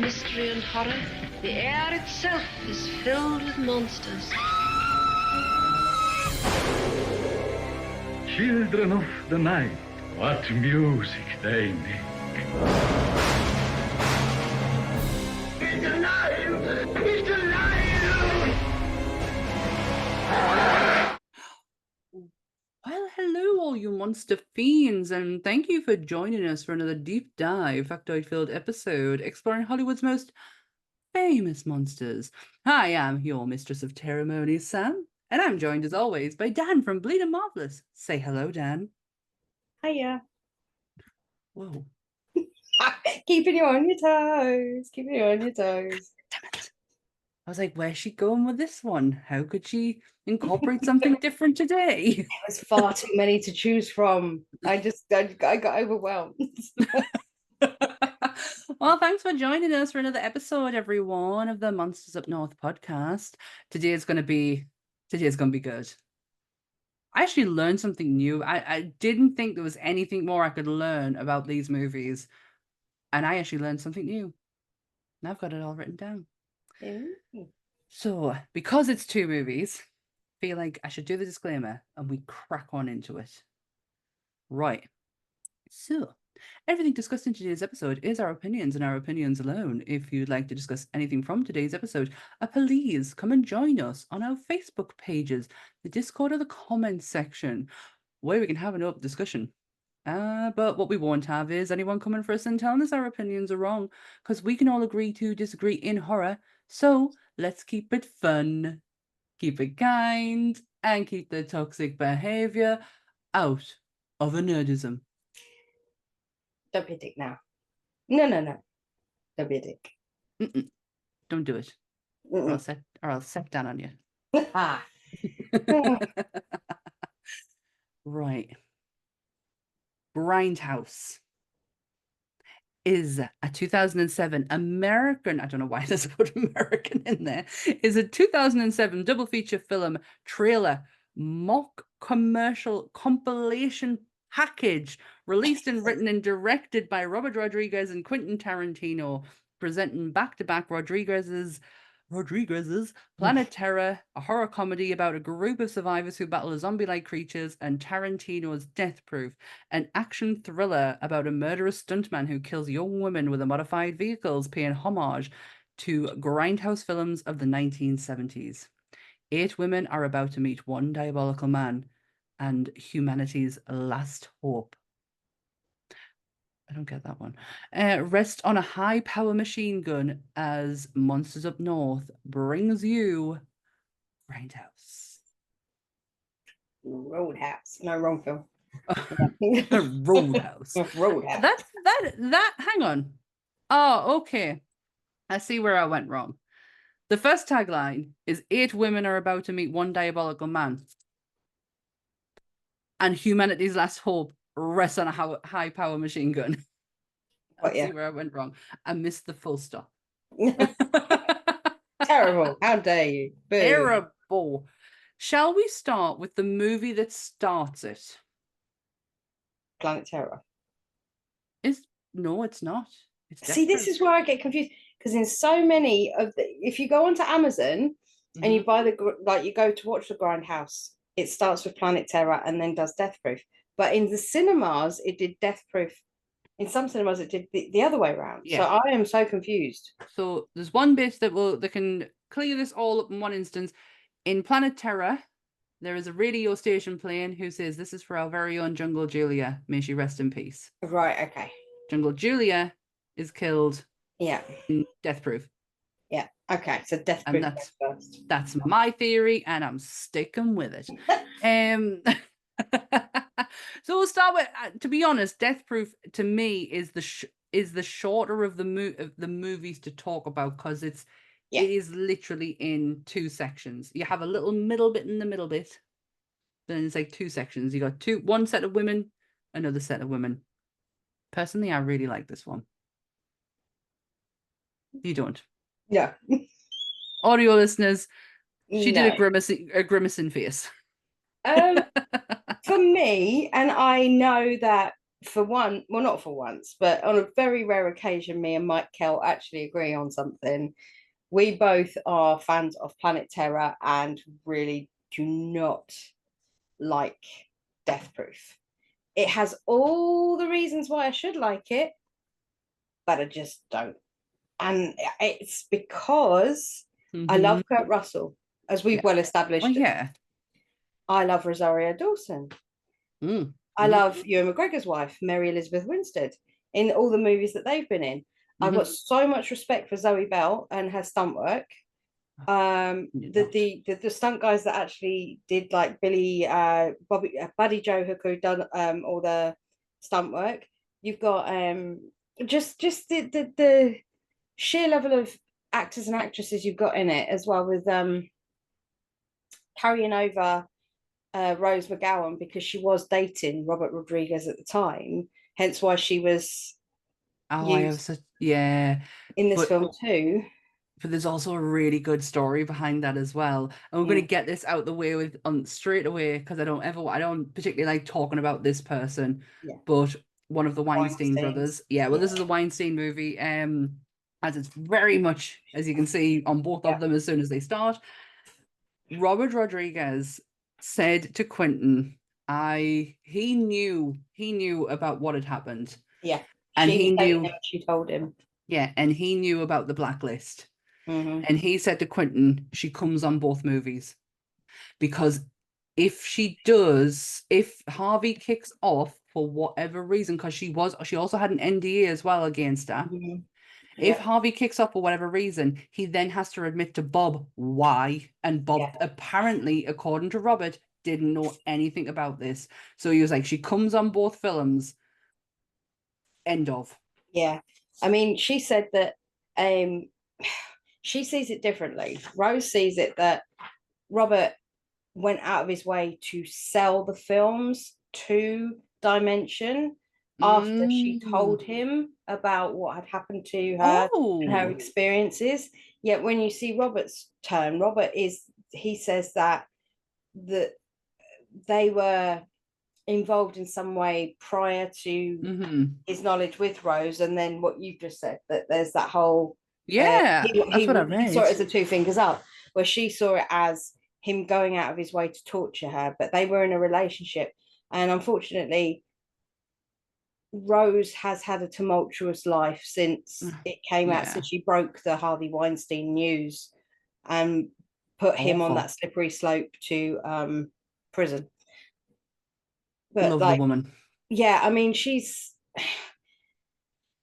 mystery and horror, the air itself is filled with monsters. Children of the night, what music they make. It's alive! It's alive! Well, hello, all you monster fiends, and thank you for joining us for another deep dive, factoid-filled episode exploring Hollywood's most famous monsters. I am your mistress of ceremonies, Sam, and I'm joined as always by Dan from Bleeding Marvelous. Say hello, Dan. Hiya. Whoa. Keeping you on your toes. Keeping you on your toes. Damn it. I was like, where's she going with this one? How could she incorporate something different today? There was far too many to choose from. I got overwhelmed. Well, thanks for joining us for another episode, everyone, of the Monsters Up North podcast. Today's gonna be good. I actually learned something new. I didn't think there was anything more I could learn about these movies, and I actually learned something new. And I've got it all written down. So, because it's two movies, I feel like I should do the disclaimer and we crack on into it. Right. So, everything discussed in today's episode is our opinions and our opinions alone. If you'd like to discuss anything from today's episode, please come and join us on our Facebook pages, the Discord or the comments section, where we can have an open discussion. But what we won't have is anyone coming for us and telling us our opinions are wrong, because we can all agree to disagree in horror. So let's keep it fun, keep it kind, and keep the toxic behavior out of a nerdism. Don't be a dick now. No. Don't be a dick. Don't do it. Or I'll set down on you. Ah. Right. Grindhouse is a 2007 American, I don't know why there's a word American in there, is a 2007 double feature film trailer mock commercial compilation package released and written and directed by Robert Rodriguez and Quentin Tarantino, presenting back-to-back Rodriguez's Planet Terror, a horror comedy about a group of survivors who battle zombie-like creatures, and Tarantino's Death Proof, an action thriller about a murderous stuntman who kills young women with modified vehicles, paying homage to Grindhouse films of the 1970s. 8 women are about to meet one diabolical man and humanity's last hope. I don't get that one. Rest on a high-power machine gun as Monsters Up North brings you Grindhouse. Roadhouse. No, wrong film. Roadhouse. Roadhouse. That. Hang on. Oh, okay. I see where I went wrong. The first tagline is 8 women are about to meet one diabolical man, and humanity's last hope rests on a high-power machine gun. I see where I went wrong. I missed the full stop. Terrible. How dare you? Boom. Terrible. Shall we start with the movie that starts it? Planet Terror. No, it's not. See, this is where I get confused, because in so many of the, if you go onto Amazon and you buy you go to watch the Grindhouse, it starts with Planet Terror and then does Death Proof. But in the cinemas, it did Death Proof. In some cinemas, it did the other way around. Yeah. So I am so confused. So there's one bit that can clear this all up in one instance. In Planet Terror, there is a radio station playing who says, "This is for our very own Jungle Julia. May she rest in peace." Right. Okay. Jungle Julia is killed. Yeah. In Death Proof. Yeah. Okay. So Death Proof. And that's my theory, and I'm sticking with it. So we'll start with, to be honest, Death Proof to me is the shorter of the movies to talk about, because it is literally in 2 sections. You have a little middle bit in the middle bit, then it's like 2 sections. You got one set of women, another set of women. Personally, I really like this one. You don't? Yeah. Audio listeners, she did a grimacing face. For me, and I know that for one, well, not for once, but on a very rare occasion, me and Mike Kell actually agree on something. We both are fans of Planet Terror and really do not like Death Proof. It has all the reasons why I should like it, but I just don't. And it's because I love Kurt Russell, as we've well established. Well, yeah. I love Rosario Dawson. I love Ewan McGregor's wife, Mary Elizabeth Winstead, in all the movies that they've been in. I've got so much respect for Zoe Bell and her stunt work. The stunt guys that actually did, like Buddy Joe Hooker, who done all the stunt work. You've got just the sheer level of actors and actresses you've got in it as well, with carrying over Rose McGowan, because she was dating Robert Rodriguez at the time, hence why she was in this film too. But there's also a really good story behind that as well, and we're going to get this out the way with straight away, because I don't particularly like talking about this person, but one of the Weinstein brothers. This is a Weinstein movie, as it's very much, as you can see, on both of them as soon as they start. Robert Rodriguez said to Quentin, he knew about what had happened. Yeah. And she told him. Yeah, and he knew about the blacklist. And he said to Quentin, she comes on both movies. Because if Harvey kicks off for whatever reason, because she also had an NDA as well against her. If Harvey kicks off for whatever reason, he then has to admit to Bob why. And Bob apparently, according to Robert, didn't know anything about this. So he was like, she comes on both films. End of. Yeah. I mean, she said that she sees it differently. Rose sees it that Robert went out of his way to sell the films to Dimension after she told him about what had happened to her and her experiences. Yet when you see Robert's turn, he says that they were involved in some way prior to his knowledge with Rose, and then what you've just said, that there's that whole that's what I read. He saw it as a two fingers up, where she saw it as him going out of his way to torture her, but they were in a relationship. And unfortunately, Rose has had a tumultuous life since it came out, since she broke the Harvey Weinstein news and put him on that slippery slope to prison. But love the woman. Yeah, I mean, she's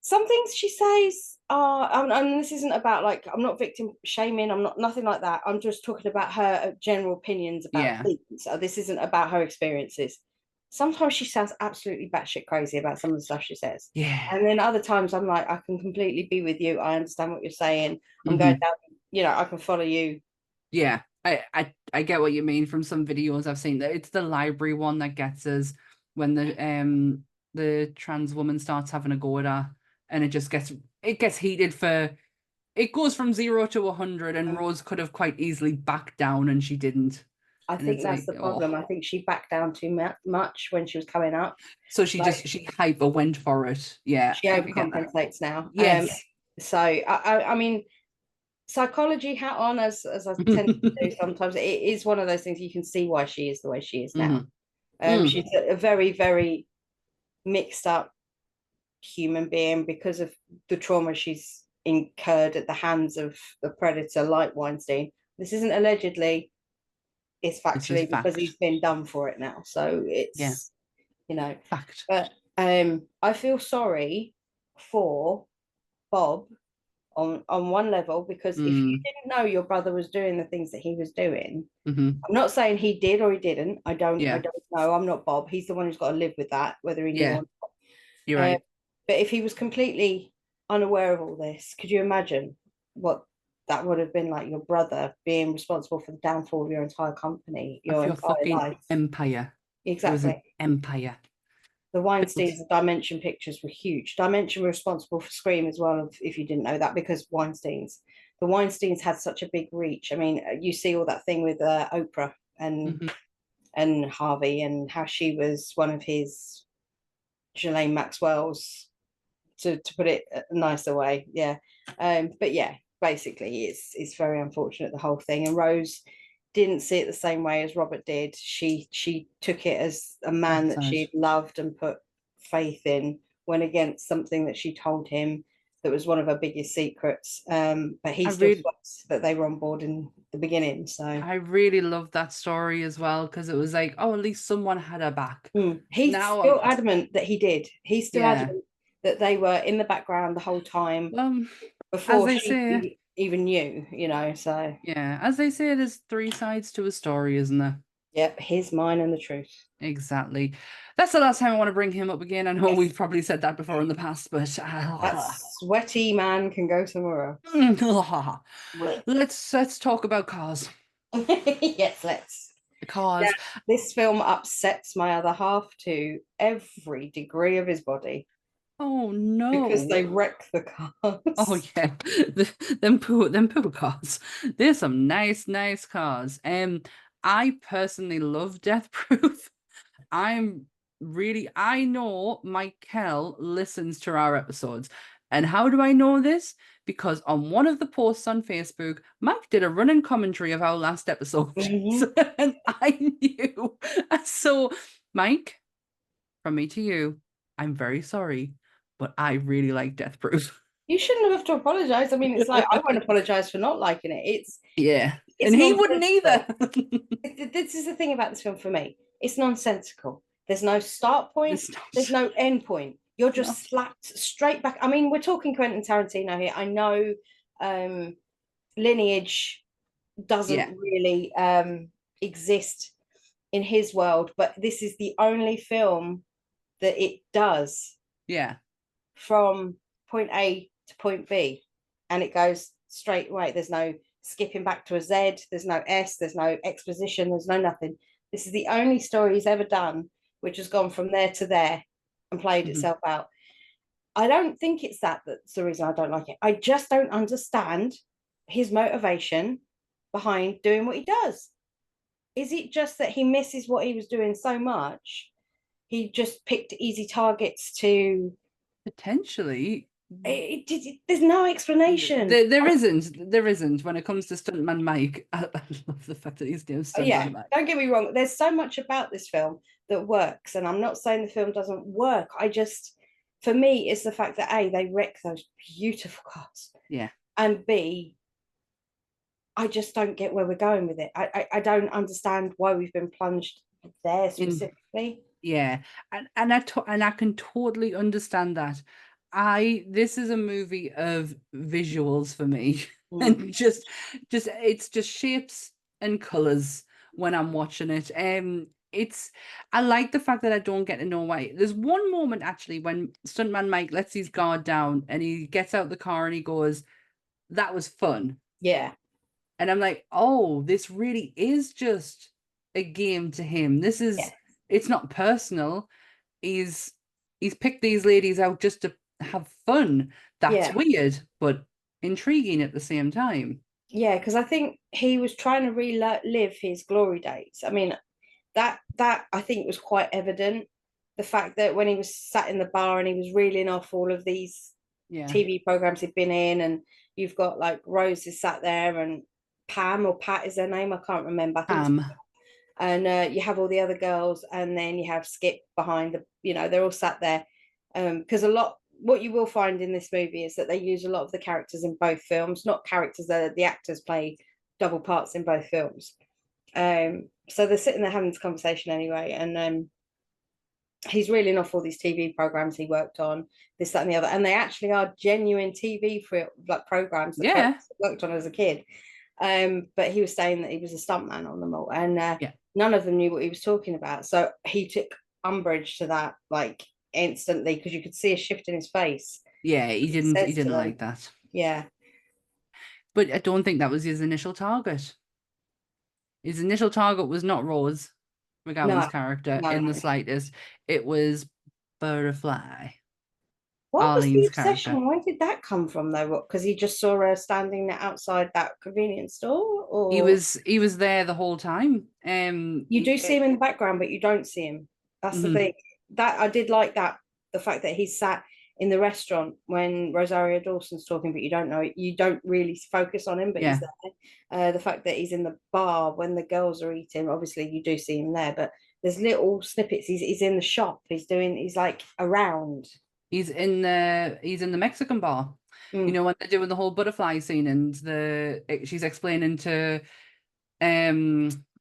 some things she says are, and this isn't about, like, I'm not victim shaming, I'm not, nothing like that. I'm just talking about her general opinions about things. So this isn't about her experiences. Sometimes she sounds absolutely batshit crazy about some of the stuff she says. Yeah. And then other times I'm like, I can completely be with you. I understand what you're saying. I'm going down, I can follow you. Yeah. I get what you mean from some videos I've seen. That it's the library one that gets us, when the trans woman starts having a go at her, and it gets heated it goes from 0 to 100, and Rose could have quite easily backed down, and she didn't. I think that's the problem. I think she backed down too much when she was coming up. So she hyper went for it. Yeah. She overcompensates now. Yes. So I mean, psychology hat on, as I tend to do sometimes. It is one of those things, you can see why she is the way she is now. She's a very, very mixed up human being because of the trauma she's incurred at the hands of the predator like Weinstein. This isn't allegedly, it's factually because he's been done for it now. So it's fact. But I feel sorry for Bob on one level, because if you didn't know your brother was doing the things that he was doing, I'm not saying he did or he didn't. I don't know. I'm not Bob. He's the one who's got to live with that, whether he knew or not. You're right. But if he was completely unaware of all this, could you imagine what that would have been like? Your brother being responsible for the downfall of your entire company, your entire life, empire. Exactly. It was an empire. The Weinsteins, the Dimension pictures were huge. Dimension were responsible for Scream as well, if you didn't know that, because the Weinsteins had such a big reach. I mean, you see all that thing with Oprah and Harvey, and how she was one of his Ghislaine Maxwell's, to put it a nicer way. Yeah. But yeah, basically it's very unfortunate, the whole thing. And Rose didn't see it the same way as Robert did. She took it as a man that she loved and put faith in, went against something that she told him that was one of her biggest secrets. But he still thought that they were on board in the beginning. So I really loved that story as well, because it was like, oh, at least someone had her back. He's still adamant that he did. He's still adamant that they were in the background the whole time, before she even knew, you know. So yeah, as they say, there's 3 sides to a story, isn't there? Yep, his, mine, and the truth. Exactly. That's the last time I want to bring him up again. I know we've probably said that before in the past, but that sweaty man can go somewhere else. Let's talk about cars. Yes, let's. Because this film upsets my other half to every degree of his body. Oh no! Because they wreck the cars. Oh yeah, them poor cars. There's some nice cars. I personally love Death Proof. I know Michael listens to our episodes. And how do I know this? Because on one of the posts on Facebook, Mike did a running commentary of our last episode. And I knew. So, Mike, from me to you, I'm very sorry, but I really like Death Proof. You shouldn't have to apologize. I mean, it's like, I won't apologize for not liking it. It's and he wouldn't either. This is the thing about this film for me. It's nonsensical. There's no start point. There's no end point. You're just slapped straight back. I mean, we're talking Quentin Tarantino here. I know lineage doesn't really exist in his world, but this is the only film that it does. Yeah. From point A to point B, and it goes straight away. There's no skipping back to a Z. There's no S. There's no exposition. There's no nothing. This is the only story he's ever done which has gone from there to there and played itself out. I don't think it's that's the reason I don't like it. I just don't understand his motivation behind doing what he does. Is it just that he misses what he was doing so much? He just picked easy targets to... Potentially. There's no explanation. There isn't when it comes to Stuntman Mike. I love the fact that he's doing Stuntman Mike. Don't get me wrong. There's so much about this film that works, and I'm not saying the film doesn't work. For me, it's the fact that A, they wreck those beautiful cars. Yeah. And B, I just don't get where we're going with it. I don't understand why we've been plunged there specifically. And I can totally understand that. This is a movie of visuals for me. And just it's just shapes and colors when I'm watching it. I like the fact that I don't get to know why. There's one moment actually when Stuntman Mike lets his guard down and he gets out the car and he goes, "That was fun." Yeah. And I'm like, oh, this really is just a game to him. This is it's not personal. He's picked these ladies out just to have fun. That's weird, but intriguing at the same time. Yeah, because I think he was trying to relive his glory days. I mean, that I think was quite evident. The fact that when he was sat in the bar and he was reeling off all of these TV programs he'd been in, and you've got like Rose is sat there, and Pam or Pat is their name, I can't remember. Pam. And you have all the other girls, and then you have Skip behind they're all sat there. Because what you will find in this movie is that they use a lot of the characters in both films, not characters, the actors play double parts in both films. So they're sitting there having this conversation anyway, and he's reeling off all these TV programs he worked on, this, that, and the other, and they actually are genuine TV programs that he worked on as a kid. But he was saying that he was a stuntman on them all, and none of them knew what he was talking about. So he took umbrage to that, like instantly, because you could see a shift in his face. Yeah, he didn't like that. Yeah, but I don't think that was his initial target. His initial target was not Rose McGowan's character in the slightest. It was Butterfly. What was the obsession? Character. Where did that come from, though? Because he just saw her standing outside that convenience store, or he was there the whole time. You do see him in the background, but you don't see him. That's the thing. That I did like that the fact that he's sat in the restaurant when Rosario Dawson's talking, but you don't really focus on him, but he's there. The fact that he's in the bar when the girls are eating, obviously you do see him there, but there's little snippets. He's in the shop. He's like around. He's in the Mexican bar. You know, when they're doing the whole butterfly scene and she's explaining to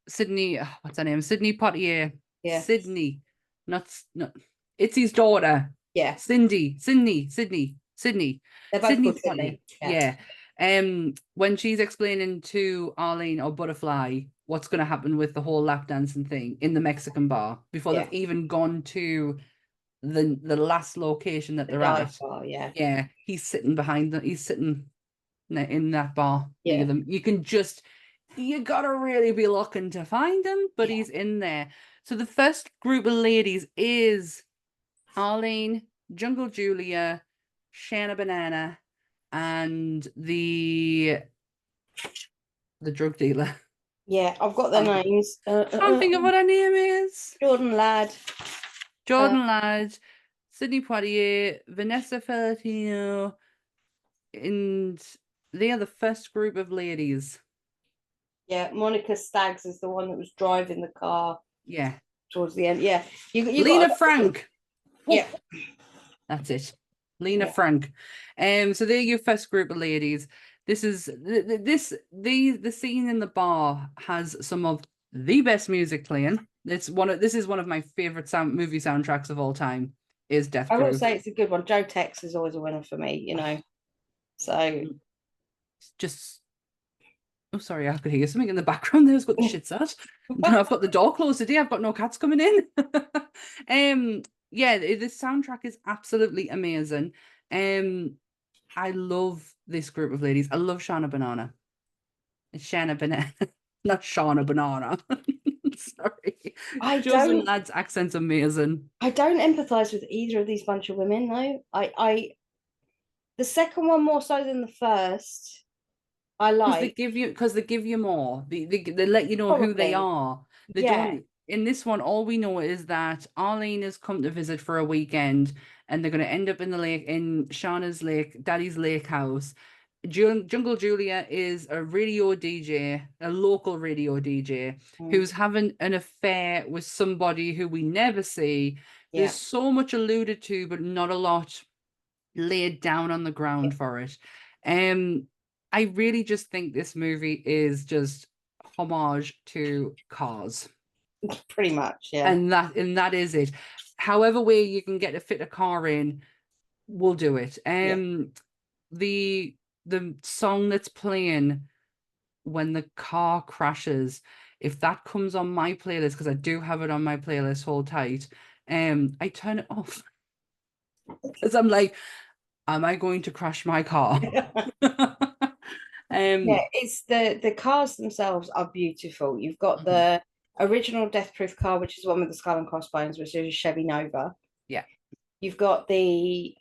Sydney, what's her name? Sydney Poitier. Yeah. Sydney. Not it's his daughter. Yeah. Sydney. They're both Sydney called Sydney. Yeah. When she's explaining to Arlene or Butterfly what's going to happen with the whole lap dancing thing in the Mexican bar before they've even gone to the last location that they're at. Bar, yeah, he's sitting behind them. He's sitting in that bar near them. You gotta really be looking to find him, but he's in there. So the first group of ladies is Arlene, Jungle Julia, Shanna Banana, and the drug dealer. Yeah, I've got their names. I can't think of what her name is. Jordan Ladd, Sydney Poitier, Vanessa Fellatino, and they are the first group of ladies. Yeah, Monica Staggs is the one that was driving the car. Yeah. Towards the end. Yeah. Lena Frank. Yeah. That's it. Lena Frank. So they're your first group of ladies. This is the scene in the bar has some of the best music playing. This is one of my favorite movie soundtracks of all time. Is Death Proof. I will say it's a good one. Joe Tex is always a winner for me, you know. So just sorry, I could hear something in the background. There's got the shits out. No, I've got the door closed today. I've got no cats coming in. Yeah, this soundtrack is absolutely amazing. I love this group of ladies. I love Shanna Banana. It's Shanna Banana, not Shauna Banana. Sorry. Josie Ladd's accent's amazing. I don't empathize with either of these bunch of women, though. The second one more so than the first. I like because they give you more. They let you know who they are. They don't. In this one, all we know is that Arlene has come to visit for a weekend, and they're going to end up in the lake, in Shauna's daddy's lake house. Jungle Julia is a radio DJ, a local radio DJ, who's having an affair with somebody who we never see. There's so much alluded to, but not a lot laid down on the ground for it. I really just think this movie is just homage to Cars. Pretty much, yeah. And that is it. However way you can get to fit a car in, we'll do it. The song that's playing when the car crashes, if that comes on my playlist, because I do have it on my playlist, hold tight, I turn it off. Because I'm like, am I going to crash my car? It's the cars themselves are beautiful. You've got the original Death Proof car, which is one with the skull and crossbones, which is a Chevy Nova. Yeah. You've got the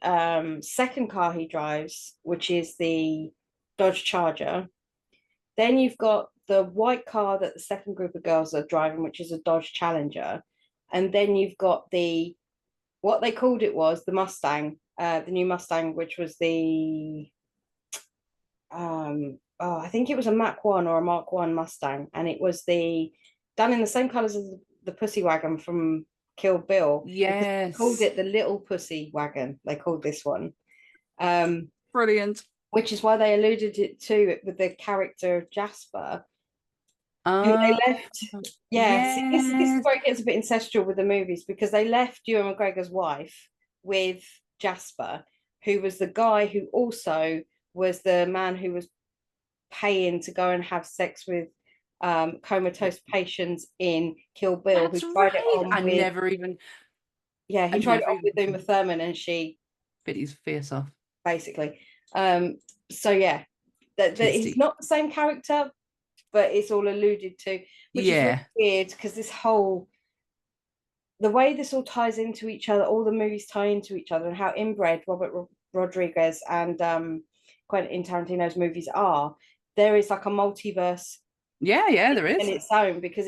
second car he drives, which is the Dodge Charger. Then you've got the white car that the second group of girls are driving, which is a Dodge Challenger. And then you've got what they called it was the Mustang, the new Mustang, which was the I think it was a Mach 1 or a Mark 1 Mustang, and it was done in the same colours as the Pussy Wagon from Kill Bill. Yes. They called it the Little Pussy Wagon. They called this one. Brilliant. Which is why they alluded it to it with the character of Jasper. Who they left. Yeah, yes. This is where it gets a bit incestual with the movies, because they left Ewan McGregor's wife with Jasper, who was the guy who also was the man who was paying to go and have sex with comatose patients in Kill Bill. That's who tried right. it on he tried it on with Uma Thurman, and she bit his face off, basically. So yeah, that he's not the same character, but it's all alluded to, which is really weird, because the way this all ties into each other, all the movies tie into each other, and how inbred Robert Rodriguez and Quentin Tarantino's movies are. There is like a multiverse. Yeah, there is in its own, because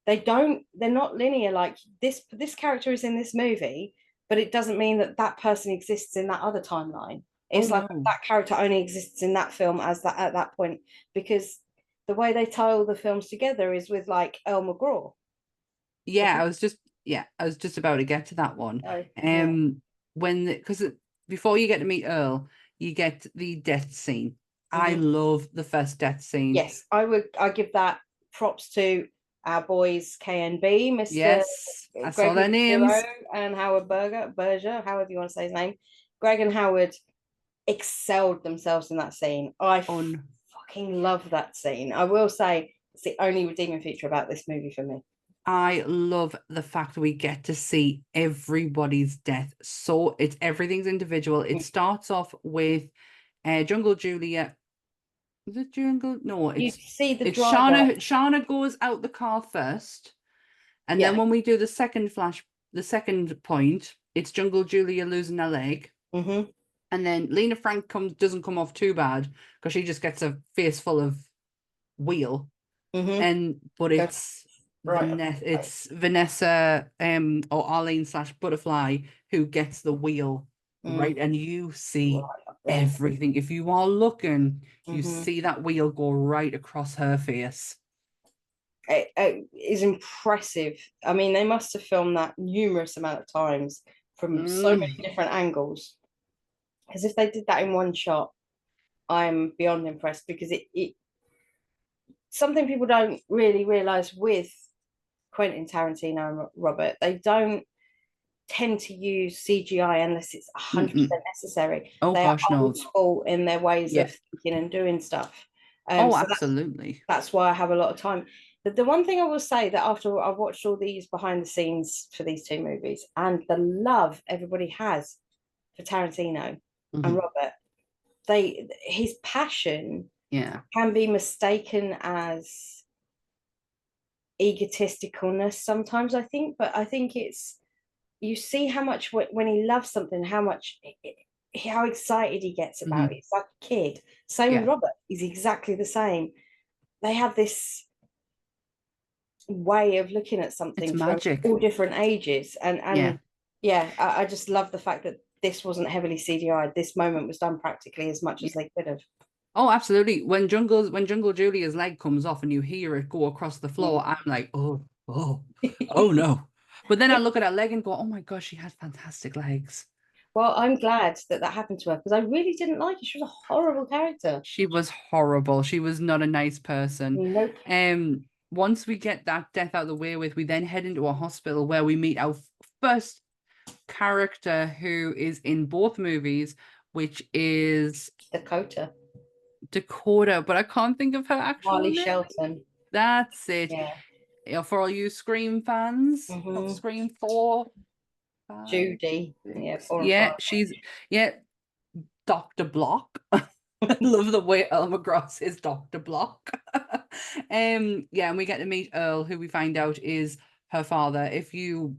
they're not linear. Like this character is in this movie, but it doesn't mean that that person exists in that other timeline. Oh It's like no. that character only exists in that film as that at that point, because the way they tie all the films together is with like Earl McGraw. Yeah, I was just about to get to that one. Oh, yeah. When because before you get to meet Earl, you get the death scene. I love the first death scene. Yes, I give that props to our boys KNB, Mr. Yes, I saw Greg their names. Nicotero and Howard Berger, however you want to say his name. Greg and Howard excelled themselves in that scene. I fucking love that scene. I will say it's the only redeeming feature about this movie for me. I love the fact that we get to see everybody's death. So everything's individual. It starts off with Jungle Julia. Is it Jungle? No, You see the it's driver. Shauna goes out the car first. And then when we do the second point, it's Jungle Julia losing her leg. Mm-hmm. And then Lena Frank doesn't come off too bad because she just gets a face full of wheel. But it's it's Vanessa or Arlene / Butterfly who gets the wheel right, and you see everything. If you are looking, you see that wheel go right across her face. It is impressive. I mean, they must have filmed that numerous amount of times from so many different angles. Because if they did that in one shot, I'm beyond impressed, because it something people don't really realize with Quentin Tarantino and Robert, they don't tend to use CGI unless it's 100% necessary. They are old school in their ways of thinking and doing stuff. So absolutely. That's why I have a lot of time. But the one thing I will say, that after I've watched all these behind the scenes for these two movies, and the love everybody has for Tarantino and Robert, his passion can be mistaken as egotisticalness sometimes, I think. But I think it's, you see how much when he loves something, how excited he gets about it. It's like a kid. Same with Robert. He's exactly the same. They have this way of looking at something from magic. All different ages, and I just love the fact that this wasn't heavily CGI. This moment was done practically as much as they could have. Oh, absolutely. When Jungle Julia's leg comes off and you hear it go across the floor, I'm like, oh no. But then I look at her leg and go, oh my gosh, she had fantastic legs. Well, I'm glad that happened to her, because I really didn't like her. She was a horrible character. She was horrible. She was not a nice person. Nope. Once we get that death out of the way with, we then head into a hospital where we meet our first character who is in both movies, which is Dakota, but I can't think of her actual Marley name. Shelton. That's it. Yeah. For all you Scream fans, Scream 4. Judy. She's Dr. Block. I love the way Earl McGraw says Dr. Block. And we get to meet Earl, who we find out is her father. If you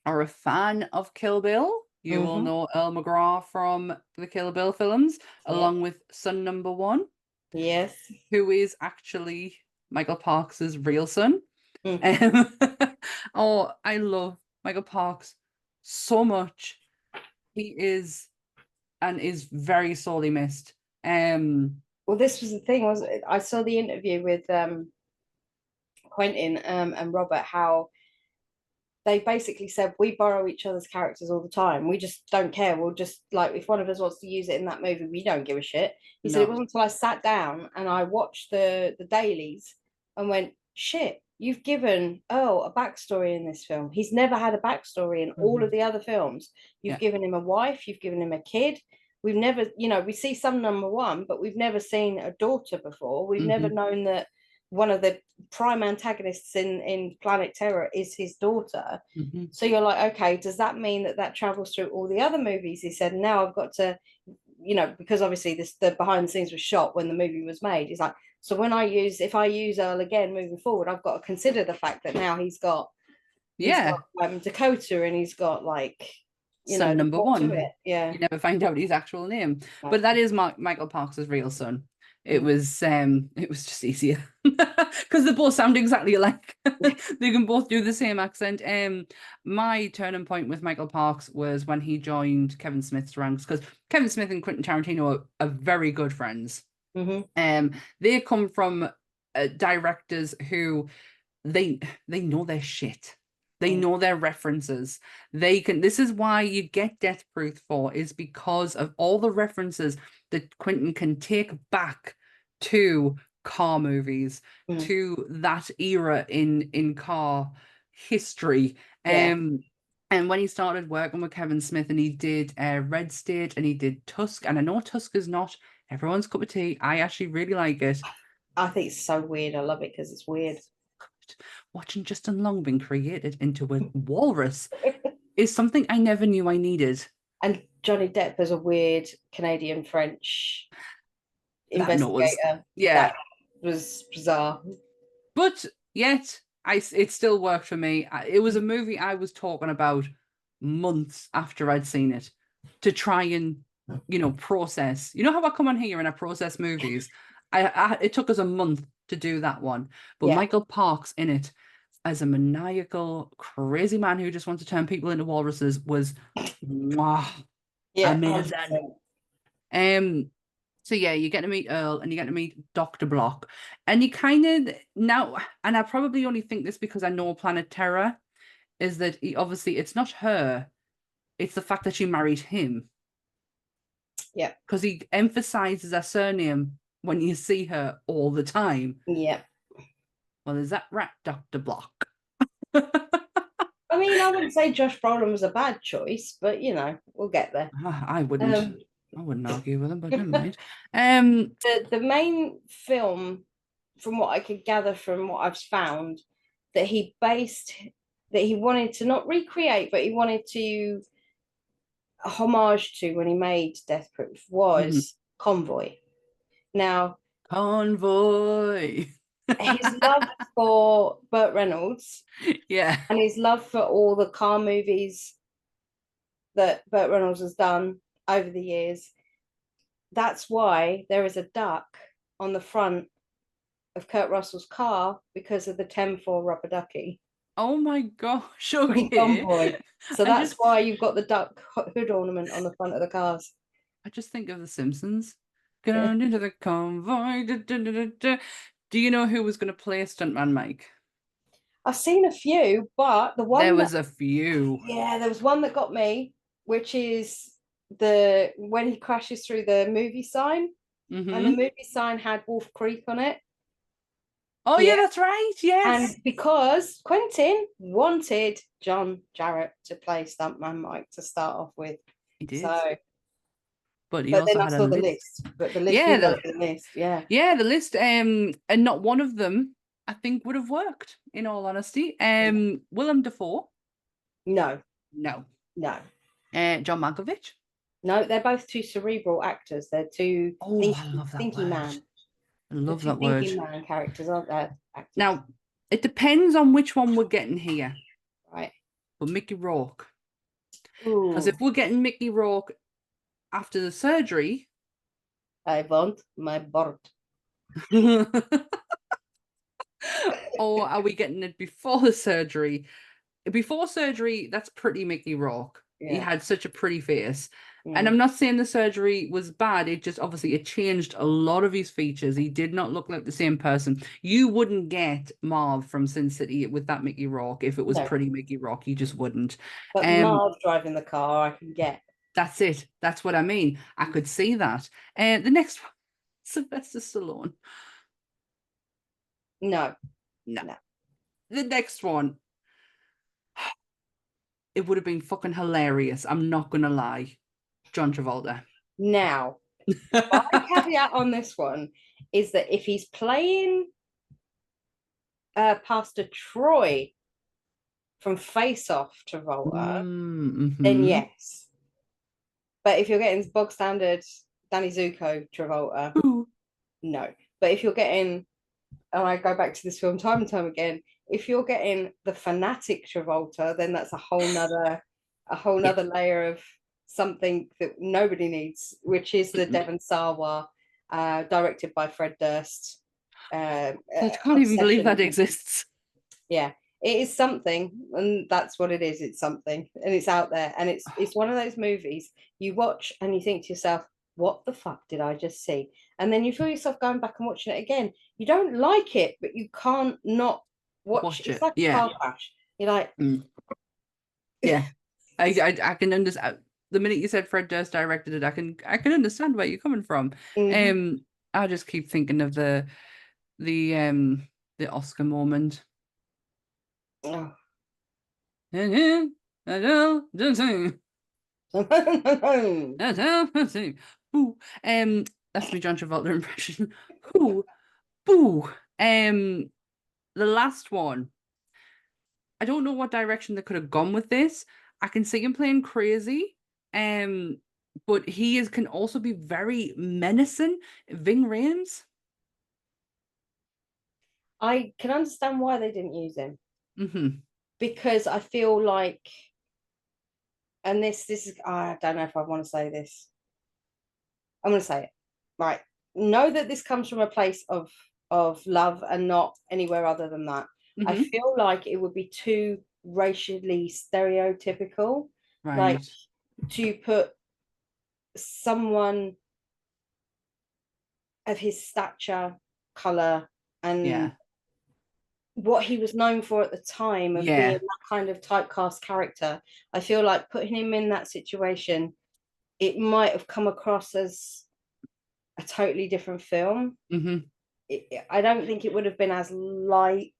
are a fan of Kill Bill, you will know Earl McGraw from the Kill Bill films, along with son number 1. Yes. Who is actually Michael Parks' real son. Oh, I love Michael Parks so much. He is very sorely missed. Well, this was the thing, wasn't it? I saw the interview with Quentin and Robert, how they basically said, we borrow each other's characters all the time. We just don't care. We'll just, like, if one of us wants to use it in that movie, we don't give a shit. He said it wasn't until I sat down and I watched the dailies and went, shit, you've given Earl a backstory in this film. He's never had a backstory in all of the other films. You've given him a wife, you've given him a kid. We've never, we see some number 1, but we've never seen a daughter before. We've never known that one of the prime antagonists in Planet Terror is his daughter. So you're like, okay, does that mean that travels through all the other movies? He said, now I've got to, because obviously the behind the scenes was shot when the movie was made. He's like, so if I use Earl again moving forward, I've got to consider the fact that now he's got Dakota, and he's got, like, son number 1. Yeah, you never find out his actual name, but that is Michael Parks' real son. It was just easier because they both sound exactly alike. They can both do the same accent. My turning point with Michael Parks was when he joined Kevin Smith's ranks, because Kevin Smith and Quentin Tarantino are very good friends. They come from directors who they know their shit. They know their references. They can. This is why you get Death Proof for, is because of all the references that Quentin can take back to car movies, to that era in car history. And when he started working with Kevin Smith, and he did Red State and he did Tusk, and I know Tusk is not everyone's cup of tea. I actually really like it. I think it's so weird. I love it because it's weird. Watching Justin Long being created into a walrus is something I never knew I needed. And Johnny Depp as a weird Canadian-French investigator. That was bizarre. But yet, it still worked for me. It was a movie I was talking about months after I'd seen it, to try and, process. You know how I come on here and I process movies? It took us a month to do that one. But Michael Parks in it as a maniacal, crazy man who just wants to turn people into walruses was amazing. So you get to meet Earl and you get to meet Dr. Block. And you kind of now, and I probably only think this because I know Planet Terror, is that obviously it's not her, it's the fact that she married him. Yeah. Because he emphasizes her surname when you see her all the time. Yeah. Well, is that right, Dr. Block? I mean, I wouldn't say Josh Brolin was a bad choice, but we'll get there. I wouldn't argue with him, but never mind. The main film, from what I could gather from what I've found, that he wanted to not recreate, but he wanted to homage to when he made Death Proof was Convoy. Now, Convoy. His love for Burt Reynolds, and his love for all the car movies that Burt Reynolds has done over the years. That's why there is a duck on the front of Kurt Russell's car, because of the 10-4 rubber ducky. Oh my gosh! Okay. Convoy. So that's why you've got the duck hood ornament on the front of the cars. I just think of The Simpsons. Going into the convoy. Do you know who was going to play Stuntman Mike? I've seen a few, but there was a few. Yeah, there was one that got me, which is when he crashes through the movie sign, and the movie sign had Wolf Creek on it. Oh yeah, that's right. Yes, and because Quentin wanted John Jarratt to play Stuntman Mike to start off with, he did. So. But then I saw the list. But the list, the list, the list. And not one of them, I think, would have worked. In all honesty, Willem Dafoe. No. John Malkovich. No, they're both too cerebral actors. They're too thinky man. I love that word. Thinky man characters, aren't they? Actors. Now, it depends on which one we're getting here. Right. But Mickey Rourke. Because if we're getting Mickey Rourke after the surgery, I want my board. Or are we getting it before the surgery? Before surgery, that's pretty Mickey Rourke. He had such a pretty face. And I'm not saying the surgery was bad. It just obviously it changed a lot of his features. He did not look like the same person. You wouldn't get Marv from Sin City with that Mickey Rourke if it was pretty Mickey Rourke. You just wouldn't. But Marv driving the car, I can get. That's it. That's what I mean. I could see that. The next one, Sylvester Stallone. No. The next one. It would have been fucking hilarious. I'm not going to lie. John Travolta. Now, my caveat on this one is that if he's playing Pastor Troy from Face Off Travolta, then yes. But if you're getting bog standard Danny Zuko Travolta, no. But if you're getting, and I go back to this film time and time again, if you're getting the fanatic Travolta, then that's a whole nother layer of something that nobody needs, which is the Devon Sawa directed by Fred Durst. I can't even believe that exists. Yeah, it is something, and that's what it is. It's something, and it's out there, and it's one of those movies you watch and you think to yourself, what the fuck did I just see? And then you feel yourself going back and watching it again. You don't like it, but you can't not watch it. It's like a car crash. You're like, yeah. I can understand. The minute you said Fred Durst directed it, I can understand where you're coming from. I just keep thinking of the Oscar moment. oh. Ooh, that's my John Travolta impression. Ooh, boo. The last one. I don't know what direction they could have gone with this. I can see him playing crazy. But he can also be very menacing. Ving Rhames. I can understand why they didn't use him. Because I feel like, and this is, I don't know if I want to say this. I'm going to say it. Right. Know that this comes from a place of love and not anywhere other than that. I feel like it would be too racially stereotypical. Right. Like to put someone of his stature, color, and what he was known for at the time of being that kind of typecast character. I feel like putting him in that situation, it might have come across as a totally different film. I don't think it would have been as light,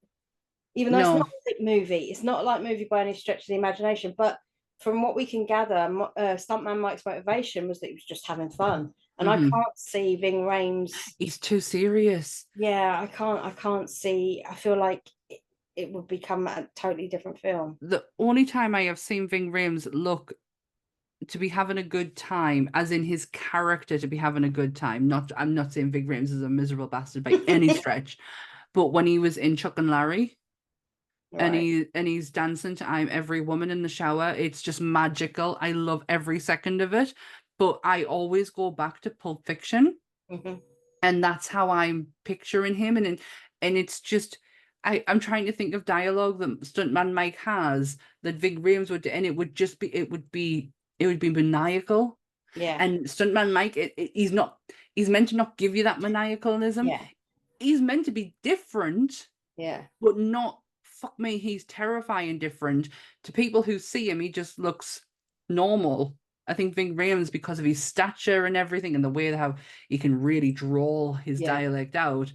even though it's not a light movie. It's not a light movie by any stretch of the imagination, but from what we can gather, Stuntman Mike's motivation was that he was just having fun. And I can't see Ving Rhames. He's too serious. Yeah, I can't see. I feel like it would become a totally different film. The only time I have seen Ving Rhames look to be having a good time, as in his character to be having a good time. I'm not saying Ving Rhames is a miserable bastard by any stretch, but when he was in Chuck and Larry, and he's dancing to "I'm Every Woman" in the shower, it's just magical. I love every second of it. But I always go back to Pulp Fiction, and that's how I'm picturing him. And it's just, I'm trying to think of dialogue that Stuntman Mike has that Ving Rhames would do, and it would be maniacal. Yeah. And Stuntman Mike, he's meant to not give you that maniacalism. Yeah. He's meant to be different. Yeah. But not, fuck me, he's terrifying different. To people who see him, he just looks normal. I think Ving Rhames, because of his stature and everything and the way how he can really draw his dialect out,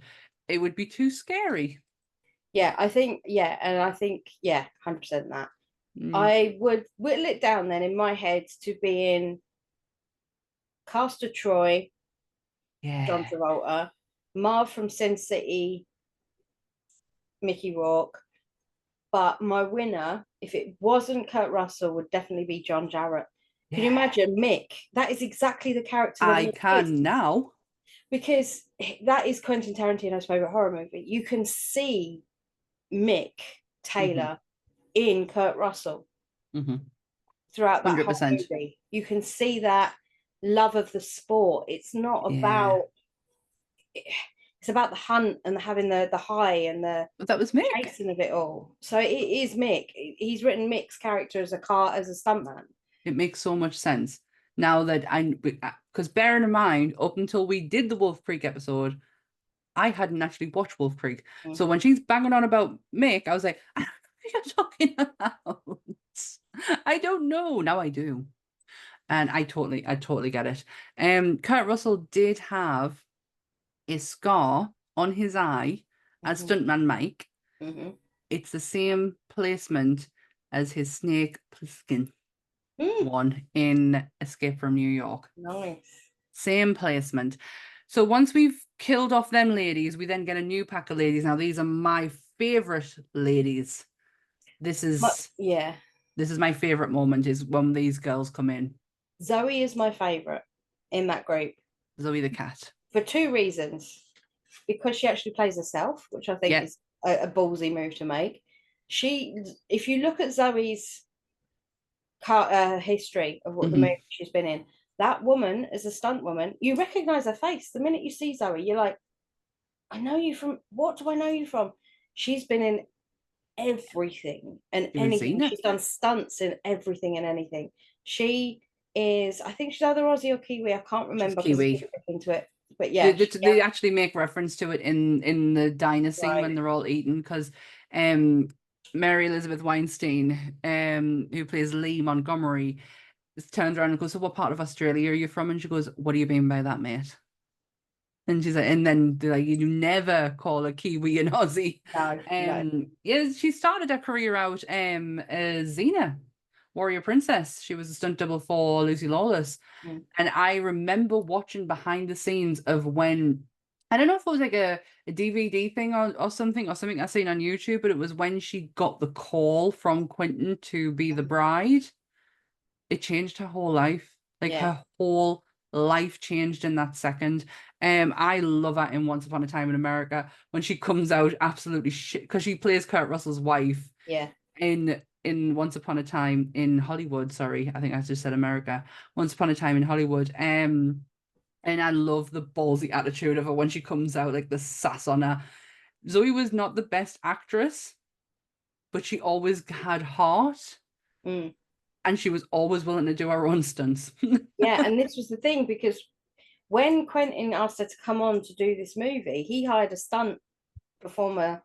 it would be too scary. Yeah, I think, and I think, 100% that. I would whittle it down then in my head to being Castor Troy, John Travolta, Marv from Sin City, Mickey Rourke. But my winner, if it wasn't Kurt Russell, would definitely be John Jarratt. Can you imagine Mick? That is exactly the character that I can now. Because that is Quentin Tarantino's favorite horror movie. You can see Mick Taylor in Kurt Russell throughout that 100%. Whole movie. You can see that love of the sport. It's not about... It's about the hunt and having the high and the that was Mick. Chasing of it all. So it is Mick. He's written Mick's character as a stuntman. It makes so much sense now that because bearing in mind, up until we did the Wolf Creek episode, I hadn't actually watched Wolf Creek. So when she's banging on about Mick, I was like, what are you talking about? I don't know. Now I do. And I totally get it. Kurt Russell did have a scar on his eye as Stuntman Mike. It's the same placement as his snake Plissken one in Escape from New York. Nice. Same placement. So once we've killed off them ladies, we then get a new pack of ladies. Now these are my favorite ladies. This is my favorite moment, is when these girls come in. Zoe is my favorite in that group. Zoe the cat. For 2 reasons. Because she actually plays herself, which I think is a ballsy move to make. If you look at Zoe's history of what the movie she's been in, that woman as a stunt woman, you recognize her face the minute you see Zoe. You're like, I know you from, what do I know you from? She's been in everything and It was anything. Xena. She's done stunts in everything and anything. She is, I think she's either Aussie or Kiwi. I can't remember because I Kiwi. didn't look into it. But yeah, They actually make reference to it in the diner scene Right. when they're all eating, because Mary Elizabeth Weinstein, who plays Lee Montgomery, turns around and goes, "So what part of Australia are you from?" And she goes, "What do you mean by that, mate?" And she's like, and then they're like, "You never call a Kiwi an Aussie." No. Yeah, she started her career out as Xena, Warrior Princess. She was a stunt double for Lucy Lawless. Mm. And I remember watching behind the scenes of when, I don't know if it was like a DVD thing or something I seen on YouTube, but it was when she got the call from Quentin to be the bride. It changed her whole life. Like Yeah. her whole life changed in that second. I love her in Once Upon a Time in America when she comes out absolutely shit, because she plays Kurt Russell's wife Yeah. in Once Upon a Time in Hollywood. Sorry, I think I just said America. Once Upon a Time in Hollywood. And I love the ballsy attitude of her when she comes out, like the sass on her. Zoe was not the best actress, but she always had heart, Mm. and she was always willing to do her own stunts. Yeah. And this was the thing, because when Quentin asked her to come on to do this movie, he hired a stunt performer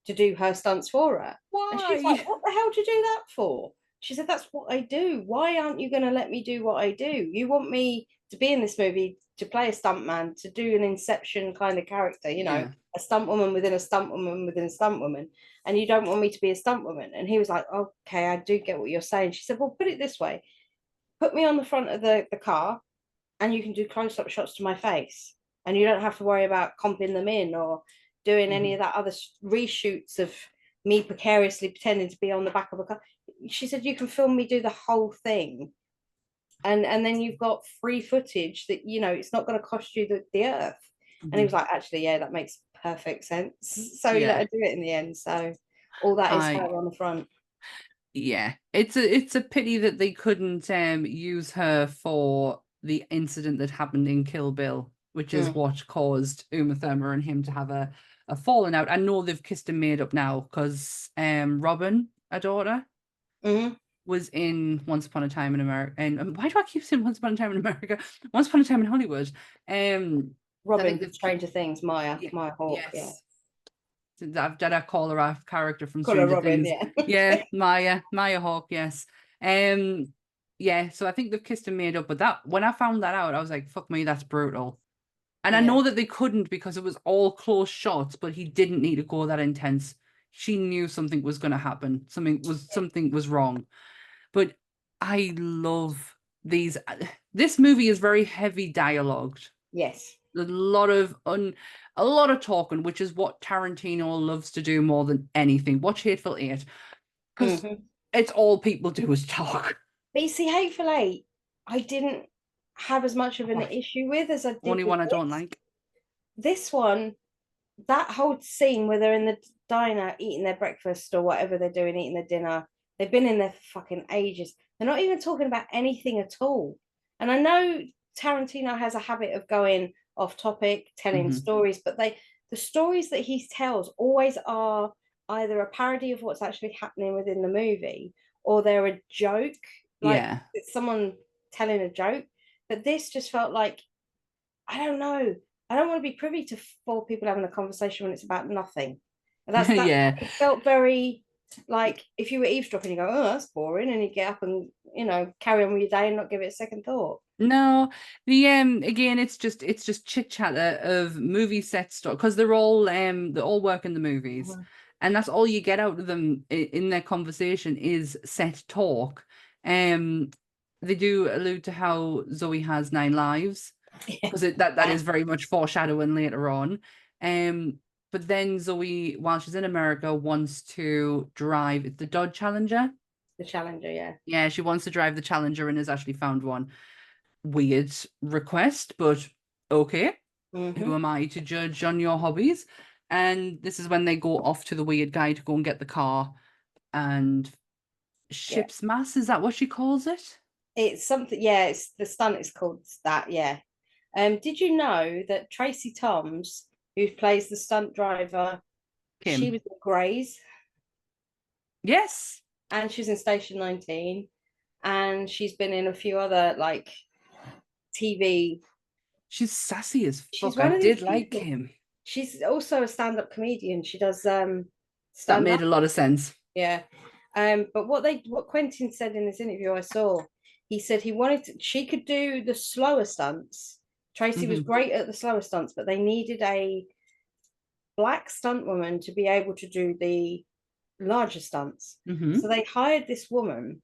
to do her stunts for her. And she's like, Why? what the hell do you do that for? She said, that's what I do. Why aren't you going to let me do what I do? You want me to be in this movie, to play a stuntman, to do an Inception kind of character, you know, Yeah. a stunt woman within a stunt woman within a stunt woman. And you don't want me to be a stunt woman. And he was like, okay, I do get what you're saying. She said, well, put it this way, put me on the front of the car and you can do close-up shots to my face. And you don't have to worry about comping them in or doing any of that other reshoots of me precariously pretending to be on the back of a car. She said, you can film me do the whole thing. And then you've got free footage that, you know, it's not going to cost you the earth. And he was like, actually, yeah, that makes perfect sense. So he let Yeah. her do it in the end. So all that is her on the front. Yeah, it's a pity that they couldn't use her for the incident that happened in Kill Bill, which is what caused Uma Thurman and him to have a falling out. I know they've kissed and made up now because Robin, a daughter, was in Once Upon a Time in America. And why do I keep saying Once Upon a Time in America? Once Upon a Time in Hollywood. Robin from Stranger Things, Maya Hawke, yes. Did I call her a character from Call her Stranger Robin, Things? yeah. Yeah, Maya Hawke, yes. Yeah, so I think they've kissed and made up, but that when I found that out, I was like, fuck me, that's brutal. And I know that they couldn't because it was all close shots, but he didn't need to go that intense. She knew something was going to happen. Something was wrong. But I love these. This movie is very heavy dialogued. Yes. A lot of talking, which is what Tarantino loves to do more than anything. Watch Hateful Eight, because it's all people do is talk. But you see, Hateful Eight, I didn't have as much of an issue with as I did Only with one I this. don't like. This one, that whole scene where they're in the diner eating their breakfast or whatever they're doing, eating their dinner, they've been in there for fucking ages. They're not even talking about anything at all. And I know Tarantino has a habit of going off topic, telling stories, but the stories that he tells always are either a parody of what's actually happening within the movie, or they're a joke, like it's someone telling a joke. But this just felt like, I don't know, I don't want to be privy to four people having a conversation when it's about nothing. And that's it felt very like if you were eavesdropping, you go, oh, that's boring, and you get up and, you know, carry on with your day and not give it a second thought. No, the again, it's just chit chat of movie set stuff, because they all work in the movies, and that's all you get out of them in their conversation is set talk. They do allude to how Zoe has 9 lives, because that is very much foreshadowing later on. But then Zoe, while she's in America, wants to drive the Dodge Challenger. The Challenger, yeah. Yeah, she wants to drive the Challenger and has actually found one. Weird request, but okay. Who am I to judge on your hobbies? And this is when they go off to the weird guy to go and get the car and ship's mass. Is that what she calls it? It's something, yeah, it's the stunt is called that, yeah. Did you know that Tracy Toms, who plays the stunt driver, she Kim. was in Greys Yes. and she's in Station 19 and she's been in a few other like TV. She's sassy as She's fuck. I one of these did like people. Kim. She's also a stand-up comedian. She does That stand-up. made a lot of sense. Yeah. But what Quentin said in this interview I saw, he said he wanted she could do the slower stunts. Tracy was great at the slower stunts, but they needed a black stunt woman to be able to do the larger stunts. So they hired this woman,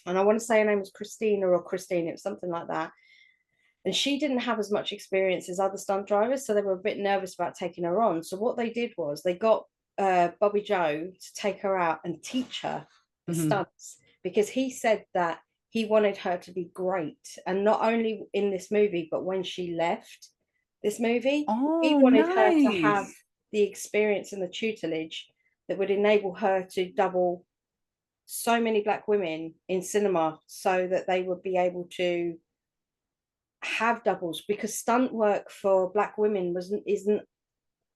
and I want to say her name was Christina or Christine, it was something like that. And she didn't have as much experience as other stunt drivers, so they were a bit nervous about taking her on. So what they did was they got Bobby Joe to take her out and teach her the stunts, because he said that he wanted her to be great, and not only in this movie but when she left this movie, he Oh, wanted her to have nice. the experience and the tutelage that would enable her to double so many black women in cinema, so that they would be able to have doubles, because stunt work for black women isn't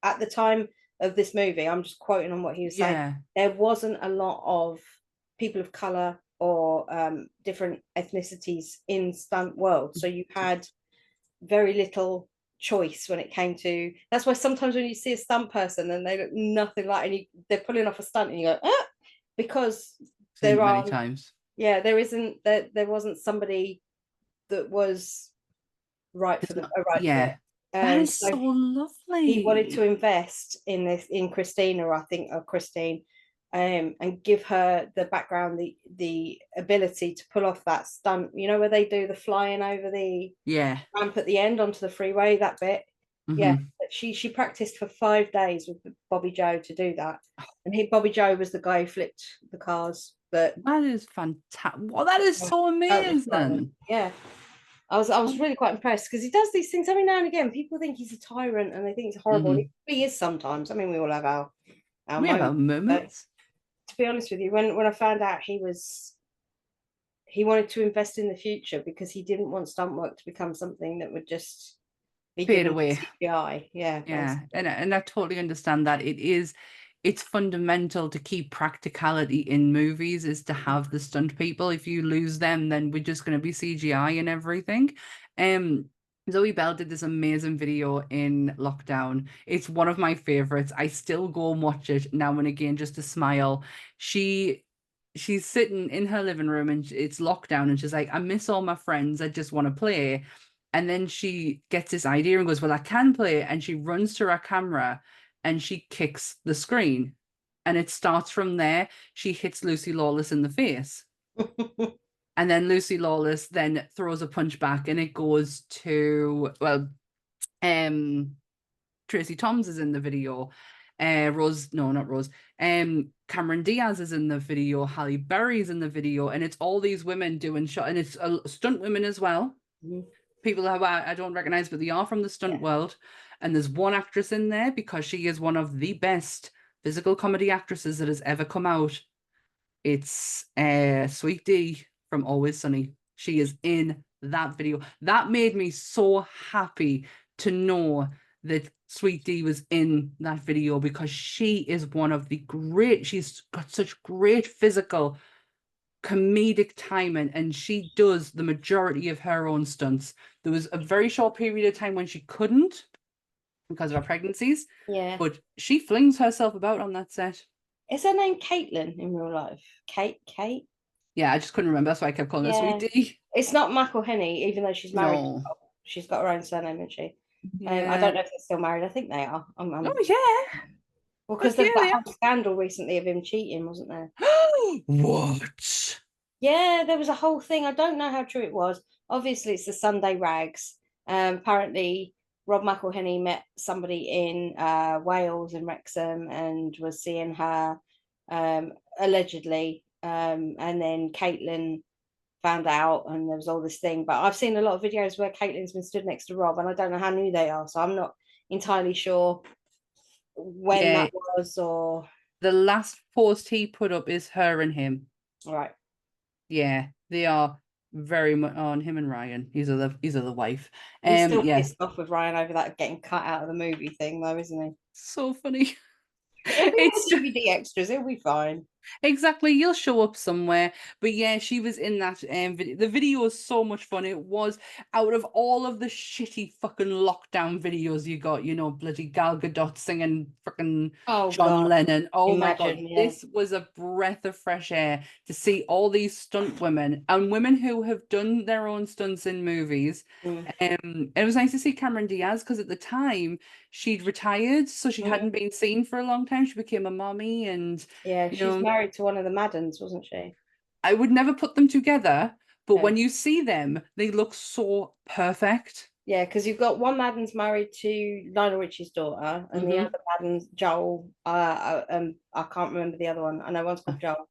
at the time of this movie, I'm just quoting on what he was saying, Yeah. there wasn't a lot of people of color or different ethnicities in stunt world, so you had very little choice when it came to. That's why sometimes when you see a stunt person and they look nothing like, and they're pulling off a stunt and you go, ah, because Seen there it many are, times. yeah, there wasn't somebody that was right for the right for Yeah. it. That is So so he wanted to lovely. invest in this, in Christina, I think, or Christine, and give her the background, the ability to pull off that stunt. You know where they do the flying over the Yeah. ramp at the end onto the freeway, that bit. Yeah, she practiced for 5 days with Bobby Joe to do that, and Bobby Joe was the guy who flipped the cars. But That is fantastic. Well, that is so amazing. yeah, I was really quite impressed, because he does these things every now and again. People think he's a tyrant and they think he's horrible. And he is sometimes. I mean, we all have our We have our moments. But moments. to be honest with you, when I found out he wanted to invest in the future, because he didn't want stunt work to become something that would just be Fade given to away. CGI. Yeah, Yeah. basically. And I totally understand that. It's fundamental to keep practicality in movies, is to have the stunt people. If you lose them, then we're just going to be CGI and everything. Zoe Bell did this amazing video in lockdown. It's one of my favorites. I still go and watch it now and again just to smile. She's sitting in her living room and it's lockdown, and she's like, I miss all my friends. I just want to play. And then she gets this idea and goes, well, I can play. And she runs to her camera and she kicks the screen. And it starts from there. She hits Lucy Lawless in the face. And then Lucy Lawless then throws a punch back, and it goes to, well, Tracy Toms is in the video. Rose, no, not Rose. Cameron Diaz is in the video. Halle Berry's in the video, and it's all these women doing shot, and it's stunt women as well. People who I don't recognize, but they are from the stunt world. And there's one actress in there because she is one of the best physical comedy actresses that has ever come out. It's Sweet D from Always Sunny. She is in that video. That made me so happy to know that Sweet D was in that video, because she is one of the great, she's got such great physical comedic timing, and she does the majority of her own stunts. There was a very short period of time when she couldn't because of her pregnancies, Yeah. but she flings herself about on that set. Is her name Caitlin in real life? Kate? Yeah, I just couldn't remember. That's why I kept calling her Sweet D. It's not McElhenney, even though she's married. No. She's got her own surname, isn't she? I Yeah. don't know if they're still married. I think they are. Oh, yeah. Well, because Yeah, there's that they whole scandal recently of him cheating, wasn't there? are. What? Yeah, there was a whole thing. I don't know how true it was. Obviously, it's the Sunday rags. Apparently, Rob McElhenney met somebody in Wales in Wrexham and was seeing her, allegedly. And then Caitlin found out, and there was all this thing. But I've seen a lot of videos where Caitlin's been stood next to Rob, and I don't know how new they are. So I'm not entirely sure when Yeah. that was, or The last post he put up is her and him. right. Yeah, they are very much on him and Ryan. He's the wife. He's still Yes, pissed off with Ryan over that getting cut out of the movie thing, though, isn't so funny. he? He'll be on It's the DVD extras. He'll be fine. exactly, you'll show up somewhere. But yeah, she was in that video. The video was so much fun. It was, out of all of the shitty fucking lockdown videos you got, bloody Gal Gadot singing fucking Oh John God, Lennon. Oh my God, imagine, yeah. this was a breath of fresh air to see all these stunt women and women who have done their own stunts in movies. It was nice to see Cameron Diaz because at the time she'd retired, so she hadn't been seen for a long time. She became a mommy, and Yeah, you she's know, married to one of the Maddens, wasn't she? I would never put them together, but Yeah. when you see them, they look so perfect. Yeah, because you've got one Madden's married to Lionel Richie's daughter, and the other Madden's Joel. I can't remember the other one. I know one's called Joel,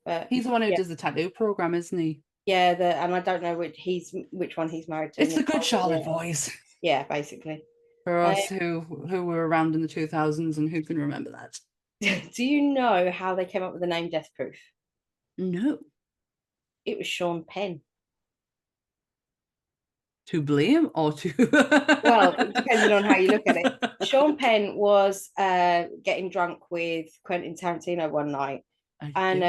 but He's the one who yeah, does the tattoo program, isn't he? yeah. And I don't know which one he's married to. It's the good Nicole, Charlotte yeah, boys yeah, basically. for Uh, us who were around in the 2000s and who can remember that. do you know how they came up with the name Death Proof? No. It was Sean Penn. To blame or to Well, depending on how you look at it. Sean Penn was getting drunk with Quentin Tarantino one night, and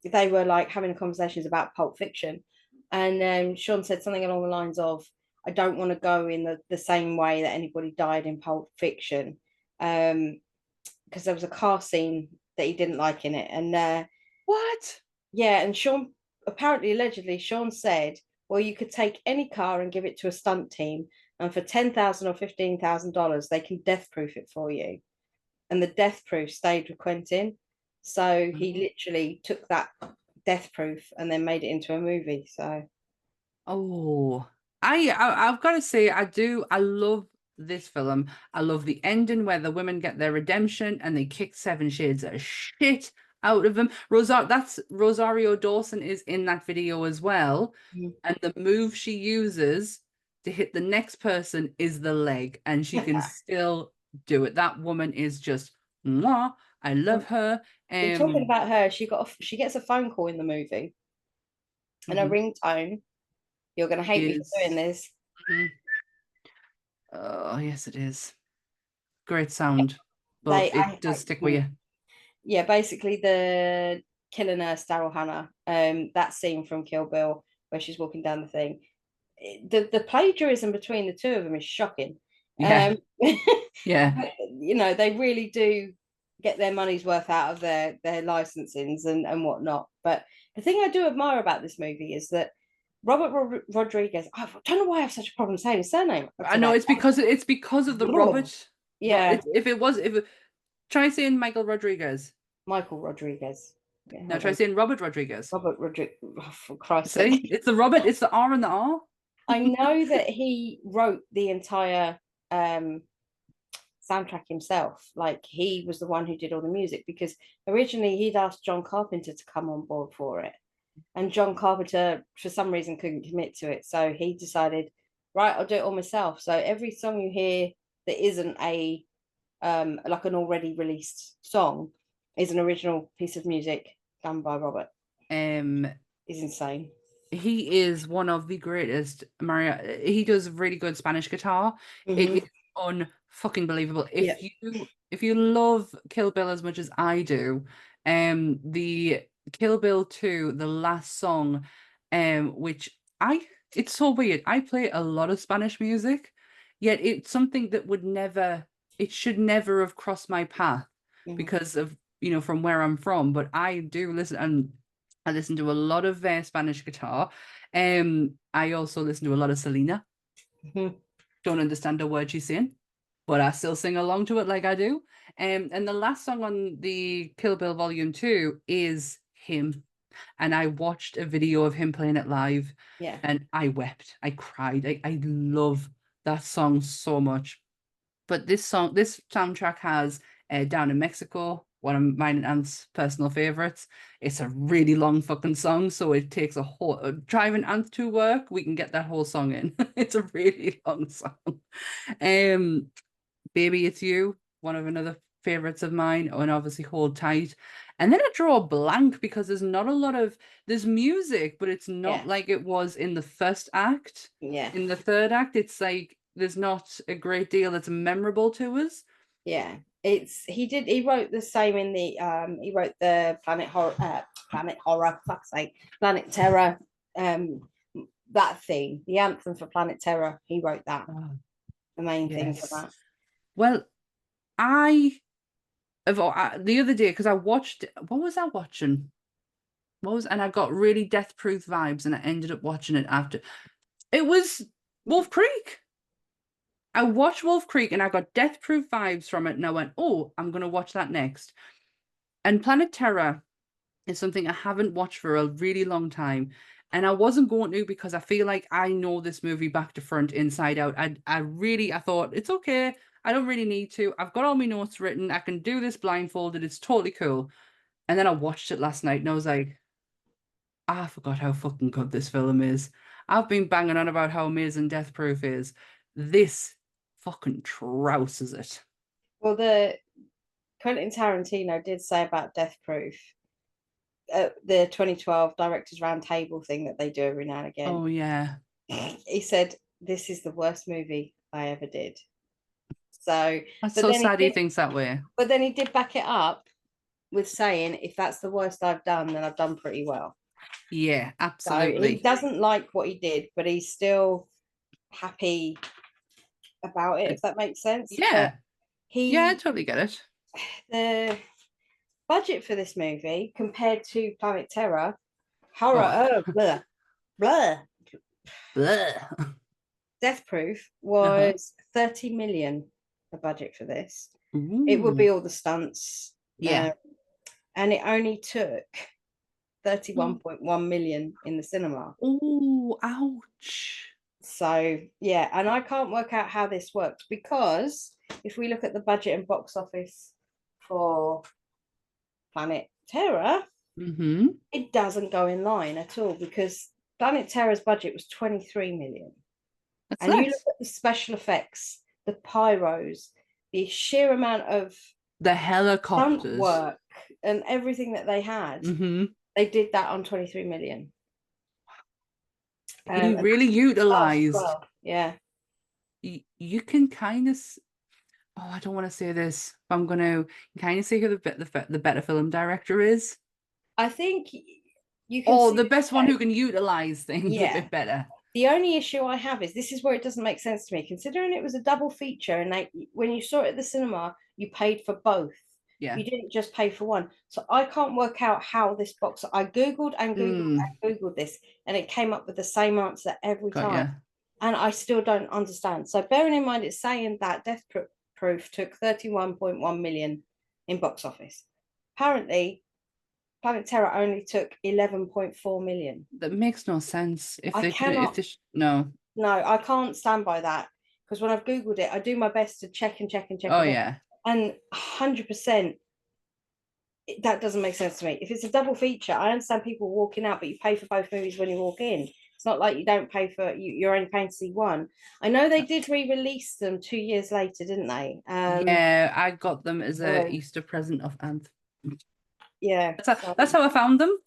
they were like having conversations about Pulp Fiction, and Sean said something along the lines of, "I don't want to go in the same way that anybody died in Pulp Fiction," because there was a car scene that he didn't like in it, and what? yeah, and Sean apparently allegedly Sean said, well, you could take any car and give it to a stunt team, and for $10,000 or $15,000, they can death proof it for you. And the death proof stayed with Quentin. So he literally took that death proof and then made it into a movie. So Oh, I've got to say, I love this film. I love the ending where the women get their redemption and they kick Seven Shades of shit out of them. That's Rosario Dawson is in that video as well. And the move she uses to hit the next person is the leg, and she can still do it. That woman is just mwah. I love her. we're talking about her. She gets a phone call in the movie, and a ringtone. You're gonna hate me for doing this. Oh, yes, it is. Great sound, but it does stick with you. Yeah, basically the killer nurse Daryl Hannah, that scene from Kill Bill where she's walking down the thing. The plagiarism between the two of them is shocking. Yeah. Yeah. They really do get their money's worth out of their licensings and whatnot. But the thing I do admire about this movie is that Robert Rodriguez, I don't know why I have such a problem saying his surname. I know it's because of the Robert. Yeah. Try saying Michael Rodriguez. Michael Rodriguez. Yeah, no, try saying Robert Rodriguez. Robert Rodriguez. Oh, for Christ's See? sake. It's the Robert, it's the R and the R. I know that he wrote the entire soundtrack himself. Like, he was the one who did all the music, because originally he'd asked John Carpenter to come on board for it. And John Carpenter, for some reason, couldn't commit to it. So he decided, right, I'll do it all myself. So every song you hear that isn't a like an already released song is an original piece of music done by Robert. He's insane. He is one of the greatest. Maria, he does really good Spanish guitar. It is unfucking believable. If you love Kill Bill as much as I do, the Kill Bill 2, the last song, which it's so weird. I play a lot of Spanish music, yet it's something that should never have crossed my path because of, from where I'm from. But I do listen, and I listen to a lot of Spanish guitar. I also listen to a lot of Selena. Don't understand a word she's saying, but I still sing along to it like I do. And the last song on the Kill Bill Volume 2 is him. And I watched a video of him playing it live. Yeah. And I wept. I cried. I love that song so much. But this soundtrack has Down in Mexico, one of mine and Ant's personal favorites. It's a really long fucking song, so it takes a whole driving Ant to work. We can get that whole song in. It's a really long song. Baby It's You, one of another favorites of mine, and obviously Hold Tight. And then I draw a blank because there's music, but it's not Yeah. like it was in the first act. Yeah. In the third act, it's like there's not a great deal that's memorable to us. Yeah. He wrote the same in the he wrote the Planet Horror, fuck's sake, Planet Terror, that theme, the anthem for Planet Terror. He wrote that. Oh, The main thing for yes. that. Well, the other day, because I watched, what was I watching? And I got really Death Proof vibes, and I ended up watching it after. It was Wolf Creek. I watched Wolf Creek and I got Death Proof vibes from it, and I went, oh, I'm going to watch that next. And Planet Terror is something I haven't watched for a really long time. And I wasn't going to because I feel like I know this movie back to front, inside out. I thought, it's okay. I don't really need to. I've got all my notes written. I can do this blindfolded. It's totally cool. And then I watched it last night and I was like, I forgot how fucking good this film is. I've been banging on about how amazing Death Proof is. This fucking trouses it. Well, the Quentin Tarantino did say about Death Proof, the 2012 Directors Roundtable thing that they do every now and again. Oh, yeah. He said, "This is the worst movie I ever did." So That's but so then sad he thinks that way. But then he did back it up with saying, if that's the worst I've done, then I've done pretty well. Yeah, So absolutely. he doesn't like what he did, but he's still happy about it, if that makes sense. Yeah. But Yeah, I totally get it. the budget for this movie compared to Planet Terror, blah, blah, Blah. Death Proof was 30 million, the budget for this. Ooh. It would be all the stunts. Yeah. And it only took 31.1 million in the cinema. Oh, ouch. So, yeah, and I can't work out how this works, because if we look at the budget and box office for Planet Terror, it doesn't go in line at all, because Planet Terror's budget was 23 million. That's and less. you look at the special effects, the pyros, the sheer amount of the helicopters, stunt work, and everything that they had. They did that on 23 million. He really utilized. Well, yeah. You can kind of. Oh, I don't want to say this, but I'm going to kind of see who the better film director is. I think you can. The best one who can utilize things a bit better. The only issue I have is this is where it doesn't make sense to me, considering it was a double feature, and when you saw it at the cinema, you paid for both. Yeah. You didn't just pay for one. So I can't work out how this box. I Googled and Googled and Googled this, and it came up with the same answer every time. Yeah. And I still don't understand. So bearing in mind, it's saying that Death Proof took 31.1 million in box office. Apparently, Planet Terror only took 11.4 million. That makes no sense. No, I can't stand by that, because when I've Googled it, I do my best to check. Oh, yeah. And 100%, that doesn't make sense to me. If it's a double feature, I understand people walking out, but you pay for both movies when you walk in. It's not like you don't pay for, you're only paying to see one. I know they did re-release them 2 years later, didn't they? Yeah, I got them as a Easter present of Anthem. Yeah. That's how I found them.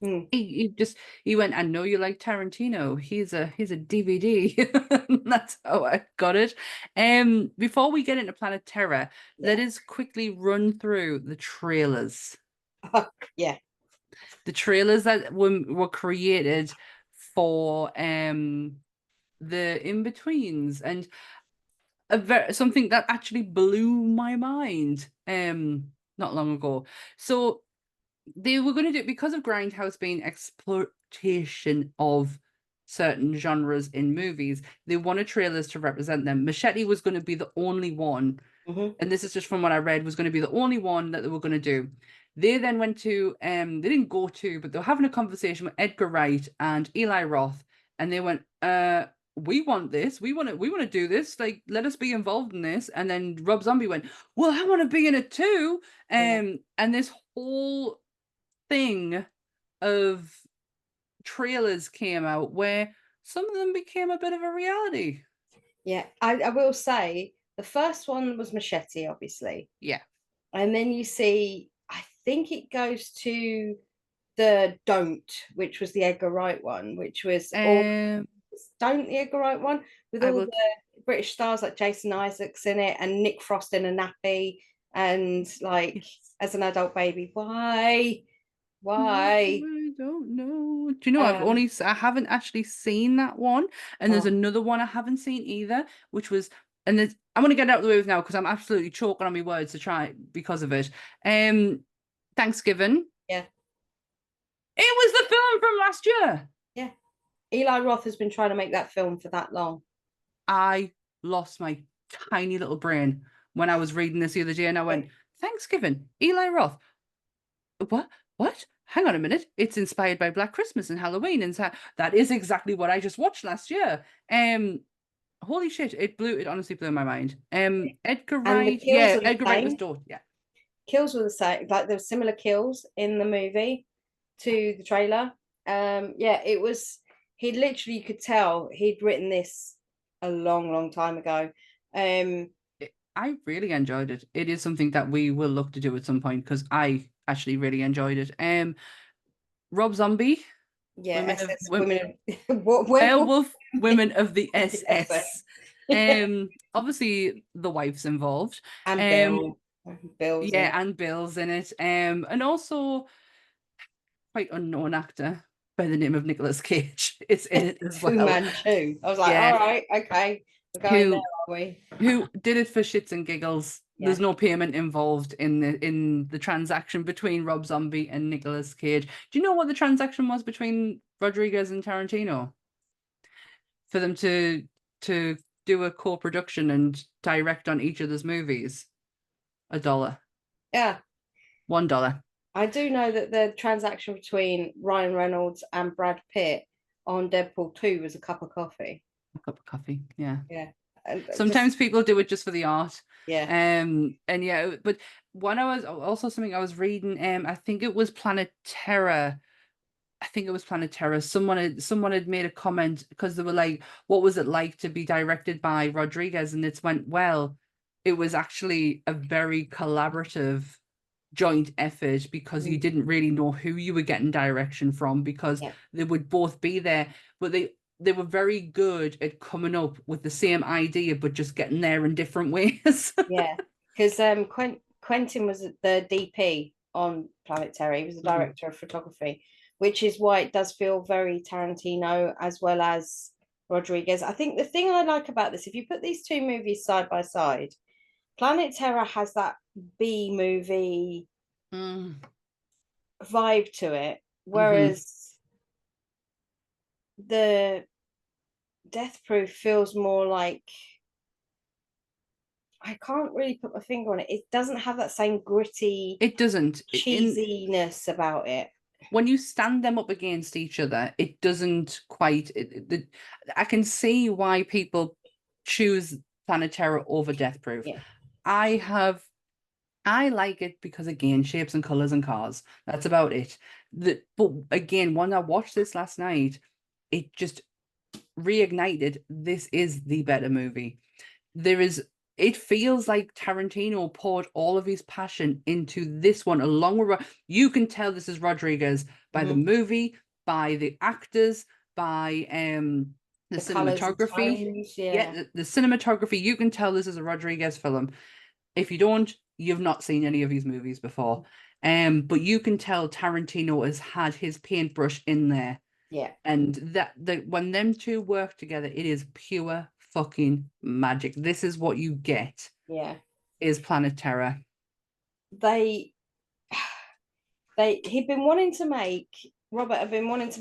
Hmm. He went, I know you like Tarantino. He's a DVD. That's how I got it. Before we get into Planet Terror, let us quickly run through the trailers. Yeah. The trailers that were created for the in-betweens, and something that actually blew my mind not long ago. So they were going to do it because of Grindhouse being exploitation of certain genres in movies. They wanted trailers to represent them. Machete was going to be the only one, and this is just from what I read, was going to be the only one that they were going to do. They then went to, they didn't go to, but they were having a conversation with Edgar Wright and Eli Roth, and they went, we want this. We want to do this. Like, let us be involved in this. And then Rob Zombie went, well, I want to be in it too. And this whole thing of trailers came out where some of them became a bit of a reality. Yeah, I will say the first one was Machete, obviously. Yeah. And then you see, I think it goes to the Don't, which was the Edgar Wright one, which was all Don't, the Edgar Wright one, with all the British stars like Jason Isaacs in it and Nick Frost in a nappy and like as an adult baby. Why? I don't know. Do you know I haven't actually seen that one, and there's another one I haven't seen either, which was, and there's, I'm gonna get it out of the way with now because I'm absolutely choking on my words to try because of it. Thanksgiving. Yeah. It was the film from last year. Yeah. Eli Roth has been trying to make that film for that long. I lost my tiny little brain when I was reading this the other day, and I went, Thanksgiving, Eli Roth. What? Hang on a minute. It's inspired by Black Christmas and Halloween. And that is exactly what I just watched last year. Holy shit, it honestly blew my mind. Edgar Wright. Yeah, Edgar Wright was dope. Yeah. Kills were the same. Like there were similar kills in the movie to the trailer. Yeah, it was, he literally, you could tell he'd written this a long time ago. I really enjoyed it. It is something that we will look to do at some point because I actually really enjoyed it. Rob Zombie. Yeah, Werewolf Women of the SS. Obviously the wife's involved. And Bill's and Bill's in it. And also quite unknown actor by the name of Nicolas Cage is in it as well. I was like, all right, okay. We're going there, are we? Who did it for shits and giggles. Yeah. There's no payment involved in the transaction between Rob Zombie and Nicolas Cage. Do you know what the transaction was between Rodriguez and Tarantino? For them to do a co-production and direct on each other's movies? $1. Yeah. $1. I do know that the transaction between Ryan Reynolds and Brad Pitt on Deadpool 2 was a cup of coffee. A cup of coffee, yeah. Yeah. Sometimes people do it just for the art. Yeah. And yeah, but when I was also something I was reading, I think it was Planet Terror. Someone had made a comment because they were like, what was it like to be directed by Rodriguez? And it went, well, it was actually a very collaborative joint effort because you didn't really know who you were getting direction from because they would both be there, but they were very good at coming up with the same idea but just getting there in different ways. Yeah, because Quentin was the DP on Planet Terror. He was the director of photography, which is why it does feel very Tarantino as well as Rodriguez. I think the thing I like about this, if you put these two movies side by side, Planet Terror has that B movie vibe to it, whereas the Death Proof feels more like, I can't really put my finger on it. It doesn't have that same gritty, cheesiness about it. When you stand them up against each other, it doesn't quite. I can see why people choose Planet Terror over Death Proof. Yeah. I like it because, again, shapes and colors and cars. That's about it. But again, when I watched this last night, it just reignited. This is the better movie. It feels like Tarantino poured all of his passion into this one, along with, you can tell this is Rodriguez by the movie, by the actors, by the cinematography. The cinematography, you can tell this is a Rodriguez film. If you don't, you've not seen any of his movies before. But you can tell Tarantino has had his paintbrush in there. Yeah. And that when them two work together, it is pure fucking magic. This is what you get. Yeah. Is Planet Terror. Robert had been wanting to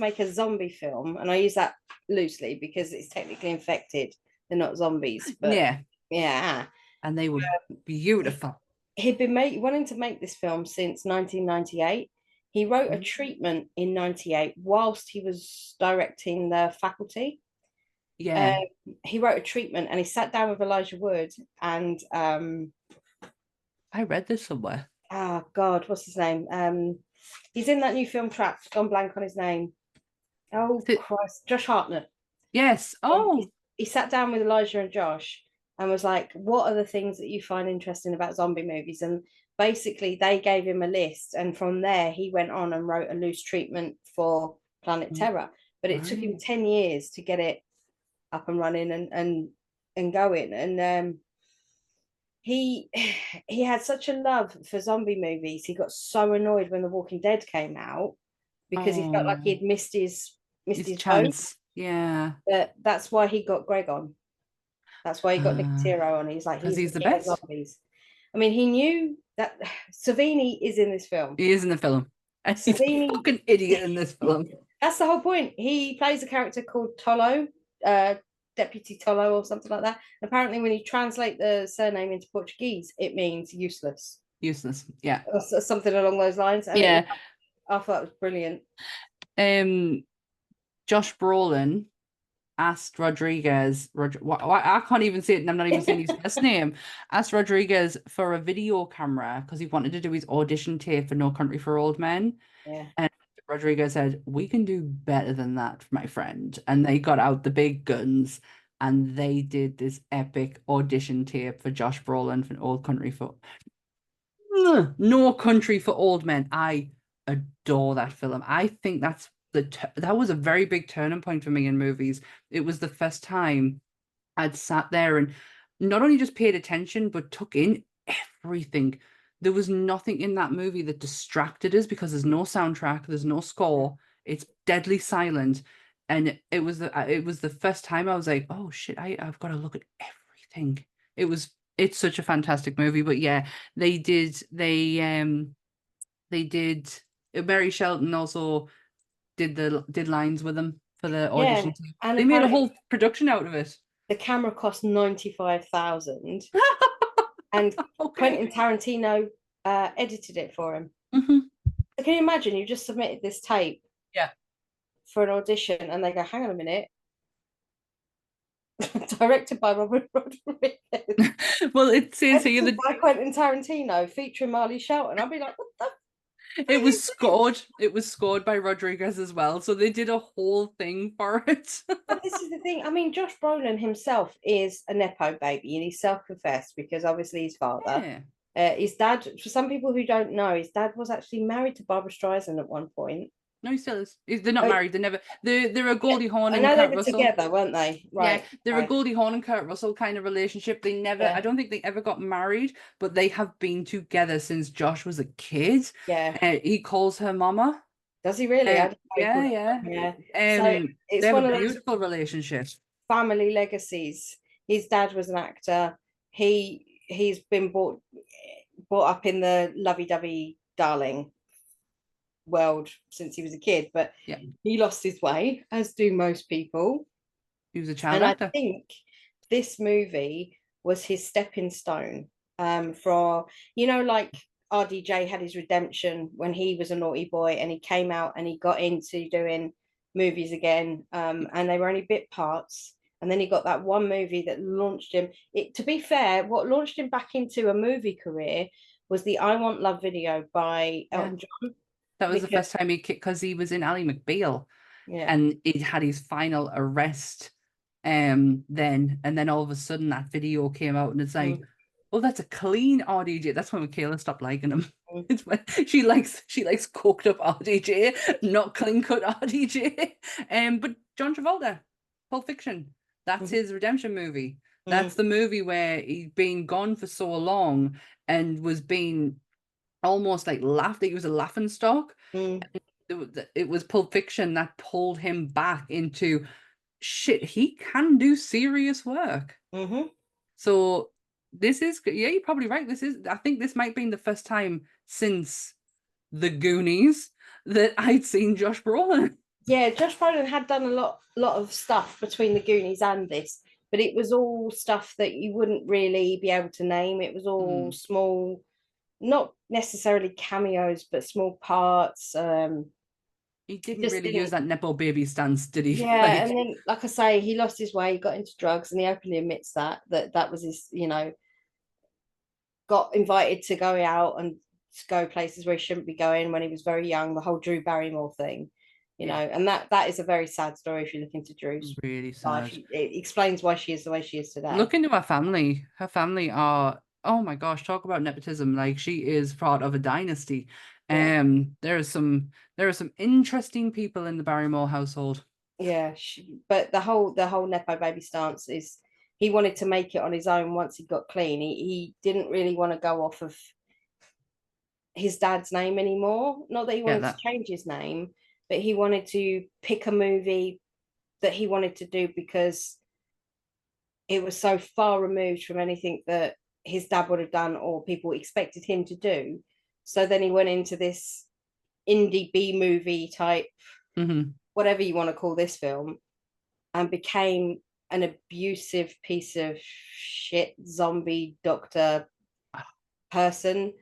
make a zombie film, and I use that loosely because it's technically infected. They're not zombies, but yeah. And they were beautiful. He'd been wanting to make this film since 1998. He wrote a treatment in 98 whilst he was directing The Faculty. Yeah. He wrote a treatment and he sat down with Elijah Wood and I read this somewhere. Oh God, what's his name? He's in that new film Trapped. Gone blank on his name. Oh Christ, Josh Hartnett. Yes. Oh. He sat down with Elijah and Josh and was like, what are the things that you find interesting about zombie movies? And basically they gave him a list, and from there he went on and wrote a loose treatment for Planet Terror. But it took him Right. 10 years to get it up and running and going. And he he had such a love for zombie movies. He got so annoyed when The Walking Dead came out because he felt like Oh, he'd missed his his boat. chance. Yeah. But that's why he got Greg on. That's why he got Nick Tiro on. He's like, Because he's the he's the king of best. zombies. I mean, he knew that Savini is in this film. He is in the film. And he's a Savini, fucking idiot in this film. that's the whole point. He plays a character called Tolo, Deputy Tolo or something like that. And apparently, when you translate the surname into Portuguese, it means useless. Useless. Yeah. Or something along those lines. And Yeah. I thought it was brilliant. Josh Brolin asked Rodriguez, I can't even say it, and I'm not even saying his first name, asked Rodriguez for a video camera because he wanted to do his audition tape for No Country for Old Men. Yeah. And Rodriguez said, we can do better than that, my friend. And they got out the big guns and they did this epic audition tape for Josh Brolin for No Country for Old Men. I adore that film. I think that was a very big turning point for me in movies. It was the first time I'd sat there and not only just paid attention, but took in everything. There was nothing in that movie that distracted us because there's no soundtrack, there's no score. It's deadly silent. And it was the first time I was like, oh shit, I've got to look at everything. It's such a fantastic movie. But yeah, they did Mary Shelton also did lines with them for the audition. And they made a whole production out of it. The camera cost 95,000 and Okay. Quentin Tarantino edited it for him. Mm-hmm. So can you imagine you just submitted this tape for an audition and they go, hang on a minute, directed by Robert Rodriguez. Well, it says here that by Quentin Tarantino featuring Marley Shelton. I'd be like, what the it was scored. It was scored by Rodriguez as well, so they did a whole thing for it. But this is the thing. I mean, Josh Brolin himself is a nepo baby, and he's self-confessed because obviously his father, his dad. For some people who don't know, his dad was actually married to Barbara Streisand at one point. No, he still is. They're not married. They're a Goldie Hawn and I know Kurt they were Russell together, weren't they? Right. Yeah, they're a Goldie Hawn and Kurt Russell kind of relationship. They never, I don't think they ever got married, but they have been together since Josh was a kid. Yeah. He calls her mama. Does he really? Yeah. So it's they have one a of beautiful relationship. Family legacies. His dad was an actor. He's been brought up in the lovey-dovey darling world since he was a kid, but he lost his way, as do most people. He was a child actor. I think this movie was his stepping stone for, like RDJ had his redemption when he was a naughty boy and he came out and he got into doing movies again, and they were only bit parts. And then he got that one movie that launched him. To be fair, what launched him back into a movie career was the I Want Love video by Elton John. That was the first time he kicked, because he was in Ally McBeal, and he had his final arrest. Then all of a sudden that video came out, and it's like, oh, that's a clean RDJ. That's when Michaela stopped liking him. It's when she likes coked up RDJ, not clean cut RDJ. But John Travolta, Pulp Fiction, that's his redemption movie. That's the movie where he'd been gone for so long and was being almost like laughed. He was a laughing stock. It was Pulp Fiction that pulled him back into shit. He can do serious work. So this is, you're probably right. I think this might be the first time since The Goonies that I'd seen Josh Brolin. Yeah, Josh Brolin had done a lot of stuff between The Goonies and this, but it was all stuff that you wouldn't really be able to name. It was all small, not necessarily cameos, but small parts. He didn't use that Nepo baby stance, did he? Yeah, and then, like I say, he lost his way, he got into drugs, and he openly admits that was his, got invited to go out and to go places where he shouldn't be going when he was very young, the whole Drew Barrymore thing, and that is a very sad story if you look into Drew's. Really sad. It explains why she is the way she is today. Look into her family. Her family are Oh my gosh, talk about nepotism. Like, she is part of a dynasty. Yeah. There are some interesting people in the Barrymore household. Yeah, but the whole nepo baby stance is he wanted to make it on his own once he got clean. He didn't really want to go off of his dad's name anymore. Not that he Yeah, wanted to that. change his name, but he wanted to pick a movie that he wanted to do because it was so far removed from anything that his dad would have done or people expected him to do. So then he went into this indie B movie type, Hmm. whatever you want to call this film, and became an abusive piece of shit zombie doctor person.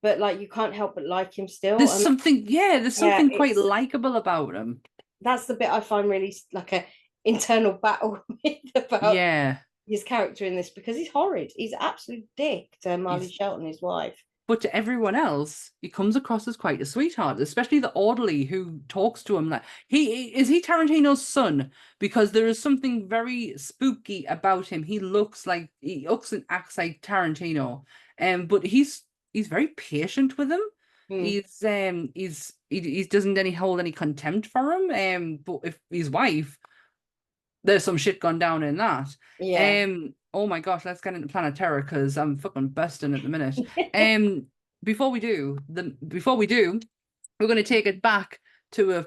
But like you can't help but like him still. There's And something, yeah, there's yeah, something quite it's likable about him. that's the bit I find really like a internal battle with about Yeah. his character in this because he's horrid. He's absolute dick to Marley He's Shelton, his wife. But to everyone else, he comes across as quite a sweetheart, especially the orderly who talks to him. Like, he Tarantino's son, because there is something very spooky about him. He looks he looks and acts like Tarantino, but he's very patient with him. Hmm. He doesn't hold any contempt for him. But if his wife, there's some shit gone down in that. Yeah. Oh my gosh, let's get into Planet Terror because I'm fucking busting at the minute. Um, before we do, we're going to take it back to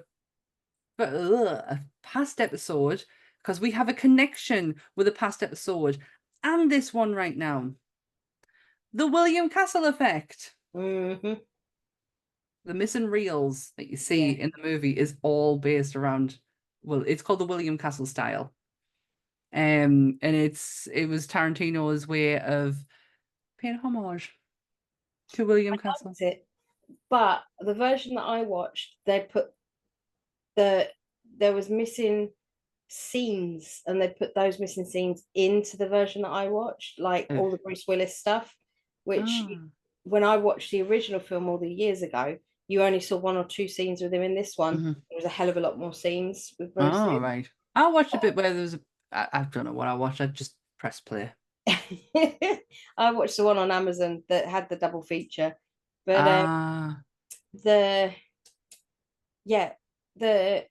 a past episode because we have a connection with a past episode and this one right now. The William Castle effect. Hmm. The missing reels that you see Yeah. in the movie is all based around, well, it's called the William Castle style. And it was Tarantino's way of paying homage to William Castle. Liked it. But the version that I watched, they put there was missing scenes and they put those missing scenes into the version that I watched, like Ugh. all the Bruce Willis stuff, which Ah, when I watched the original film all the years ago, you only saw one or two scenes with him. In this one, mhm. there was a hell of a lot more scenes with Bruce Oh, right. I watched a bit where there was I don't know what I watched. I just pressed play. I watched the one on Amazon that had the double feature, but Ah, the yeah, the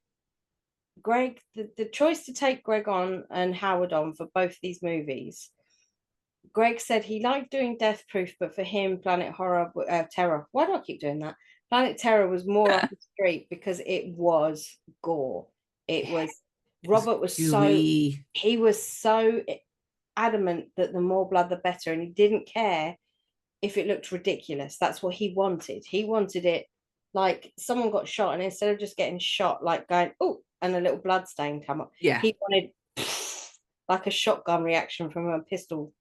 the choice to take Greg on and Howard on for both these movies. Greg said he liked doing Death Proof, but for him, Terror. Why do I keep doing that? Planet Terror was more up the street because it was gore. It yeah, was it was Robert was gooey. he was so adamant that the more blood the better, and he didn't care if it looked ridiculous. That's what he wanted. He wanted it like someone got shot, and instead of just getting shot, like going, oh, and a little blood stain come up, Yeah, he wanted like a shotgun reaction from a pistol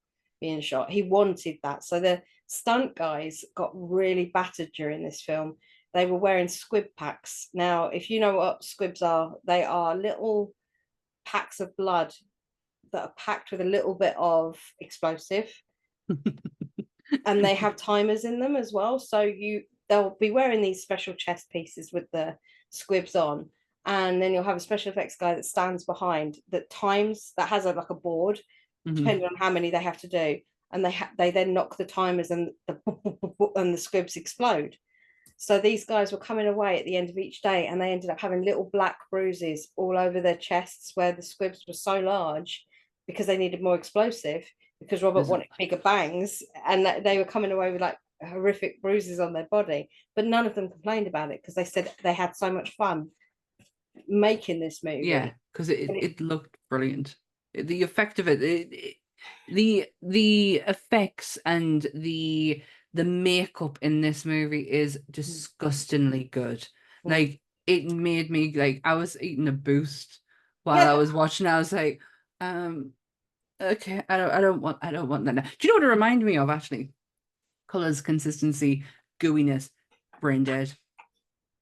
being shot. He wanted that. So the stunt guys got really battered during this film. They were wearing squib packs. Now, if you know what squibs are, they are little packs of blood that are packed with a little bit of explosive, and they have timers in them as well. So they'll be wearing these special chest pieces with the squibs on, and then you'll have a special effects guy that stands behind that times that has like a board, Mhm. depending on how many they have to do, and they then knock the timers and the squibs explode. So these guys were coming away at the end of each day, and they ended up having little black bruises all over their chests where the squibs were so large because they needed more explosive, because Robert There's a- wanted bigger bangs, and they were coming away with like horrific bruises on their body. But none of them complained about it because they said they had so much fun making this yeah, movie. because And it looked brilliant. The effect of the effects and the makeup in this movie is disgustingly good. Like, it made me, like, I was eating a Boost while I yeah, was watching. I was like, okay, I don't want that now. Do you know what it reminded me of, actually? Colors, consistency, gooiness, brain dead.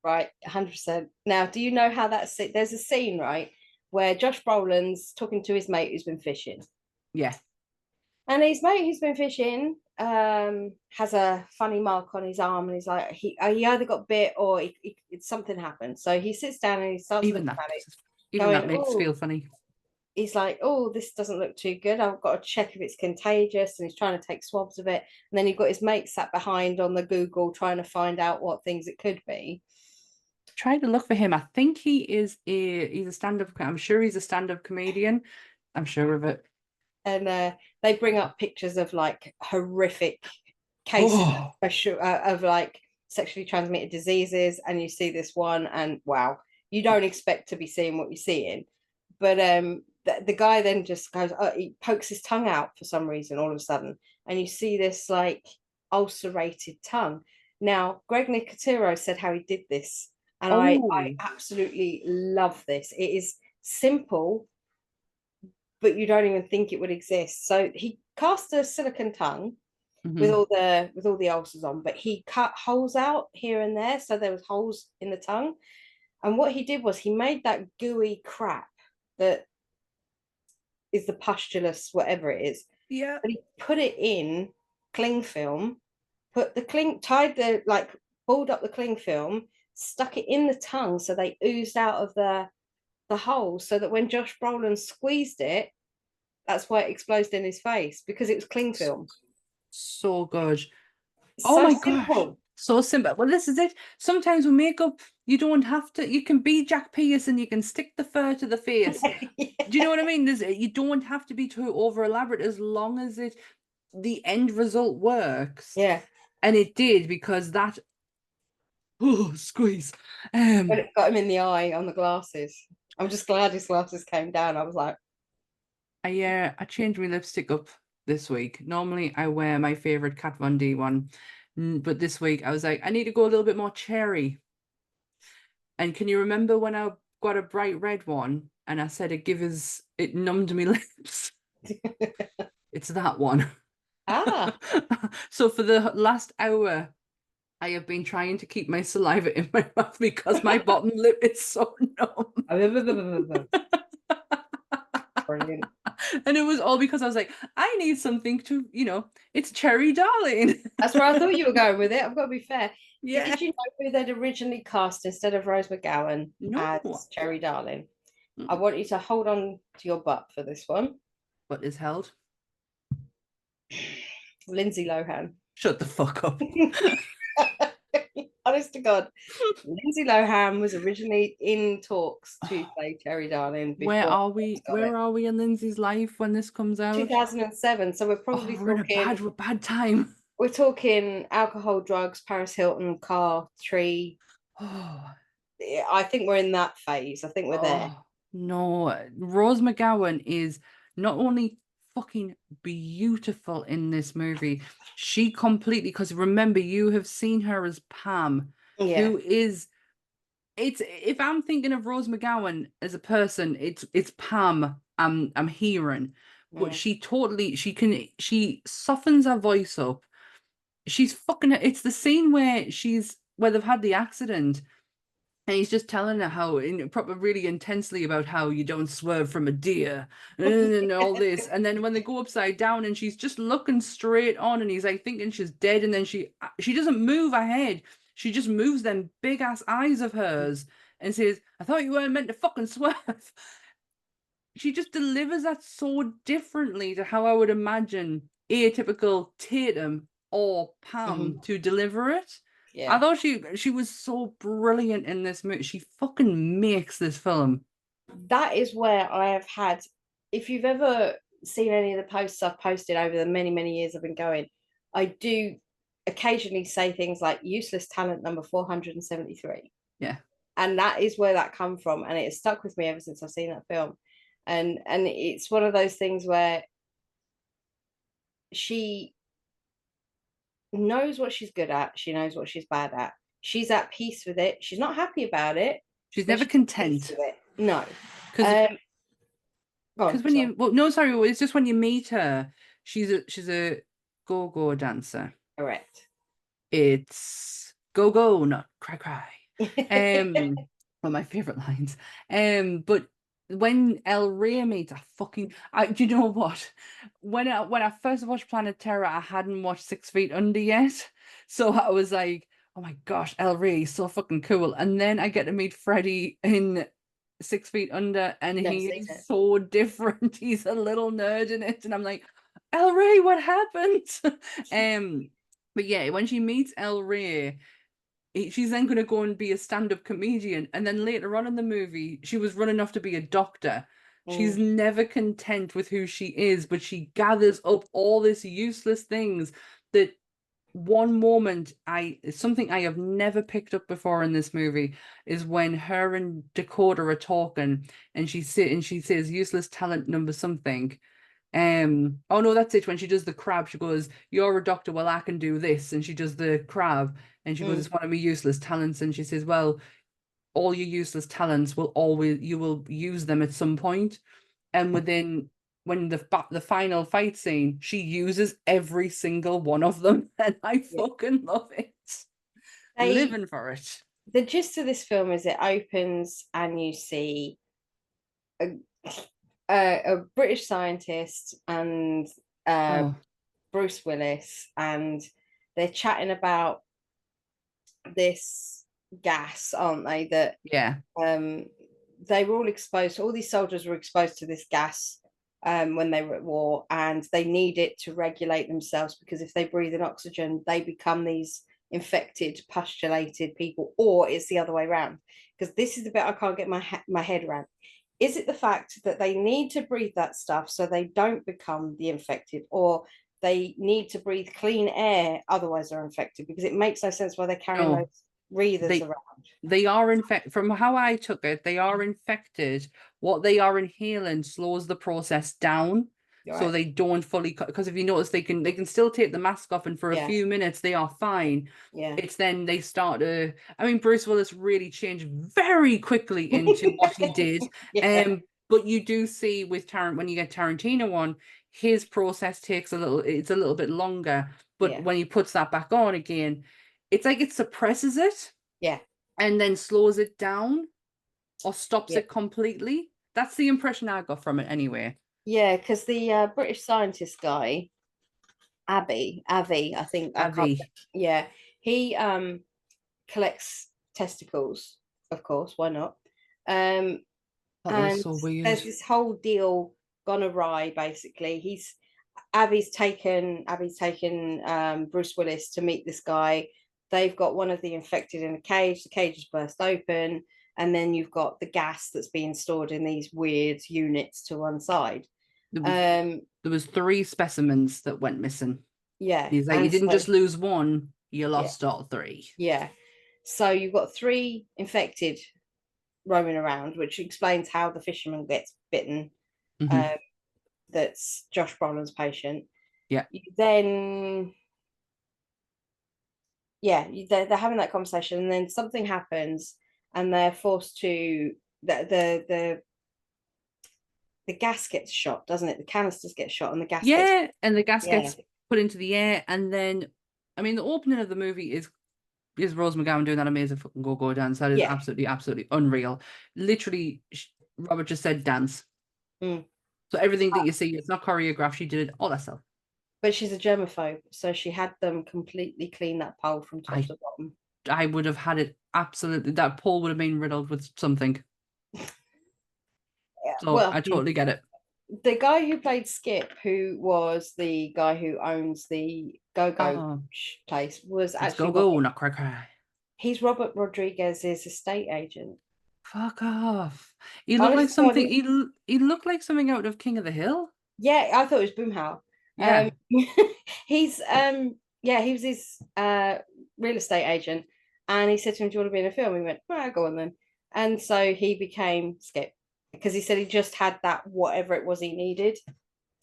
right, 100%. Now, do you know how there's a scene, right, where Josh Brolin's talking to his mate who's been fishing. Yeah. And his mate who's been fishing has a funny mark on his arm, and he's like, he either got bit or something happened. So he sits down and he starts Even looking that at it, even that going, made us "Oh, feel funny. he's like, oh, this doesn't look too good. I've got to check if it's contagious. And he's trying to take swabs of it. And then you've got his mate sat behind on the Google trying to find out what things it could be. Try to look for him. I think he's a stand-up. I'm sure he's a stand-up comedian. I'm sure of it. And they bring up pictures of like horrific cases of like sexually transmitted diseases, and you see this one, and wow, you don't expect to be seeing what you're seeing. But the guy then just goes, he pokes his tongue out for some reason all of a sudden, and you see this like ulcerated tongue. Now, Greg Nicotero said how he did this, and I absolutely love this. It is simple, but you don't even think it would exist. So he cast a silicone tongue with all the ulcers on, but he cut holes out here and there, so there was holes in the tongue. And what he did was he made that gooey crap that is the pustulous, whatever it is. Yeah. But he put it in cling film, tied the like balled up the cling film, stuck it in the tongue so they oozed out of the hole, so that when Josh Brolin squeezed it, that's why it exploded in his face, because it was cling film. So good. Oh my gosh. So simple. Well, this is it. Sometimes with makeup, you don't have to. You can be Jack Pierce and you can stick the fur to the face. Yeah. Do you know what I mean? You don't have to be too over elaborate as long as the end result works. Yeah. And it did, because that squeeze. When it got him in the eye on the glasses. I'm just glad his glasses came down. I was like, I changed my lipstick up this week. Normally I wear my favorite Kat Von D one. But this week I was like, I need to go a little bit more cherry. And can you remember when I got a bright red one and I said it numbed my lips? It's that one. So for the last hour, I have been trying to keep my saliva in my mouth because my bottom lip is so numb. Brilliant. And it was all because I was like, I need something to, it's Cherry Darling. That's where I thought you were going with it. I've got to be fair. Yeah. Did you know who they'd originally cast instead of Rose McGowan as Cherry Darling? I want you to hold on to your butt for this one. What is held? Lindsay Lohan. Shut the fuck up. Honest to God, Lindsay Lohan was originally in talks to play Cherry Darling. Where are we? Where are we in Lindsay's life when this comes out? 2007. So we're probably we're in a bad time. We're talking alcohol, drugs, Paris Hilton, car, tree. I think we're in that phase. I think we're there. No, Rose McGowan is not only fucking beautiful in this movie, she completely, because remember, you have seen her as Pam, who is, if I'm thinking of Rose McGowan as a person, it's Pam I'm hearing, but she softens her voice up. She's fucking, it's the scene where they've had the accident. And he's just telling her how, really intensely, about how you don't swerve from a deer and all this. And then when they go upside down and she's just looking straight on and he's like thinking she's dead. And then she doesn't move her head. She just moves them big ass eyes of hers and says, I thought you weren't meant to fucking swerve. She just delivers that so differently to how I would imagine atypical Tatum or Pam to deliver it. Yeah. I thought she was so brilliant in this movie. She fucking makes this film. That is where I have had, if you've ever seen any of the posts I've posted over the many, many years I've been going, I do occasionally say things like useless talent number 473. Yeah. And that is where that come from. And it has stuck with me ever since I've seen that film. And it's one of those things where she knows what she's good at. She knows what she's bad at. She's at peace with it. She's not happy about it. She's never content. No. Because it's just when you meet her, she's a go-go dancer. Correct. It's go-go, not cry. One of my favorite lines. But when El Rey meets, do you know what? When I first watched Planet Terror, I hadn't watched 6 Feet Under yet, so I was like, oh my gosh, El Rey is so fucking cool. And then I get to meet Freddie in 6 Feet Under, and Never he seen is it. so different. He's a little nerd in it, and I'm like, El Rey, what happened? But yeah, when she meets El Rey, she's then going to go and be a stand-up comedian, and then later on in the movie, she was running off to be a doctor. She's never content with who she is, but she gathers up all this useless things that one moment something I have never picked up before in this movie is when her and Dakota are talking, and she says useless talent number something. Oh no, that's it. When she does the crab, she goes, "You're a doctor, well, I can do this." And she does the crab, and she goes, "It's one of my useless talents." And she says, "Well, all your useless talents you will use them at some point." And when the final fight scene, she uses every single one of them, and I Yeah. fucking love it. They Living for it. the gist of this film is it opens and you see a, a British scientist and Oh, Bruce Willis, and they're chatting about this gas, aren't they? That yeah. they were all exposed. All these soldiers were exposed to this gas when they were at war, and they need it to regulate themselves, because if they breathe in oxygen, they become these infected, pustulated people, or it's the other way around. Because this is the bit I can't get my head around. Is it the fact that they need to breathe that stuff so they don't become the infected, or they need to breathe clean air, otherwise they're infected? Because it makes no sense why they're carrying No, those breathers they around. they are infected. From how I took it, they are infected. What they are inhaling slows the process down, so Right. they don't fully. Because if you notice, they can still take the mask off, and for a Yeah. few minutes they are fine. Yeah. It's then they start to. I mean, Bruce Willis really changed very quickly into what he did. Yeah. But you do see with when you get Tarantino on, his process takes a little. It's a little bit longer, but Yeah. when he puts that back on again, it's like it suppresses it Yeah. and then slows it down or stops Yeah. it completely. That's the impression I got from it anyway. Yeah. Because the British scientist guy, Avi, I think I can't. Avi. Yeah, he collects testicles, of course. Why not? Um, That was and so weird. there's this whole deal gone awry. Basically, Abby's taken Bruce Willis to meet this guy. They've got one of the infected in a cage. The cage is burst open, and then you've got the gas that's being stored in these weird units to one side. There was Um, there was 3 specimens that went missing. yeah, He's like, you and didn't so just lose one, you yeah, lost all 3. yeah. So you've got 3 infected roaming around, which explains how the fisherman gets bitten. Mm-hmm. Um, that's Josh Brolin's patient. Yeah. Then yeah, they're having that conversation, and then something happens, and they're forced to the gas gets shot, doesn't it? The canisters get shot, and the gas gets Yeah, and the gas yeah, gets put into the air, and then, I mean, the opening of the movie is Rose McGowan doing that amazing fucking go-go dance. That is yeah. absolutely, absolutely unreal. Literally, Robert just said dance. Mm. So everything that you see, it's not choreographed. She did all that stuff. But she's a germaphobe, so she had them completely clean that pole from top I to bottom. I would have had it absolutely. That pole would have been riddled with something. Yeah. So Well, I totally get it. the guy who played Skip, who was the guy who owns the go-go Oh, place, was it's go actually go, not cry cry. he's Robert Rodriguez's estate agent. Fuck off. He looked like Honestly, something. He looked like something out of King of the Hill. yeah, I thought it was Boomhauer. Yeah. He's yeah, he was his real estate agent, and he said to him, "Do you want to be in a film?" He went, "Well, go on then." And so he became Skip, because he said he just had that whatever it was he needed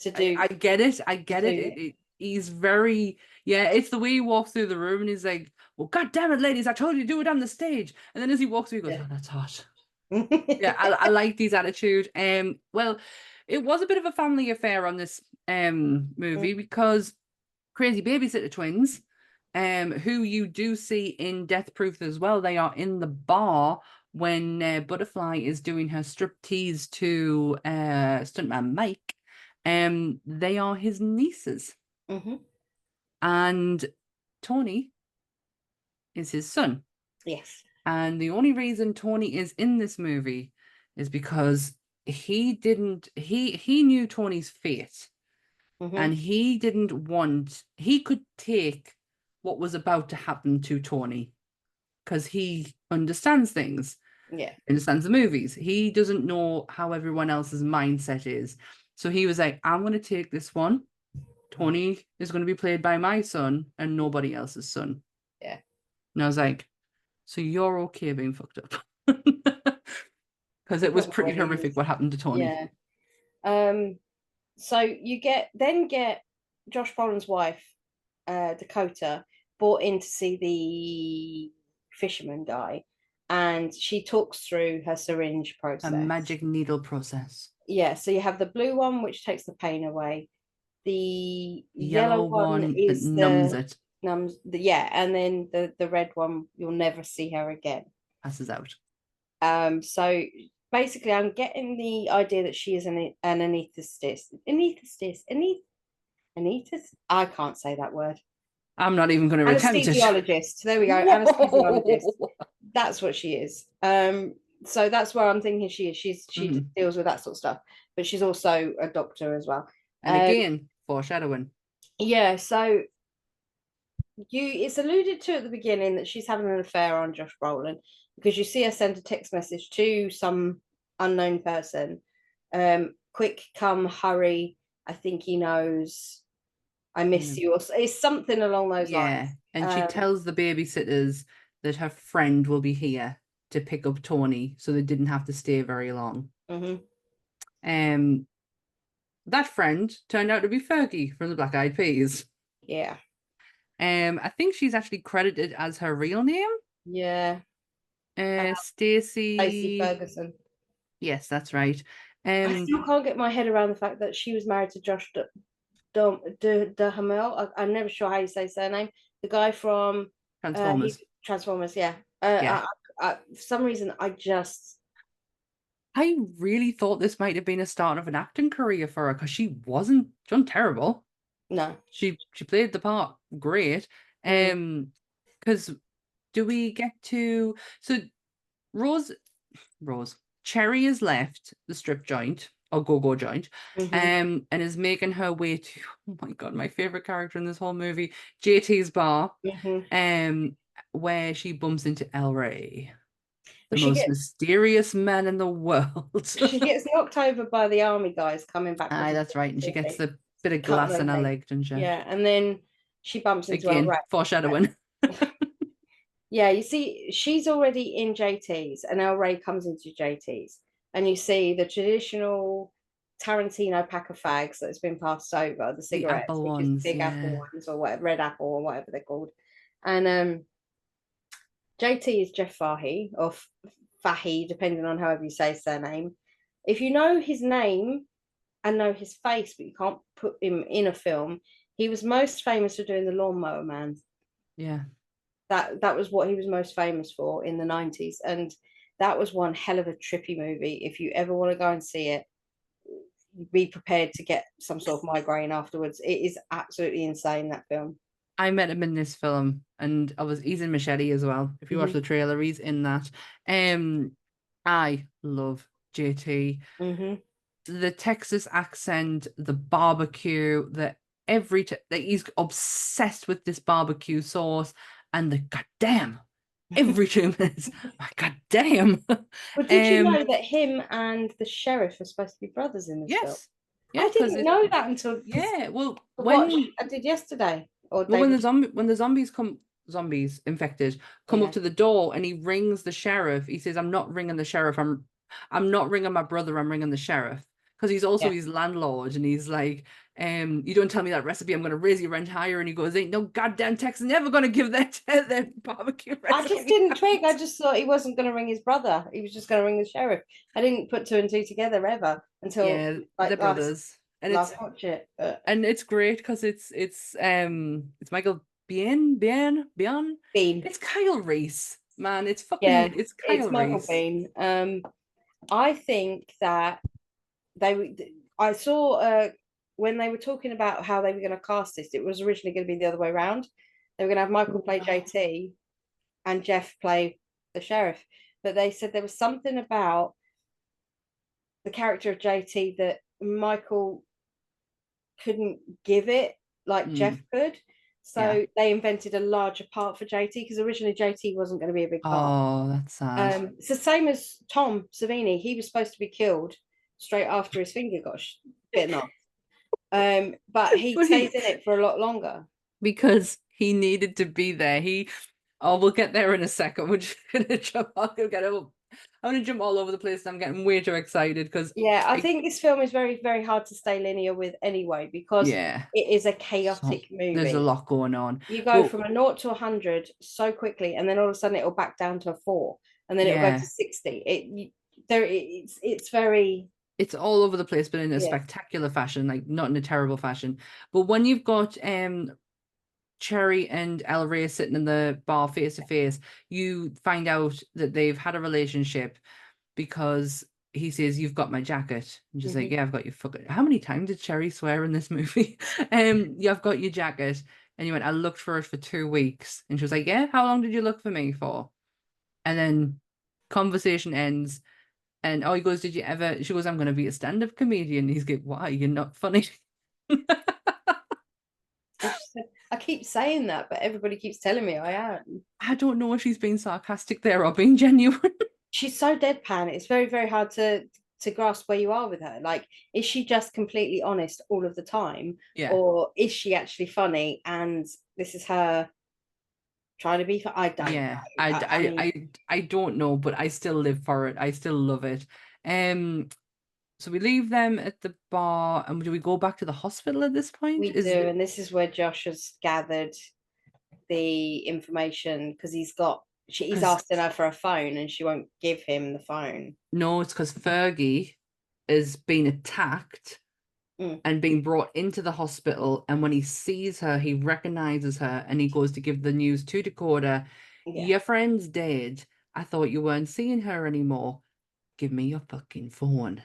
to do. I get it. I get do it. He's very, yeah, it's the way he walks through the room and he's like, well, God damn it, ladies, I told you to do it on the stage. And then as he walks through, he goes, Yeah. oh, that's hot. Yeah, I like these attitude. Well, it was a bit of a family affair on this movie, because crazy babysitter twins, who you do see in Death Proof as well. They are in the bar when Butterfly is doing her striptease to stuntman Mike. They are his nieces, Mhm. and Tony is his son. Yes. And the only reason Tony is in this movie is because he knew Tony's fate, and he could take what was about to happen to Tony because he understands things. Yeah. Understands the movies. He doesn't know how everyone else's mindset is. So he was like, I'm going to take this one. Tony is going to be played by my son and nobody else's son. Yeah. And I was like, so you're okay being fucked up? Because it was pretty horrific what happened to Tony. Yeah. So you get Josh Brolin's wife, Dakota, brought in to see the fisherman guy, and she talks through her syringe process. A magic needle process. Yeah, so you have the blue one, which takes the pain away. The yellow one is that numbs it. And then the red one, you'll never see her again. Passes out. So basically, I'm getting the idea that she is an anesthetist. I can't say that word. I'm not even going to attempt it. Anesthesiologist. There we go. Anesthesiologist. That's what she is. So that's where I'm thinking she is. She deals with that sort of stuff, but she's also a doctor as well. And again, foreshadowing. Yeah. So it's alluded to at the beginning that she's having an affair on Josh Brolin, because you see her send a text message to some unknown person. Quick, come, hurry. I think he knows. I miss you. Or it's something along those lines. And she tells the babysitters that her friend will be here to pick up Tony, so they didn't have to stay very long. That friend turned out to be Fergie from the Black Eyed Peas. Yeah. I think she's actually credited as her real name. Yeah. Stacey Ferguson. Yes, that's right. I still can't get my head around the fact that she was married to Josh Duhamel. I'm never sure how you say his surname. The guy from Transformers. Transformers, yeah. For some reason, I really thought this might have been a start of an acting career for her, because she wasn't terrible. No. She played the part great. Because do we get to... So Rose Cherry has left the strip joint or go-go joint, and is making her way to, oh my god, my favorite character in this whole movie, JT's bar, where she bumps into El Rey, the most mysterious man in the world. She gets knocked over by the army guys coming back. Aye, that's right, and she gets the bit of glass in her leg, doesn't she? Yeah, and then she bumps into El Rey. Foreshadowing. Yeah, you see, she's already in JT's, and El Rey comes into JT's, and you see the traditional Tarantino pack of fags that's been passed over, the cigarettes, apple ones, big apple ones, or whatever, red apple, or whatever they're called. And JT is Jeff Fahey, or Fahey, depending on however you say his surname. If you know his name and know his face, but you can't put him in a film, he was most famous for doing The Lawnmower Man. Yeah. That was what he was most famous for in the 90s, and that was one hell of a trippy movie. If you ever want to go and see it, be prepared to get some sort of migraine afterwards. It is absolutely insane, that film. I met him in this film, and he's in Machete as well. If you watch the trailer, he's in that. I love JT. The Texas accent, the barbecue, he's obsessed with this barbecue sauce. And the goddamn, every 2 minutes, my goddamn. Well, did you know that him and the sheriff are supposed to be brothers in this film? Yeah, I didn't know that until I did yesterday. When the zombies infected come up to the door, and he rings the sheriff. He says, "I'm not ringing the sheriff. I'm not ringing my brother. I'm ringing the sheriff." Because he's also his landlord, and he's like, you don't tell me that recipe, I'm going to raise your rent higher. And he goes, ain't no goddamn Texan ever going to give that their barbecue recipe. I just didn't twig. I just thought he wasn't going to ring his brother. He was just going to ring the sheriff. I didn't put 2 and 2 together ever until the brothers. And watch it. And it's great because it's Michael Biehn. It's Kyle Reese, man. It's fucking it's Kyle Reese. Michael Biehn. I think that I saw when they were talking about how they were going to cast this, it was originally going to be the other way around. They were going to have Michael play JT and Jeff play the sheriff. But they said there was something about the character of JT that Michael couldn't give it like Jeff could. So they invented a larger part for JT because originally JT wasn't going to be a big part. Oh, that's sad. It's the same as Tom Savini. He was supposed to be killed straight after his finger got bitten off. But he stays in it for a lot longer because he needed to be there. We'll get there in a second. We're just gonna jump. I'm gonna jump all over the place. I'm getting way too excited because I think this film is very, very hard to stay linear with anyway because it is a chaotic movie. There's a lot going on. You go from a 0 to 100 so quickly, and then all of a sudden it'll back down to a 4, and then it'll go to 60. It's very. It's all over the place, but in a spectacular fashion, like not in a terrible fashion. But when you've got Cherry and El Rey sitting in the bar face to face, you find out that they've had a relationship because he says, "You've got my jacket." And she's like, "Yeah, I've got your fucking..." How many times did Cherry swear in this movie? "Yeah, I've got your jacket." And he went, "I looked for it for 2 weeks." And she was like, "Yeah, how long did you look for me for?" And then conversation ends. And he goes, "Did you ever..." She goes, "I'm going to be a stand-up comedian." He's like, "Why? You're not funny." I keep saying that, but everybody keeps telling me I am. I don't know if she's being sarcastic there or being genuine. She's so deadpan. It's very, very hard to grasp where you are with her. Like, is she just completely honest all of the time? Yeah. Or is she actually funny? And this is her trying to be fun? I don't know. I don't know, but I still live for it. I still love it. So we leave them at the bar, and do we go back to the hospital at this point? We do, and this is where Josh has gathered the information because he's asking her for a phone, and she won't give him the phone. No, it's because Fergie is being attacked and being brought into the hospital, and when he sees her, he recognizes her, and he goes to give the news to Dakota. "Your friend's dead. I thought you weren't seeing her anymore. Give me your fucking phone."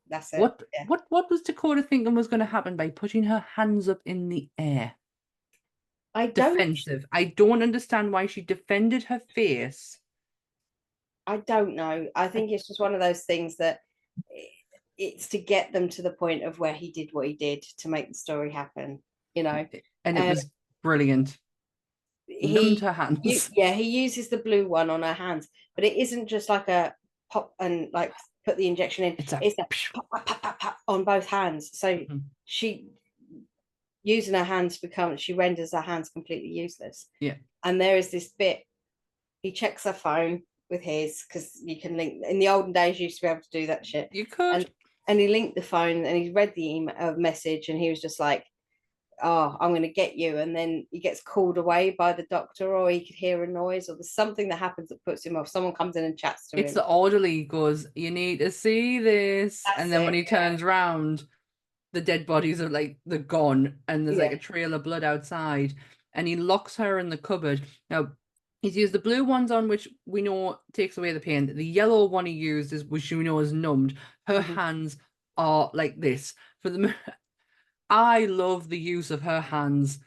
That's it. What was Dakota thinking was going to happen by putting her hands up in the air? Defensive. I don't understand why she defended her face. I don't know. I think it's just one of those things that it's to get them to the point of where he did what he did to make the story happen, And it was brilliant. Numbed her hands. He uses the blue one on her hands, but it isn't just like a pop and like put the injection in. It's a pop, pop, pop, pop, pop on both hands. So she using her hands she renders her hands completely useless. Yeah. And there is this bit, he checks her phone with his, because you can link. In the olden days, you used to be able to do that shit. You could. And he linked the phone and he read the email message, and he was just like, "Oh, I'm going to get you." And then he gets called away by the doctor, or he could hear a noise, or there's something that happens that puts him off. Someone comes in and chats to him. It's the orderly goes, "You need to see this." And then when he turns around, the dead bodies are like, they're gone, and there's like a trail of blood outside, and he locks her in the cupboard. Now, he's used the blue ones on, which we know takes away the pain. The yellow one he used which we know is numbed. Her hands are like this. I love the use of her hands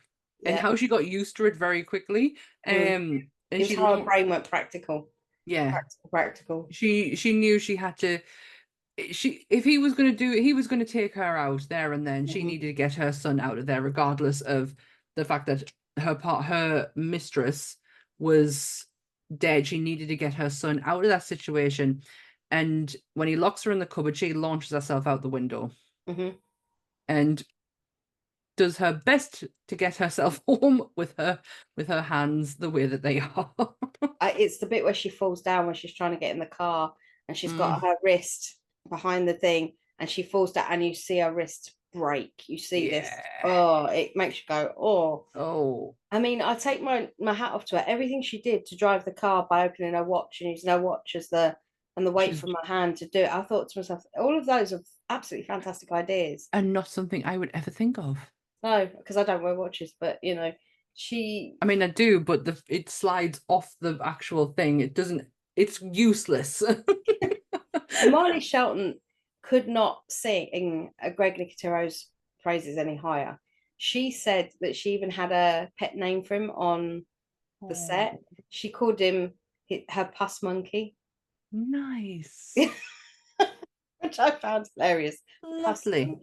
and how she got used to it very quickly. And her brain went practical. Yeah, practical. She knew she had to. If he was going to do it, he was going to take her out there and then. She needed to get her son out of there, regardless of the fact that her mistress was dead. She needed to get her son out of that situation. And when he locks her in the cupboard, she launches herself out the window and does her best to get herself home with her hands the way that they are. It's the bit where she falls down when she's trying to get in the car, and she's got her wrist behind the thing, and she falls down, and you see her wrist break. You see this. Oh, it makes you go, oh. I mean, I take my hat off to her. Everything she did to drive the car by opening her watch and using her watch as the weight from her hand to do it. I thought to myself, all of those are absolutely fantastic ideas, and not something I would ever think of. No, because I don't wear watches, but she. I mean, I do, but it slides off the actual thing. It doesn't. It's useless. Marley Shelton could not sing Greg Nicotero's praises any higher. She said that she even had a pet name for him on the set. She called him her pus monkey. Nice. Which which I found hilarious. Lovely.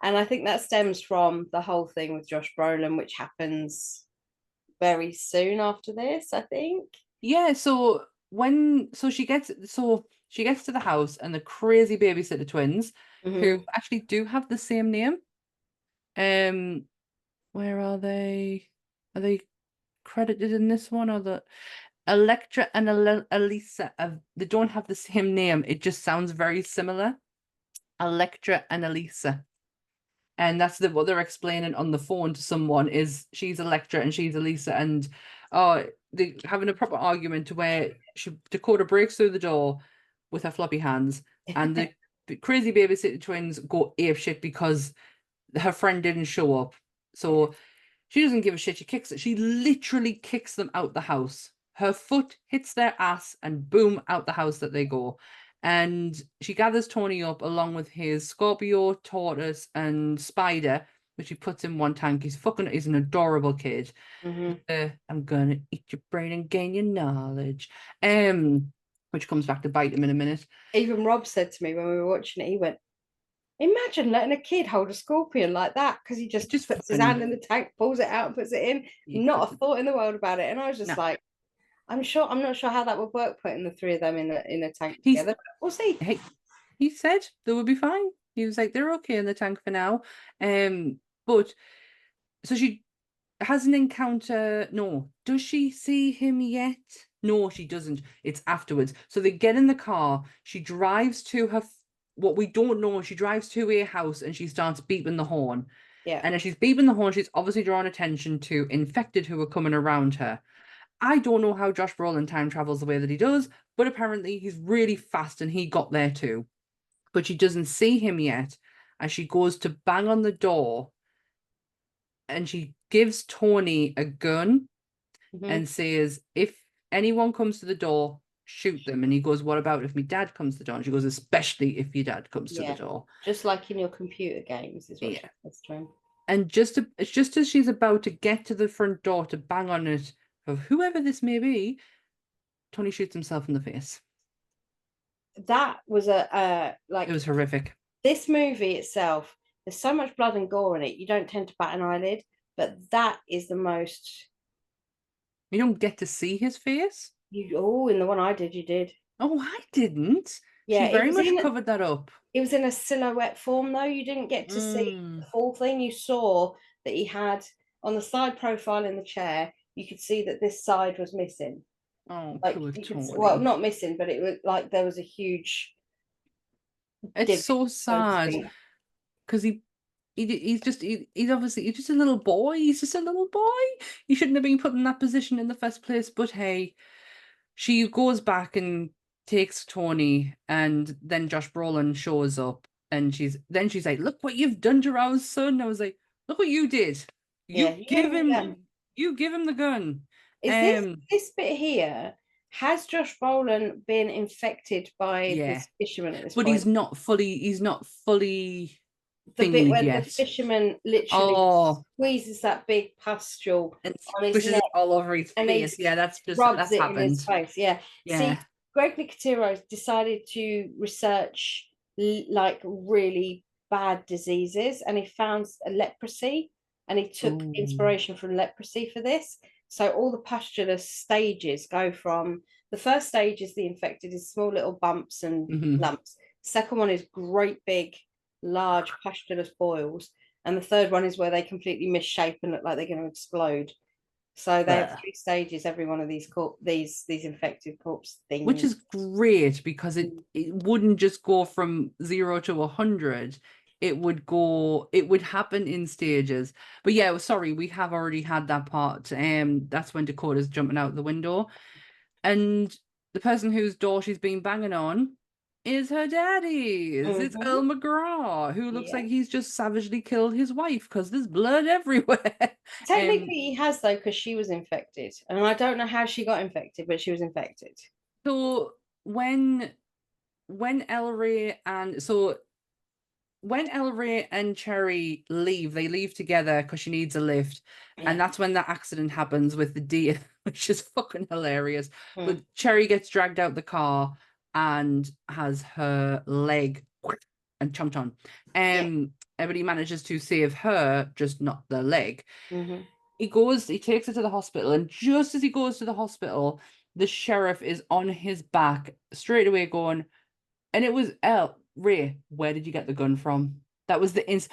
And I think that stems from the whole thing with Josh Brolin, which happens very soon after this, I think. Yeah, so she gets to the house, and the crazy babysitter twins, who actually do have the same name. Where are they? Are they credited in this one, or the Electra and Elisa? They don't have the same name. It just sounds very similar. Electra and Elisa. And that's what they're explaining on the phone to someone, is she's Electra and she's Elisa, and they having a proper argument to where Dakota breaks through the door with her floppy hands, and the crazy babysitter twins go apeshit because her friend didn't show up. So she doesn't give a shit. She literally kicks them out the house. Her foot hits their ass, and boom, out the house that they go. And she gathers Tony up along with his Scorpio, Tortoise, and Spider, which he puts in one tank. He's an adorable kid. I'm gonna eat your brain and gain your knowledge. Which comes back to bite him in a minute. Even Rob said to me when we were watching it, he went, imagine letting a kid hold a scorpion like that, because he just puts his hand in the tank, pulls it out, and puts it in. Not a thought in the world about it. And I was just like, I'm not sure how that would work, putting the three of them in a tank together. We'll see. He said they would be fine. He was like, they're okay in the tank for now. But so she has an encounter. No, does she see him yet? No, she doesn't. It's afterwards. So they get in the car. She drives to what we don't know. She drives to a house and she starts beeping the horn. Yeah. And as she's beeping the horn, she's obviously drawing attention to infected who are coming around her. I don't know how Josh Brolin time travels the way that he does, but apparently he's really fast and he got there too. But she doesn't see him yet, as she goes to bang on the door, and she gives Tony a gun and says, if anyone comes to the door, shoot them. And he goes, what about if my dad comes to the door? And she goes, especially if your dad comes to the door. Just like in your computer games is what she says to him. And just as she's about to get to the front door to bang on it, of whoever this may be, Tony shoots himself in the face. That was it was horrific. This movie itself, there's so much blood and gore in it, you don't tend to bat an eyelid, but that is the most. You don't get to see his face? In the one I did, you did. Oh, I didn't. Yeah, she very much covered that up. It was in a silhouette form, though. You didn't get to see the full thing. You saw that he had, on the side profile in the chair, you could see that this side was missing. Oh, well, not missing, but it was like there was a huge. It's so sad because he's just a little boy. He's just a little boy. He shouldn't have been put in that position in the first place. But hey, she goes back and takes Tony, and then Josh Brolin shows up, and she's like, "Look what you've done to our son." I was like, "Look what you did. You give him the gun." Is this bit here? Has Josh Brolin been infected by this fisherman at this point? But he's not fully. The bit where the fisherman literally squeezes that big pustule and squishes it all over his face. Yeah, that's happened. In his face. Yeah. See, Greg Nicotero decided to research like really bad diseases, and he found a leprosy, and he took inspiration from leprosy for this. So all the pustulous stages go from, the first stage is the infected, is small little bumps and lumps. Second one is great big, large pustulous boils. And the third one is where they completely misshape and look like they're going to explode. So they have 3 stages, every one of these infected corpse things. Which is great, because it wouldn't just go from 0 to 100. It would happen in stages. But yeah, sorry, we have already had that part. That's when Dakota's jumping out the window. And the person whose door she's been banging on is her daddy's. It's Earl McGraw, who looks like he's just savagely killed his wife because there's blood everywhere. Technically he has, though, because she was infected. And I don't know how she got infected, but she was infected. So when El Rey and Cherry leave, they leave together because she needs a lift. And that's when that accident happens with the deer, which is fucking hilarious. But Cherry gets dragged out the car and has her leg and chomped on. Everybody manages to save her, just not the leg. Mhm. He takes her to the hospital, and just as he goes to the hospital, the sheriff is on his back straight away going, and it was Ray, where did you get the gun from? That was the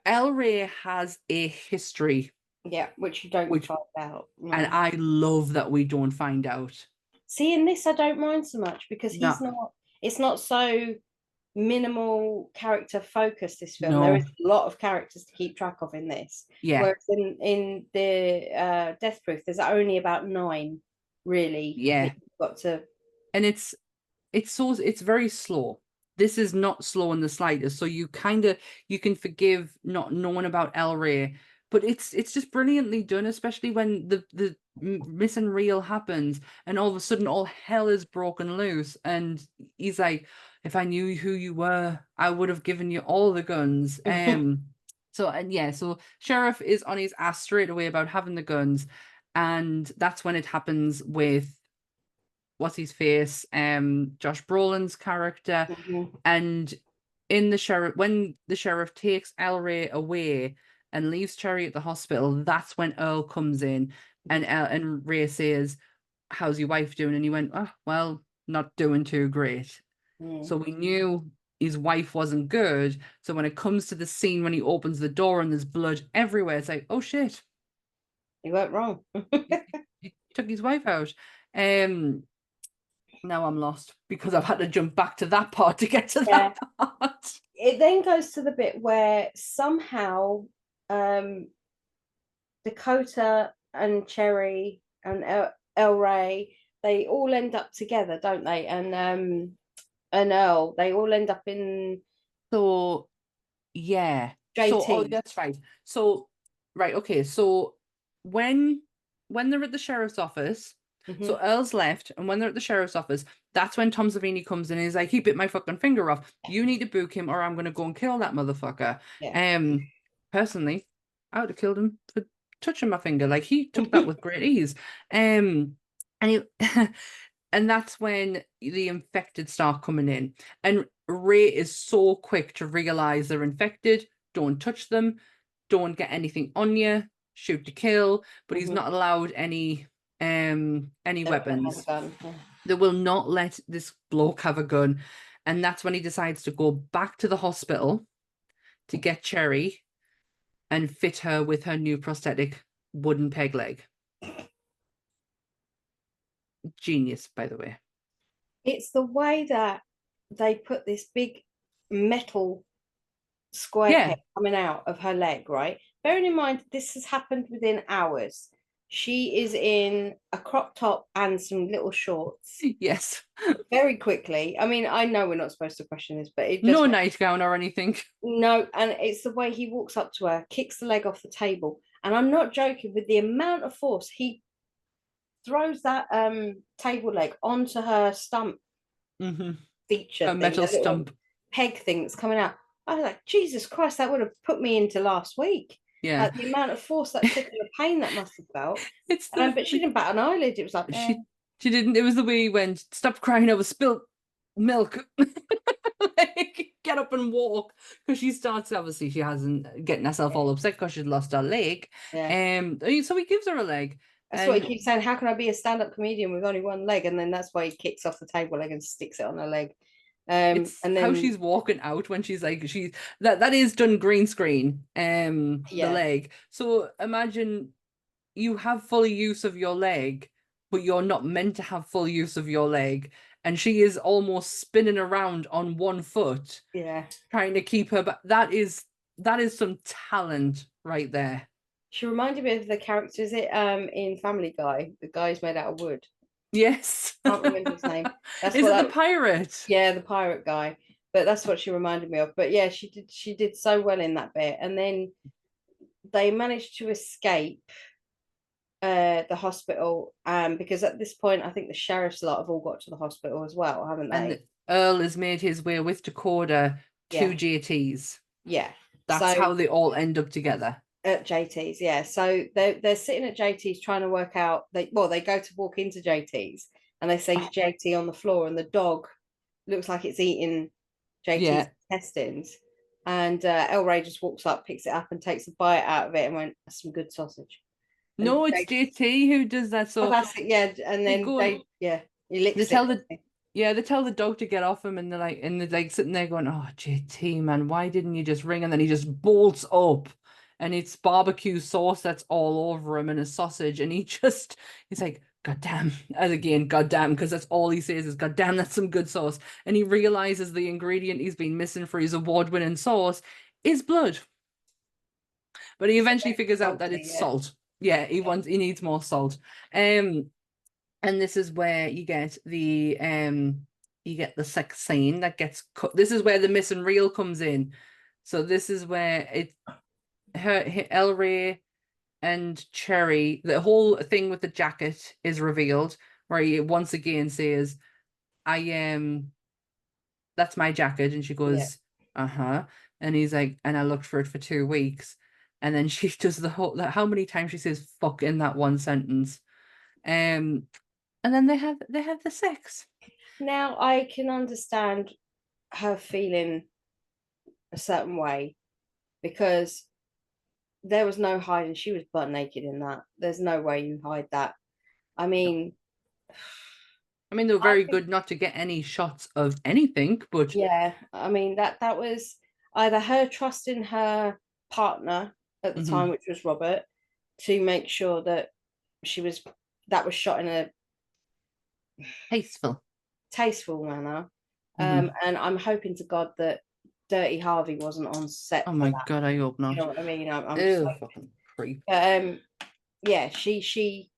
El Ray has a history. Yeah, which you don't find out. No. And I love that we don't find out. See, in this I don't mind so much because No. it's not so minimal character focused, this film. No. There is a lot of characters to keep track of in this. Yeah. Whereas in the Death Proof, there's only about 9, really. Yeah. That you've got to. And it's very slow. This is not slow in the slightest. So you can forgive not knowing about El Ray, but it's just brilliantly done, especially when the miss and reel happens, and all of a sudden all hell is broken loose, and he's like, if I knew who you were, I would have given you all the guns. So Sheriff is on his ass straight away about having the guns, and that's when it happens with what's his face, Josh Brolin's character. And in when the sheriff takes El Ray away and leaves Cherry at the hospital, that's when Earl comes in, and Ray says, how's your wife doing? And he went, oh, well, not doing too great. So we knew his wife wasn't good. So when it comes to the scene when he opens the door and there's blood everywhere, it's like, oh shit, he went wrong. he took his wife out. Now I'm lost because I've had to jump back to that part to get to that part. It then goes to the bit where somehow Dakota and Cherry and El Ray, they all end up together, don't they? And Earl, they all end up in. So yeah, JT. that's right. So right, okay. So when they're at the sheriff's office. So Earl's left, and when they're at the sheriff's office, that's when Tom Savini comes in and he's like, he bit my fucking finger off. You need to book him or I'm going to go and kill that motherfucker. Yeah. Personally, I would have killed him for touching my finger. Like, he took that with great ease. And that's when the infected start coming in. And Ray is so quick to realize they're infected. Don't touch them. Don't get anything on you. Shoot to kill. But he's not allowed any weapons. They will not let this bloke have a gun, and that's when he decides to go back to the hospital to get Cherry and fit her with her new prosthetic wooden peg leg. Genius, by the way. It's the way that they put this big metal square peg coming out of her leg, right? Bearing in mind this has happened within hours. She is in a crop top and some little shorts. Yes. Very quickly. I mean, I know we're not supposed to question this, but no nightgown or anything. No, and it's the way he walks up to her, kicks the leg off the table. And I'm not joking, with the amount of force he throws that table leg onto her stump feature. A metal stump. Peg thing that's coming out. I was like, Jesus Christ, that would have put me into last week. Yeah, the amount of force that took and the pain that must have felt. But she didn't bat an eyelid. It was like she didn't. It was the way he went, stop crying over spilt milk. Like, get up and walk, because she starts, obviously she hasn't, getting herself all upset because she's lost her leg. So he gives her a leg. That's what he keeps saying, how can I be a stand-up comedian with only one leg? And then that's why he kicks off the table leg and sticks it on her leg. And then how she's walking out when she's like, that is done green screen, the leg. So imagine you have full use of your leg, but you're not meant to have full use of your leg, and she is almost spinning around on one foot, trying to keep her. But that is some talent right there. She reminded me of the character, is it in Family Guy, the guy's made out of wood? Yes. I can't remember his name. Is it the pirate? Yeah, the pirate guy. But that's what she reminded me of. But yeah, she did so well in that bit. And then they managed to escape the hospital, because at this point I think the sheriff's lot have all got to the hospital as well, haven't they? And Earl has made his way with Dakota to JT's. Yeah. That's how they all end up together. At JT's, yeah. So they're sitting at JT's trying to work out. They go to walk into JT's, and they see JT on the floor, and the dog looks like it's eating JT's intestines. And El Rey just walks up, picks it up, and takes a bite out of it, and went, "That's some good sausage." And No, it's JT who does that. So that's it, yeah. And then he licks it. They tell the dog to get off him, and they're like sitting there going, "Oh, JT, man, why didn't you just ring?" And then he just bolts up, and it's barbecue sauce that's all over him and a sausage, and he's like, "God damn," and again, "God damn," because that's all he says is, "God damn, that's some good sauce." And he realizes the ingredient he's been missing for his award-winning sauce is blood. But he eventually figures out that it's salt. Yeah, he needs more salt. And this is where you get the sex scene that gets cut. This is where the missing reel comes in. So this is where El Rey and Cherry, the whole thing with the jacket is revealed, where he once again says, that's my jacket, and she goes, "Uh-huh." And he's like, "And I looked for it for 2 weeks." And then she does how many times she says fuck in that one sentence. And then they have the sex. Now I can understand her feeling a certain way, because there was no hiding. She was butt naked in that. There's no way you hide that. I mean, they were very good not to get any shots of anything, but yeah, I mean that was either her trusting her partner at the time, which was Robert, to make sure that that was shot in a tasteful manner. And I'm hoping to God that Dirty Harvey wasn't on set. Oh my God, I hope not. You know what I mean? I'm just like, fucking creep. Yeah, she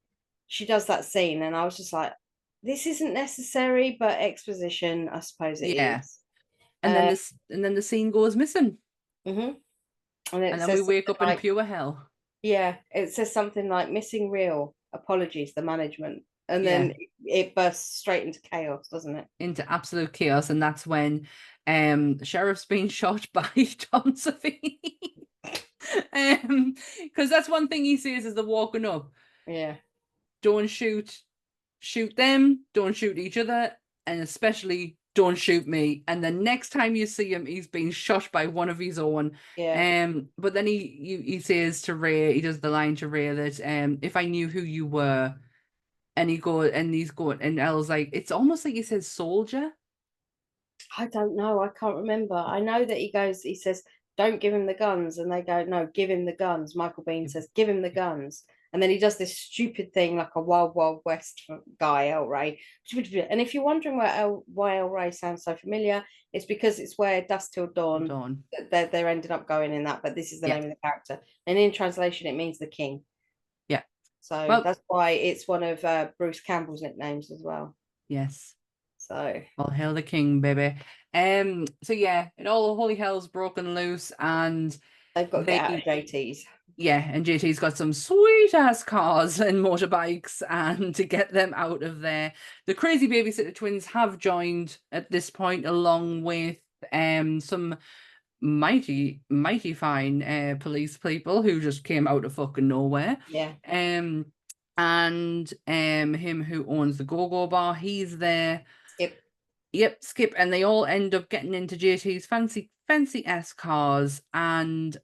does that scene, and I was just like, this isn't necessary, but exposition, I suppose it is. And then the scene goes missing. And then we wake up in pure hell. Yeah, it says something like "missing reel, apologies, the management," and then it bursts straight into chaos, doesn't it? Into absolute chaos, and that's when the sheriff's being shot by Tom Savini. Because that's one thing he says as they're walking up. Yeah. Don't shoot them, don't shoot each other, and especially don't shoot me. And the next time you see him, he's being shot by one of his own. Yeah. But then he says to Ray, he does the line to Ray that if I knew who you were, and he's going, and Elle's like, it's almost like he says soldier. I don't know. I can't remember. I know that he says, "Don't give him the guns," and they go, "No, give him the guns." Michael Biehn says, "Give him the guns." And then he does this stupid thing like a Wild Wild West guy, El Rey. And if you're wondering why El Rey sounds so familiar, it's because it's where Dusk Till Dawn. They're ended up going in that, but this is the name of the character. And in translation, it means the king. Yeah. So that's why it's one of Bruce Campbell's nicknames as well. Yes. So all hail the king, baby. So yeah, all holy hell's broken loose, and they've got to get out of JT's. Yeah, and JT's got some sweet ass cars and motorbikes, and to get them out of there. The crazy babysitter twins have joined at this point, along with some mighty fine police people who just came out of fucking nowhere. Yeah. And him who owns the go-go bar, he's there. Skip, and they all end up getting into JT's fancy S cars. And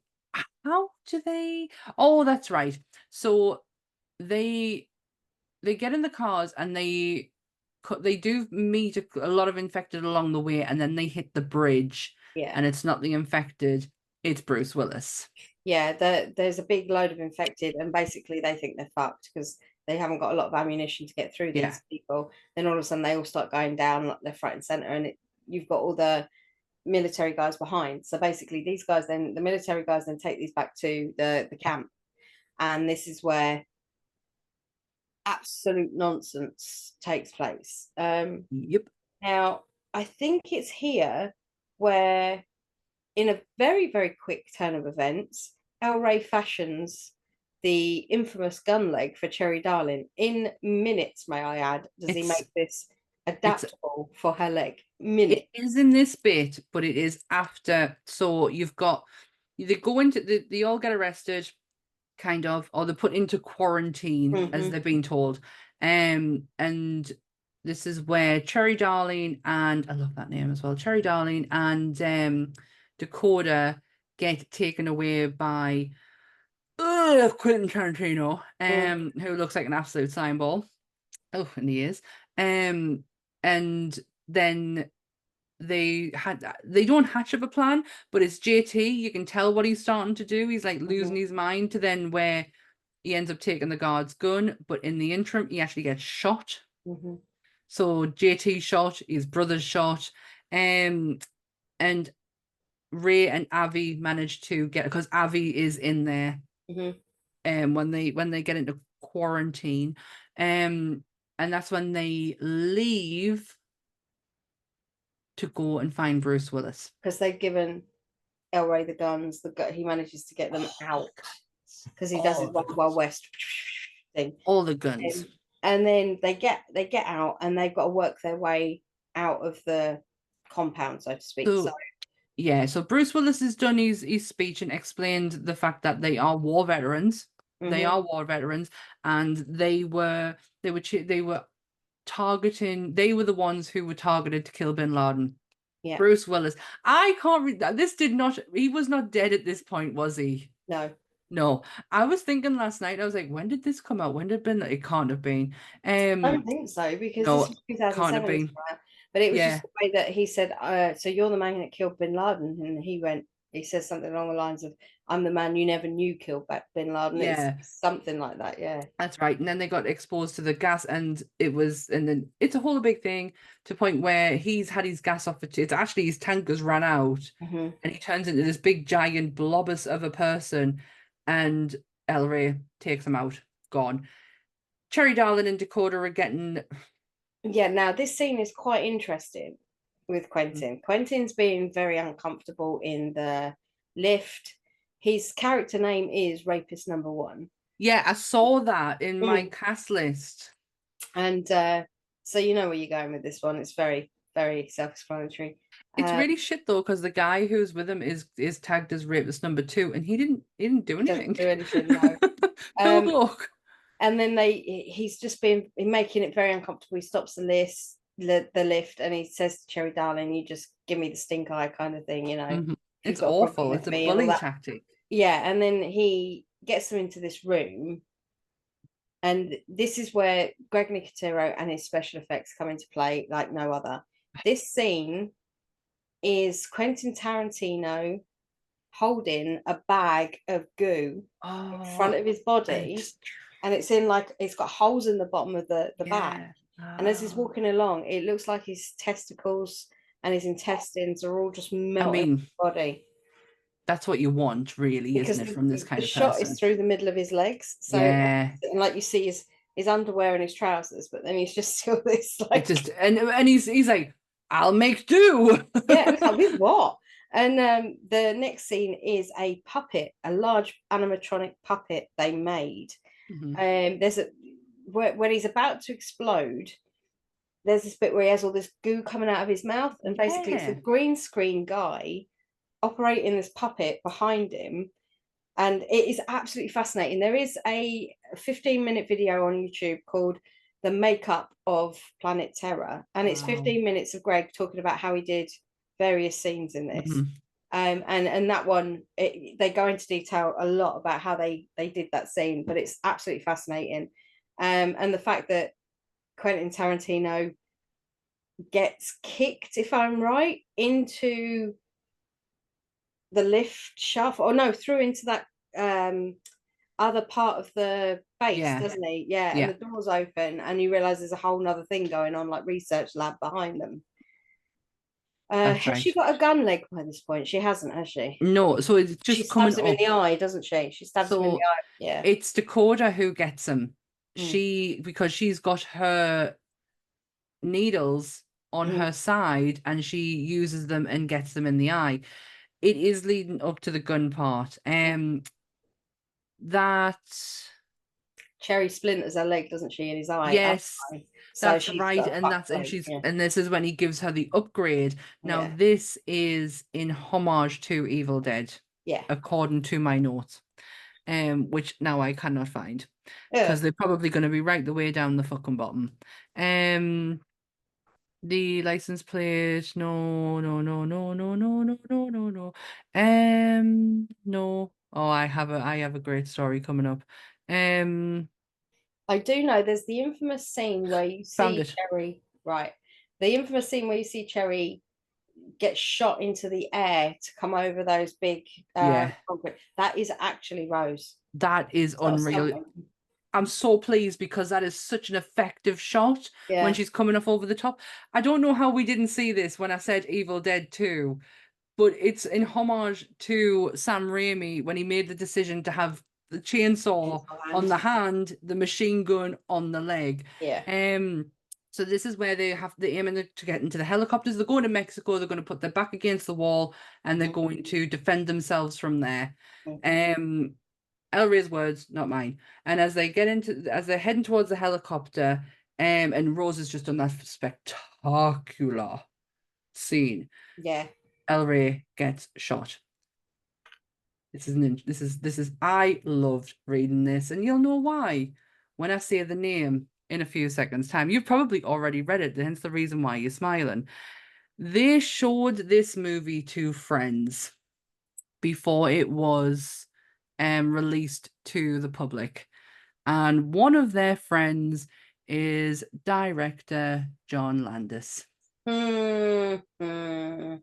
how do they? Oh, that's right. So they get in the cars, and they do meet a lot of infected along the way, and then they hit the bridge. Yeah. And it's not the infected, it's Bruce Willis. Yeah, there's a big load of infected, and basically they think they're fucked because they haven't got a lot of ammunition to get through these people. Then all of a sudden they all start going down left, right, and center, and you've got all the military guys behind. So basically, the military guys then take these back to the camp, and this is where absolute nonsense takes place. Yep. Now I think it's here where, in a very, very quick turn of events, El Rey fashions the infamous gun leg for Cherry Darling. In minutes, may I add, he make this adaptable for her leg? Minutes. It is in this bit, but it is after. So they go into, they all get arrested, kind of, or they're put into quarantine, as they're being told. And this is where Cherry Darling, and I love that name as well, Cherry Darling and Dakota get taken away by Quentin Tarantino, who looks like an absolute slime ball. Oh, and he is. And then they don't hatch up a plan, but it's JT. You can tell what he's starting to do. He's like losing his mind to then where he ends up taking the guard's gun, but in the interim, he actually gets shot. So JT shot, his brother's shot, and Ray and Avi managed to get, because Avi is in there, when they get into quarantine, and that's when they leave to go and find Bruce Willis, because they've given El Rey the guns. He manages to get them out because he does his Wild West thing. All the guns. And then they get out, and they've got to work their way out of the compound, so to speak. So Bruce Willis has done his speech and explained the fact that they are war veterans. They are war veterans, and they were targeting. They were the ones who were targeted to kill Bin Laden. Yeah. Bruce Willis. I can't read that. He was not dead at this point, was he? No. I was thinking last night, I was like, when did this come out? When did it can't have been. I don't think so, because this was 2007. Can't have been. But it was just the way that he said, so you're the man that killed Bin Laden. And he says something along the lines of, I'm the man you never knew killed Bin Laden. Yeah. It's something like that, yeah. That's right. And then they got exposed to the gas, and then it's a whole big thing to the point where he's had his gas off. It's actually his tank has run out, and he turns into this big giant blobus of a person, and El Rey takes him out, gone. Cherry Darling and Dakota are getting... Yeah, now this scene is quite interesting with Quentin. Quentin's being very uncomfortable in the lift. His character name is Rapist Number 1. Yeah, I saw that in my cast list. And so you know where you're going with this one. It's very, very self-explanatory. It's really shit though, because the guy who's with him is tagged as Rapist Number 2, and he didn't do anything. He doesn't do anything, no. Look. And then he's just been making it very uncomfortable. He stops the lift, and he says to Cherry Darling, you just give me the stink eye kind of thing, you know. It's awful. It's a bully tactic. Yeah, and then he gets them into this room, and this is where Greg Nicotero and his special effects come into play like no other. This scene is Quentin Tarantino holding a bag of goo in front of his body. And it's it's got holes in the bottom of the bag. And as he's walking along, it looks like his testicles and his intestines are all just melting in his body. That's what you want, really, isn't it, from this kind of person? The shot is through the middle of his legs. So, and like you see his underwear and his trousers, but then he's just still this like... and he's like, I'll make do. Yeah, with what? And the next scene is a puppet, a large animatronic puppet they made. There's when he's about to explode, there's this bit where he has all this goo coming out of his mouth, and basically it's a green screen guy operating this puppet behind him, and it is absolutely fascinating. There is a 15-minute video on YouTube called The Makeup of Planet Terror, and it's 15 minutes of Greg talking about how he did various scenes in this. And that one, they go into detail a lot about how they did that scene, but it's absolutely fascinating. And the fact that Quentin Tarantino gets kicked, if I'm right, into the lift shaft, or no, through into that other part of the base, doesn't he? Yeah, and the door's open, and you realise there's a whole nother thing going on, like research lab behind them. Has she got a gun leg by this point? She hasn't, has she? No, so it's just she stabs him in the eye, doesn't she? She stabs him in the eye. Yeah. It's Dakota who gets him. Because she's got her needles on her side, and she uses them and gets them in the eye. It is leading up to the gun part. That Cherry splinters her leg, doesn't she, in his eye? Yes. That's right, and this is when he gives her the upgrade. Now this is in homage to Evil Dead, according to my notes, which now I cannot find because they're probably going to be right the way down the fucking bottom. The license plate. No, no, no, no, no, no, no, no, no, no. No. Oh, I have a great story coming up. I do know there's the infamous scene where you Found see it. Cherry, right? The infamous scene where you see Cherry get shot into the air to come over those big Yeah, concrete. That is actually Rose. that is It's not unreal. something. I'm so pleased because that is such an effective shot when Yeah. she's coming off over the top. I don't know how we didn't see this when I said Evil Dead 2, but it's in homage to Sam Raimi when he made the decision to have the chainsaw on the hand, the machine gun on the leg. Yeah. So this is where they aim to get into the helicopters. They're going to Mexico. They're going to put their back against the wall, and they're going to defend themselves from there. Elray's words, not mine. And as they're heading towards the helicopter, and Rose has just done that spectacular scene. Yeah. Elray gets shot. This is I loved reading this, and you'll know why when I say the name in a few seconds' time. You've probably already read it, hence the reason why you're smiling. They showed this movie to friends before it was released to the public. And one of their friends is director John Landis. Mm-hmm.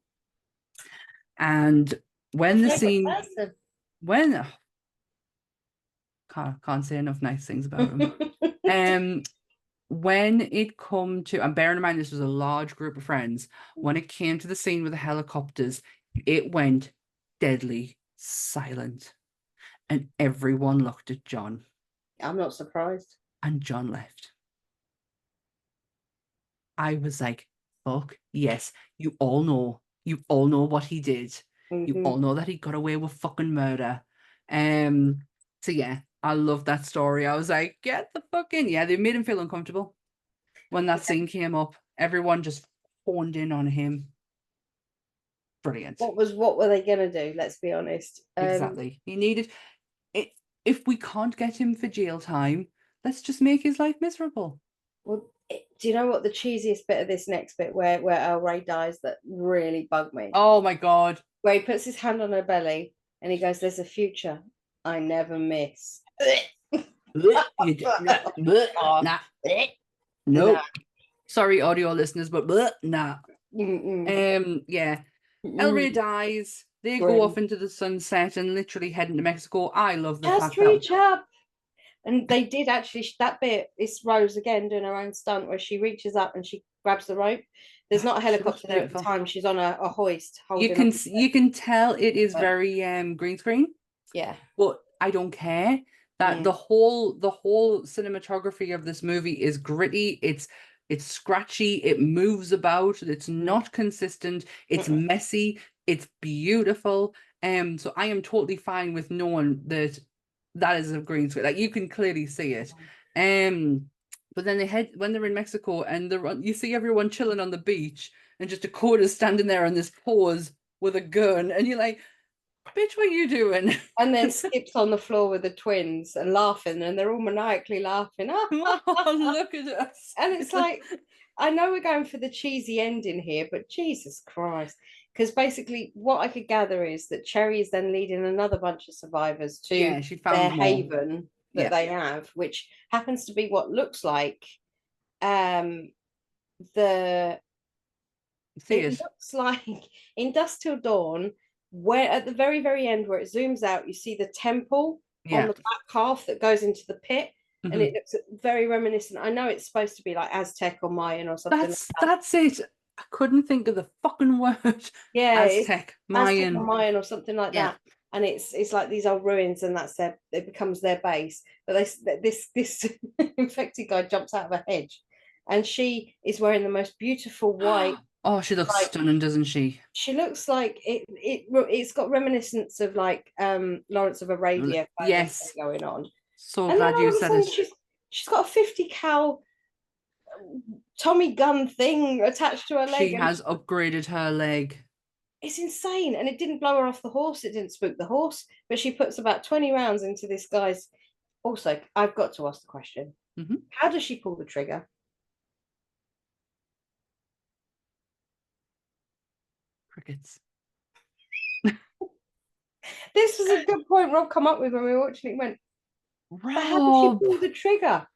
And when the scene, Person. when can't say enough nice things about him. When it come to, and bearing in mind this was a large group of friends, when it came to the scene with the helicopters, it went deadly silent, and everyone looked at John. I'm not surprised. And John left. I was like, fuck yes, you all know what he did. You all know that he got away with fucking murder. So yeah, I love that story. I was like, get the fuck in. Yeah, they made him feel uncomfortable when that scene came up. Everyone just honed in on him. Brilliant. What were they gonna do? Let's be honest. Exactly. He needed it. If we can't get him for jail time, let's just make his life miserable. Well, do you know what the cheesiest bit of this next bit where El Ray dies that really bugged me? Oh my god. Where he puts his hand on her belly and he goes, "There's a future I never miss." Nah. No. Sorry, audio listeners, but nah. Yeah. Elray dies. They go off into the sunset and literally head into Mexico. I love the Just fact reach up. And they did actually, that bit is Rose again doing her own stunt where she reaches up and she grabs the rope. There's not a helicopter there at the time. She's on a hoist. You can tell it is very green screen. Yeah. But I don't care. That the whole cinematography of this movie is gritty. It's scratchy. It moves about. It's not consistent. It's messy. It's beautiful. So I am totally fine with knowing that is a green screen. Like you can clearly see it. But then when they're in Mexico and you see everyone chilling on the beach and just Dakota's standing there in this pose with a gun, and you're like, bitch, what are you doing? And then Skip's on the floor with the twins and laughing, and they're all maniacally laughing. Oh, look at us. And it's like, I know we're going for the cheesy ending here, but Jesus Christ. Because basically what I could gather is that Cherry is then leading another bunch of survivors to she found their more. haven that they have, which happens to be what looks like looks like in Dusk Till Dawn, where at the very, very end where it zooms out, you see the temple on the back half that goes into the pit. And it looks very reminiscent. I know it's supposed to be like Aztec or Mayan or something. That's it. I couldn't think of the fucking word. Yeah, Aztec, Mayan. Aztec or Mayan or something like that. And it's like these old ruins, and it becomes their base. But this infected guy jumps out of a hedge, and she is wearing the most beautiful white. Oh, she looks stunning, doesn't she? She looks like it's got reminiscence of like Lawrence of Arabia kind of thing going on. So glad you said it. She's got a 50 cal Tommy gun thing attached to her leg. She has upgraded her leg. It's insane. And it didn't blow her off the horse. It didn't spook the horse. But she puts about 20 rounds into this guy's. Also, I've got to ask the question. How does she pull the trigger? Crickets. This was a good point Rob come up with when we were watching it. He went, but how did she Rob. pull the trigger?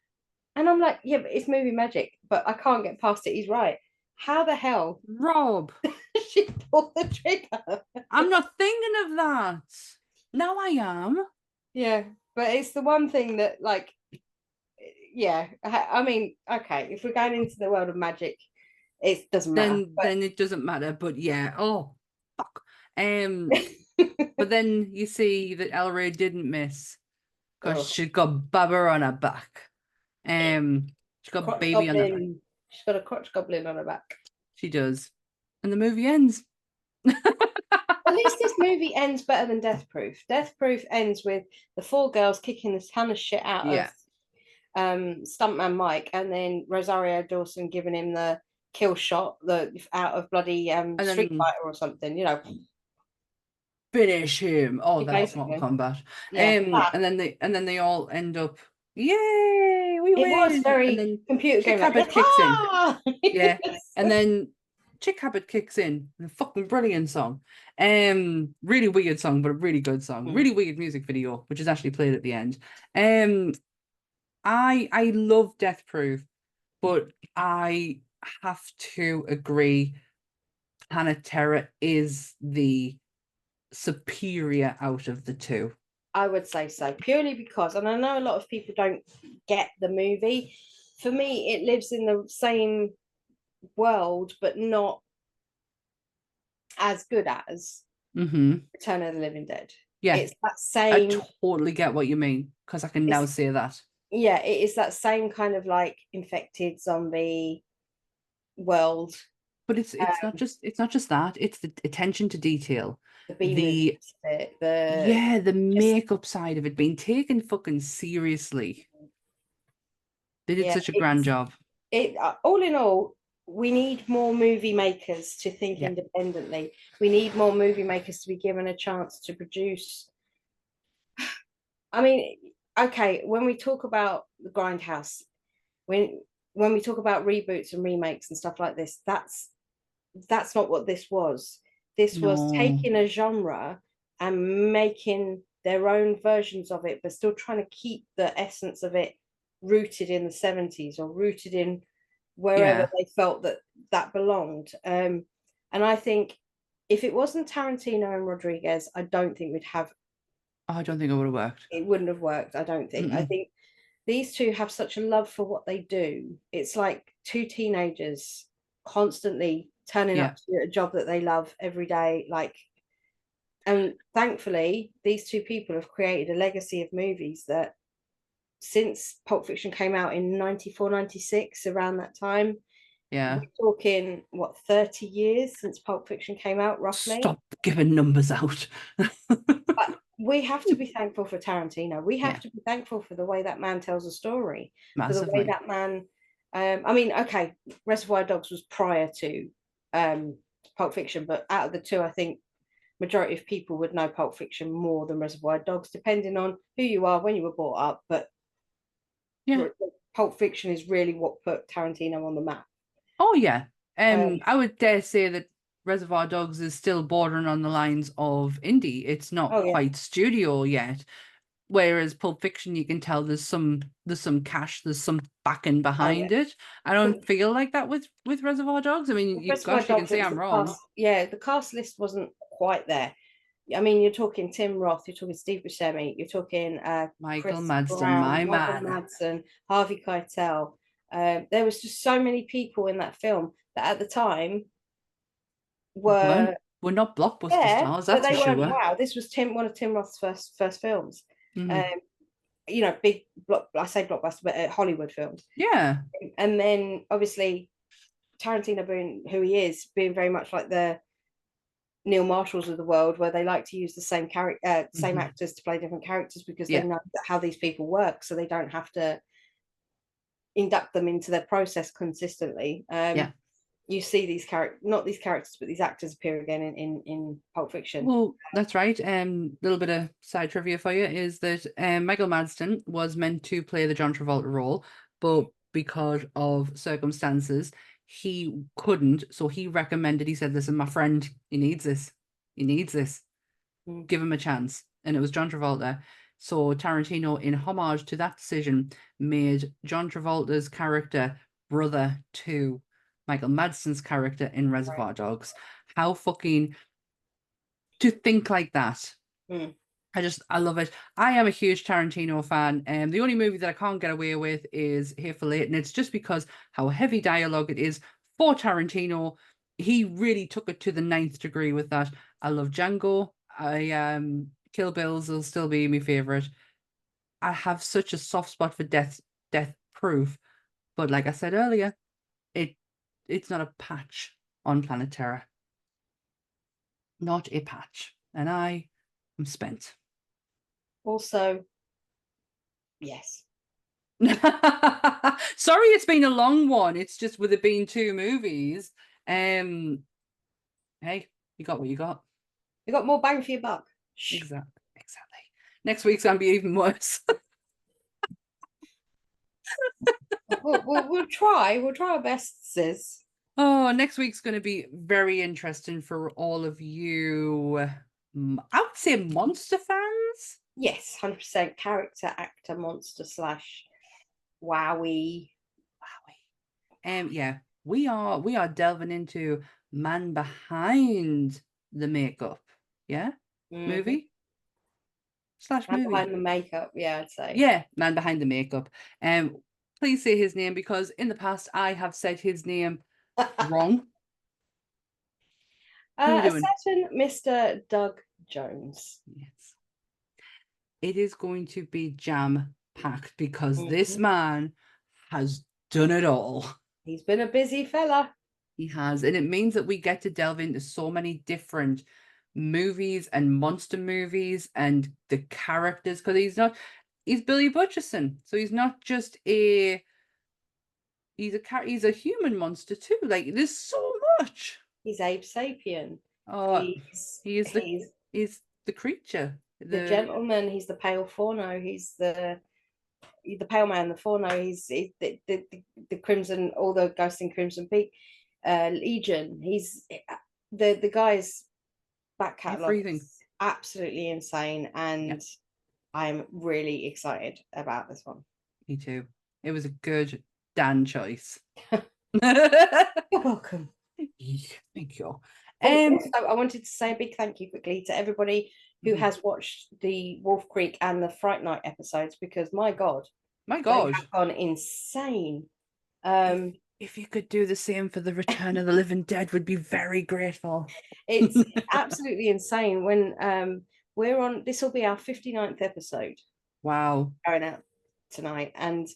And I'm like, yeah, but it's movie magic, but I can't get past it. He's right. How the hell Rob. did she pull the trigger? I'm not thinking of that. Now I am. Yeah, but it's the one thing that, like, yeah, I mean, okay, if we're going into the world of magic, it doesn't matter. Then it doesn't matter. But yeah, oh fuck. But then you see that El Rey didn't miss because Oh. she's got Baba on her back. She's got Crotch baby on her back. goblin. She's got a crotch goblin on her back. She does. And the movie ends. At least this movie ends better than Death Proof. Death Proof ends with the 4 girls kicking the ton of shit out Yeah. of stuntman Mike, and then Rosario Dawson giving him the kill shot out of bloody Street Fighter or something, you know. Finish him. Oh, that was Basically. Mortal Kombat. Yeah, and then they all end up, yay, we win. it was very and then computer Chick game. Habit kicks in. Yeah. Yes. And then Chick Habit kicks in. A fucking brilliant song. Really weird song, but a really good song. Really weird music video, which is actually played at the end. I love Death Proof, but I have to agree Planet Terror is the superior out of the two. I would say so, purely because, and I know a lot of people don't get the movie. For me, it lives in the same world, but not as good as Return of the Living Dead. Yeah, it's that same. I totally get what you mean, because I can now say that. Yeah, it is that same kind of like infected zombie world. But it's not just that. It's the attention to detail. The makeup side of it being taken fucking seriously. They did such a grand job. All in all, we need more movie makers to think independently. We need more movie makers to be given a chance to produce. I mean, okay, when we talk about the Grindhouse, when we talk about reboots and remakes and stuff like this, that's not what this was. This was taking a genre and making their own versions of it, but still trying to keep the essence of it rooted in the 70s or rooted in wherever they felt that belonged. And I think if it wasn't Tarantino and Rodriguez, I don't think we'd have. I don't think it would have worked. It wouldn't have worked, I don't think. I think these two have such a love for what they do. It's like 2 teenagers constantly turning up to a job that they love every day, and thankfully these 2 people have created a legacy of movies that, since Pulp Fiction came out in 94, 96, around that time, we're talking 30 years since Pulp Fiction came out, roughly. Stop giving numbers out. We have to be thankful for Tarantino. We have to be thankful for the way that man tells a story. Massively. For the way that man, I mean, okay, Reservoir Dogs was prior to Pulp Fiction, but out of the 2, I think majority of people would know Pulp Fiction more than Reservoir Dogs, depending on who you are, when you were brought up. But Pulp Fiction is really what put Tarantino on the map. Oh yeah. I would dare say that Reservoir Dogs is still bordering on the lines of indie. It's not quite studio yet. Whereas Pulp Fiction, you can tell there's some cash, there's some backing behind it. I don't feel like that with Reservoir Dogs. I mean, you can say I'm wrong. The cast list wasn't quite there. I mean, you're talking Tim Roth, you're talking Steve Buscemi, you're talking Michael Chris Madsen, Brown, Michael Madsen, Harvey Keitel. There was just so many people in that film that at the time were not blockbuster stars. That's for sure. Wow, this was one of Tim Roth's first films. You know, big I say blockbuster, but Hollywood films. Yeah. And then obviously Tarantino, being who he is, being very much like the Neil Marshalls of the world, where they like to use the same same actors to play different characters, because they know how these people work, so they don't have to induct them into their process consistently. You see these not these characters, but these actors appear again in Pulp Fiction. Well, that's right. Little bit of side trivia for you is that Michael Madsen was meant to play the John Travolta role, but because of circumstances, he couldn't, so he recommended, he said, listen, my friend, he needs this. He needs this. Give him a chance. And it was John Travolta. So Tarantino, in homage to that decision, made John Travolta's character brother to Michael Madsen's character in Reservoir Dogs. How fucking to think like that. I love it. I am a huge Tarantino fan, and the only movie that I can't get away with is Hateful Eight, and it's just because how heavy dialogue it is for Tarantino. He really took it to the 9th degree with that. I love Django. Kill Bills will still be my favorite. I have such a soft spot for Death Proof, but like I said earlier, it's not a patch on Planet Terror. Not a patch, and I am spent. Also, yes. Sorry, it's been a long one. It's just with it being 2 movies. Hey, you got what you got. You got more bang for your buck. Exactly. Next week's gonna be even worse. we'll try. We'll try our best, sis. Oh, next week's going to be very interesting for all of you. I would say monster fans. Yes, 100% character, actor, monster / wowie. Yeah, we are delving into man behind the makeup. Yeah, movie / Man movie behind the makeup. Yeah, I'd say. Yeah, man behind the makeup. Please say his name, because in the past I have said his name wrong. A certain Mr. Doug Jones. Yes. It is going to be jam-packed because this man has done it all. He's been a busy fella. He has. And it means that we get to delve into so many different movies and monster movies and the characters, because he's Billy Butcherson. So he's not just he's a human monster too. Like, there's so much. He's Abe Sapien. Oh, he's the creature. The gentleman. He's the pale fauno. He's the pale man, the fauno. He's the crimson, all the ghosts in Crimson Peak Legion. He's the guy's back catalogue is absolutely insane, and I'm really excited about this one. Me too. It was a good Dan choice. You're welcome. Thank you. Also, I wanted to say a big thank you quickly to everybody who has watched the Wolf Creek and the Fright Night episodes, because my god, they have gone insane. If you could do the same for the Return of the Living Dead, would be very grateful. It's absolutely insane. When we're on, this will be our 59th episode. Wow. Going out tonight, and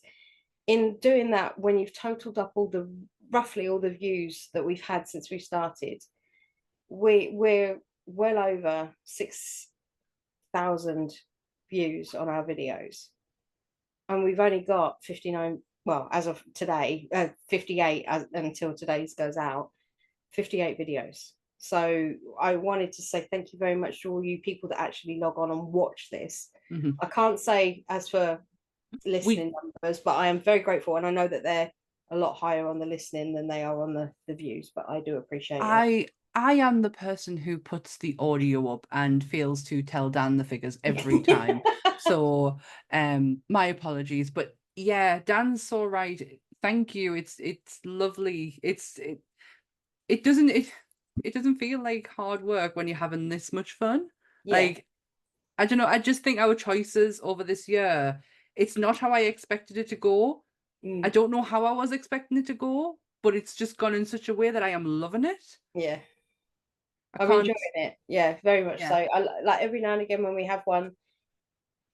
in doing that, when you've totaled up roughly all the views that we've had since we started, we're well over 6,000 views on our videos, and we've only got 59, well, as of today, 58 until today's goes out, 58 videos. So I wanted to say thank you very much to all you people that actually log on and watch this. I can't say as for listening numbers, but I am very grateful, and I know that they're a lot higher on the listening than they are on the views, but I do appreciate it. I am the person who puts the audio up and fails to tell Dan the figures every time. So my apologies, but yeah, Dan's so right. Thank you. It's lovely. It doesn't feel like hard work when you're having this much fun. Like, I don't know, I just think our choices over this year, it's not how I expected it to go. I don't know how I was expecting it to go, but it's just gone in such a way that I am loving it. Yeah. I'm enjoying it. Yeah, very much so. I like every now and again when we have one,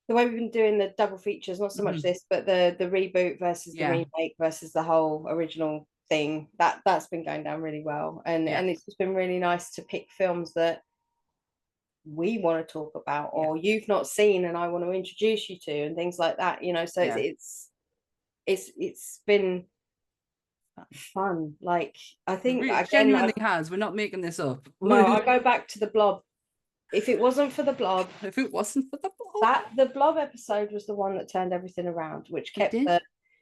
the way we've been doing the double features, not so much this, but the reboot versus the remake versus the whole original thing, that's been going down really well. And it's just been really nice to pick films that we want to talk about, or you've not seen and I want to introduce you to, and things like that, you know. So it's been fun. Like, I think it genuinely has. We're not making this up. No, I go back to the Blob. If it wasn't for the Blob, the Blob episode was the one that turned everything around, which kept the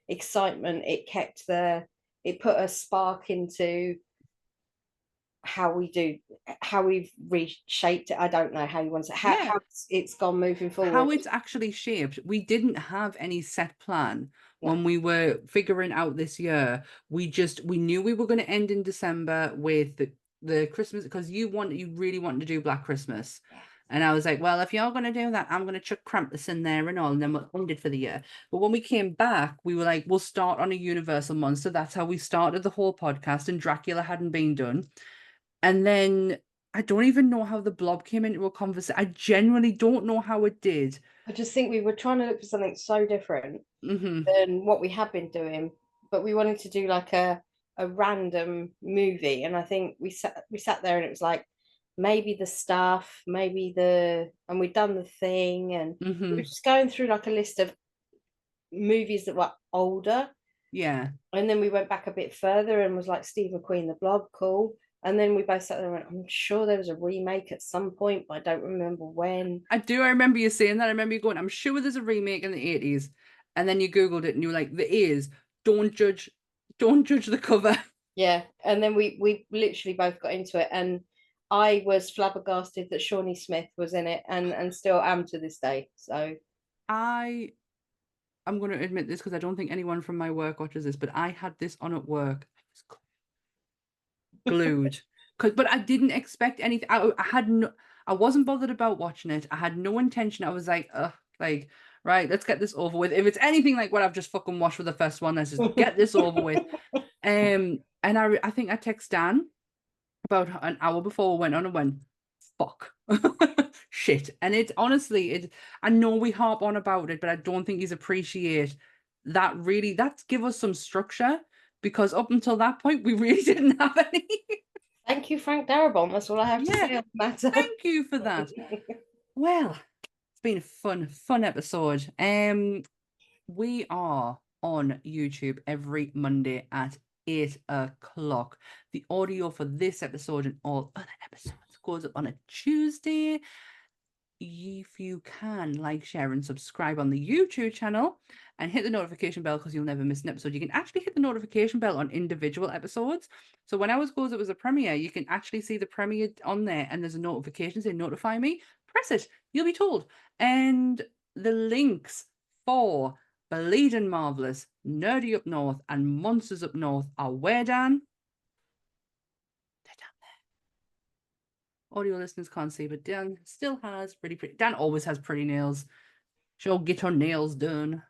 excitement. It kept the it put a spark into how we've reshaped it. I don't know how you want to how, Yeah. how it's gone moving forward. How it's actually shaped. We didn't have any set plan when we were figuring out this year. We knew we were going to end in December with the Christmas, because you really wanted to do Black Christmas. And I was like, well, if you're going to do that, I'm going to chuck Krampus in there and all, and then we'll end it for the year. But when we came back, we were like, we'll start on a Universal monster. That's how we started the whole podcast, and Dracula hadn't been done. And then I don't even know how the Blob came into a conversation. I genuinely don't know how it did. I just think we were trying to look for something so different Mm-hmm. than what we had been doing, but we wanted to do like a random movie. And I think we sat there, and it was like, maybe the Stuff, and we'd done The Thing, and we were just going through like a list of movies that were older. Yeah. And then we went back a bit further and was like, Steve McQueen, The Blob, cool. And then we both sat there and went, I'm sure there was a remake at some point, but I don't remember when. I remember you saying that. I remember you going, I'm sure there's a remake in the 80s. And then you Googled it and you were like, there is. Don't judge the cover. Yeah. And then we literally both got into it. And I was flabbergasted that Shawnee Smith was in it, and still am to this day. So I'm going to admit this because I don't think anyone from my work watches this, but I had this on at work. I was glued. But I didn't expect anything. I wasn't bothered about watching it. I had no intention. I was like, right, let's get this over with. If it's anything like what I've just fucking watched with the first one, let's just get this over with. And I think I texted Dan about an hour before we went on and went, fuck. Shit. And it honestly, I know we harp on about it, but I don't think he's appreciate that really. That's give us some structure, because up until that point, we really didn't have any. Thank you, Frank Darabont. That's all I have to say on the matter. Thank you for that. Well, it's been a fun episode. We are on YouTube every Monday at 8 o'clock. The audio for this episode and all other episodes goes up on a Tuesday. If you can, like, share, and subscribe on the YouTube channel and hit the notification bell, because you'll never miss an episode. You can actually hit the notification bell on individual episodes. So when Ours Goes, it was a premiere, you can actually see the premiere on there, and there's a notification saying notify me. Press it. You'll be told. And the links for Bleeding Marvelous, Nerdy Up North, and Monsters Up North are where, Dan? They're down there. Audio listeners can't see, but Dan still has pretty. Dan always has pretty nails. She'll get her nails done.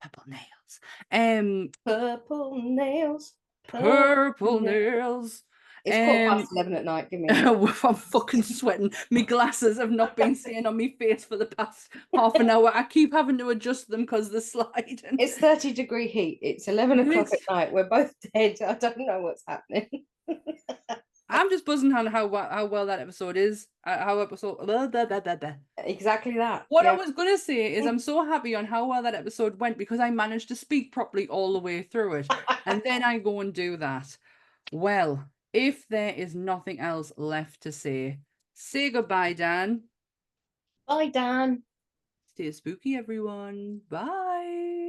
Purple nails. Purple nails. Purple nails. It's 11:15 at night. Give me. I'm fucking sweating. My glasses have not been staying on my face for the past half an hour. I keep having to adjust them because they're sliding. It's 30-degree heat. It's 11 o'clock at night. We're both dead. I don't know what's happening. I'm just buzzing on how well that episode is. Exactly that. What I was going to say is I'm so happy on how well that episode went, because I managed to speak properly all the way through it. And then I go and do that. Well, if there is nothing else left to say goodbye, Dan. Bye, Dan. Stay spooky, everyone. Bye.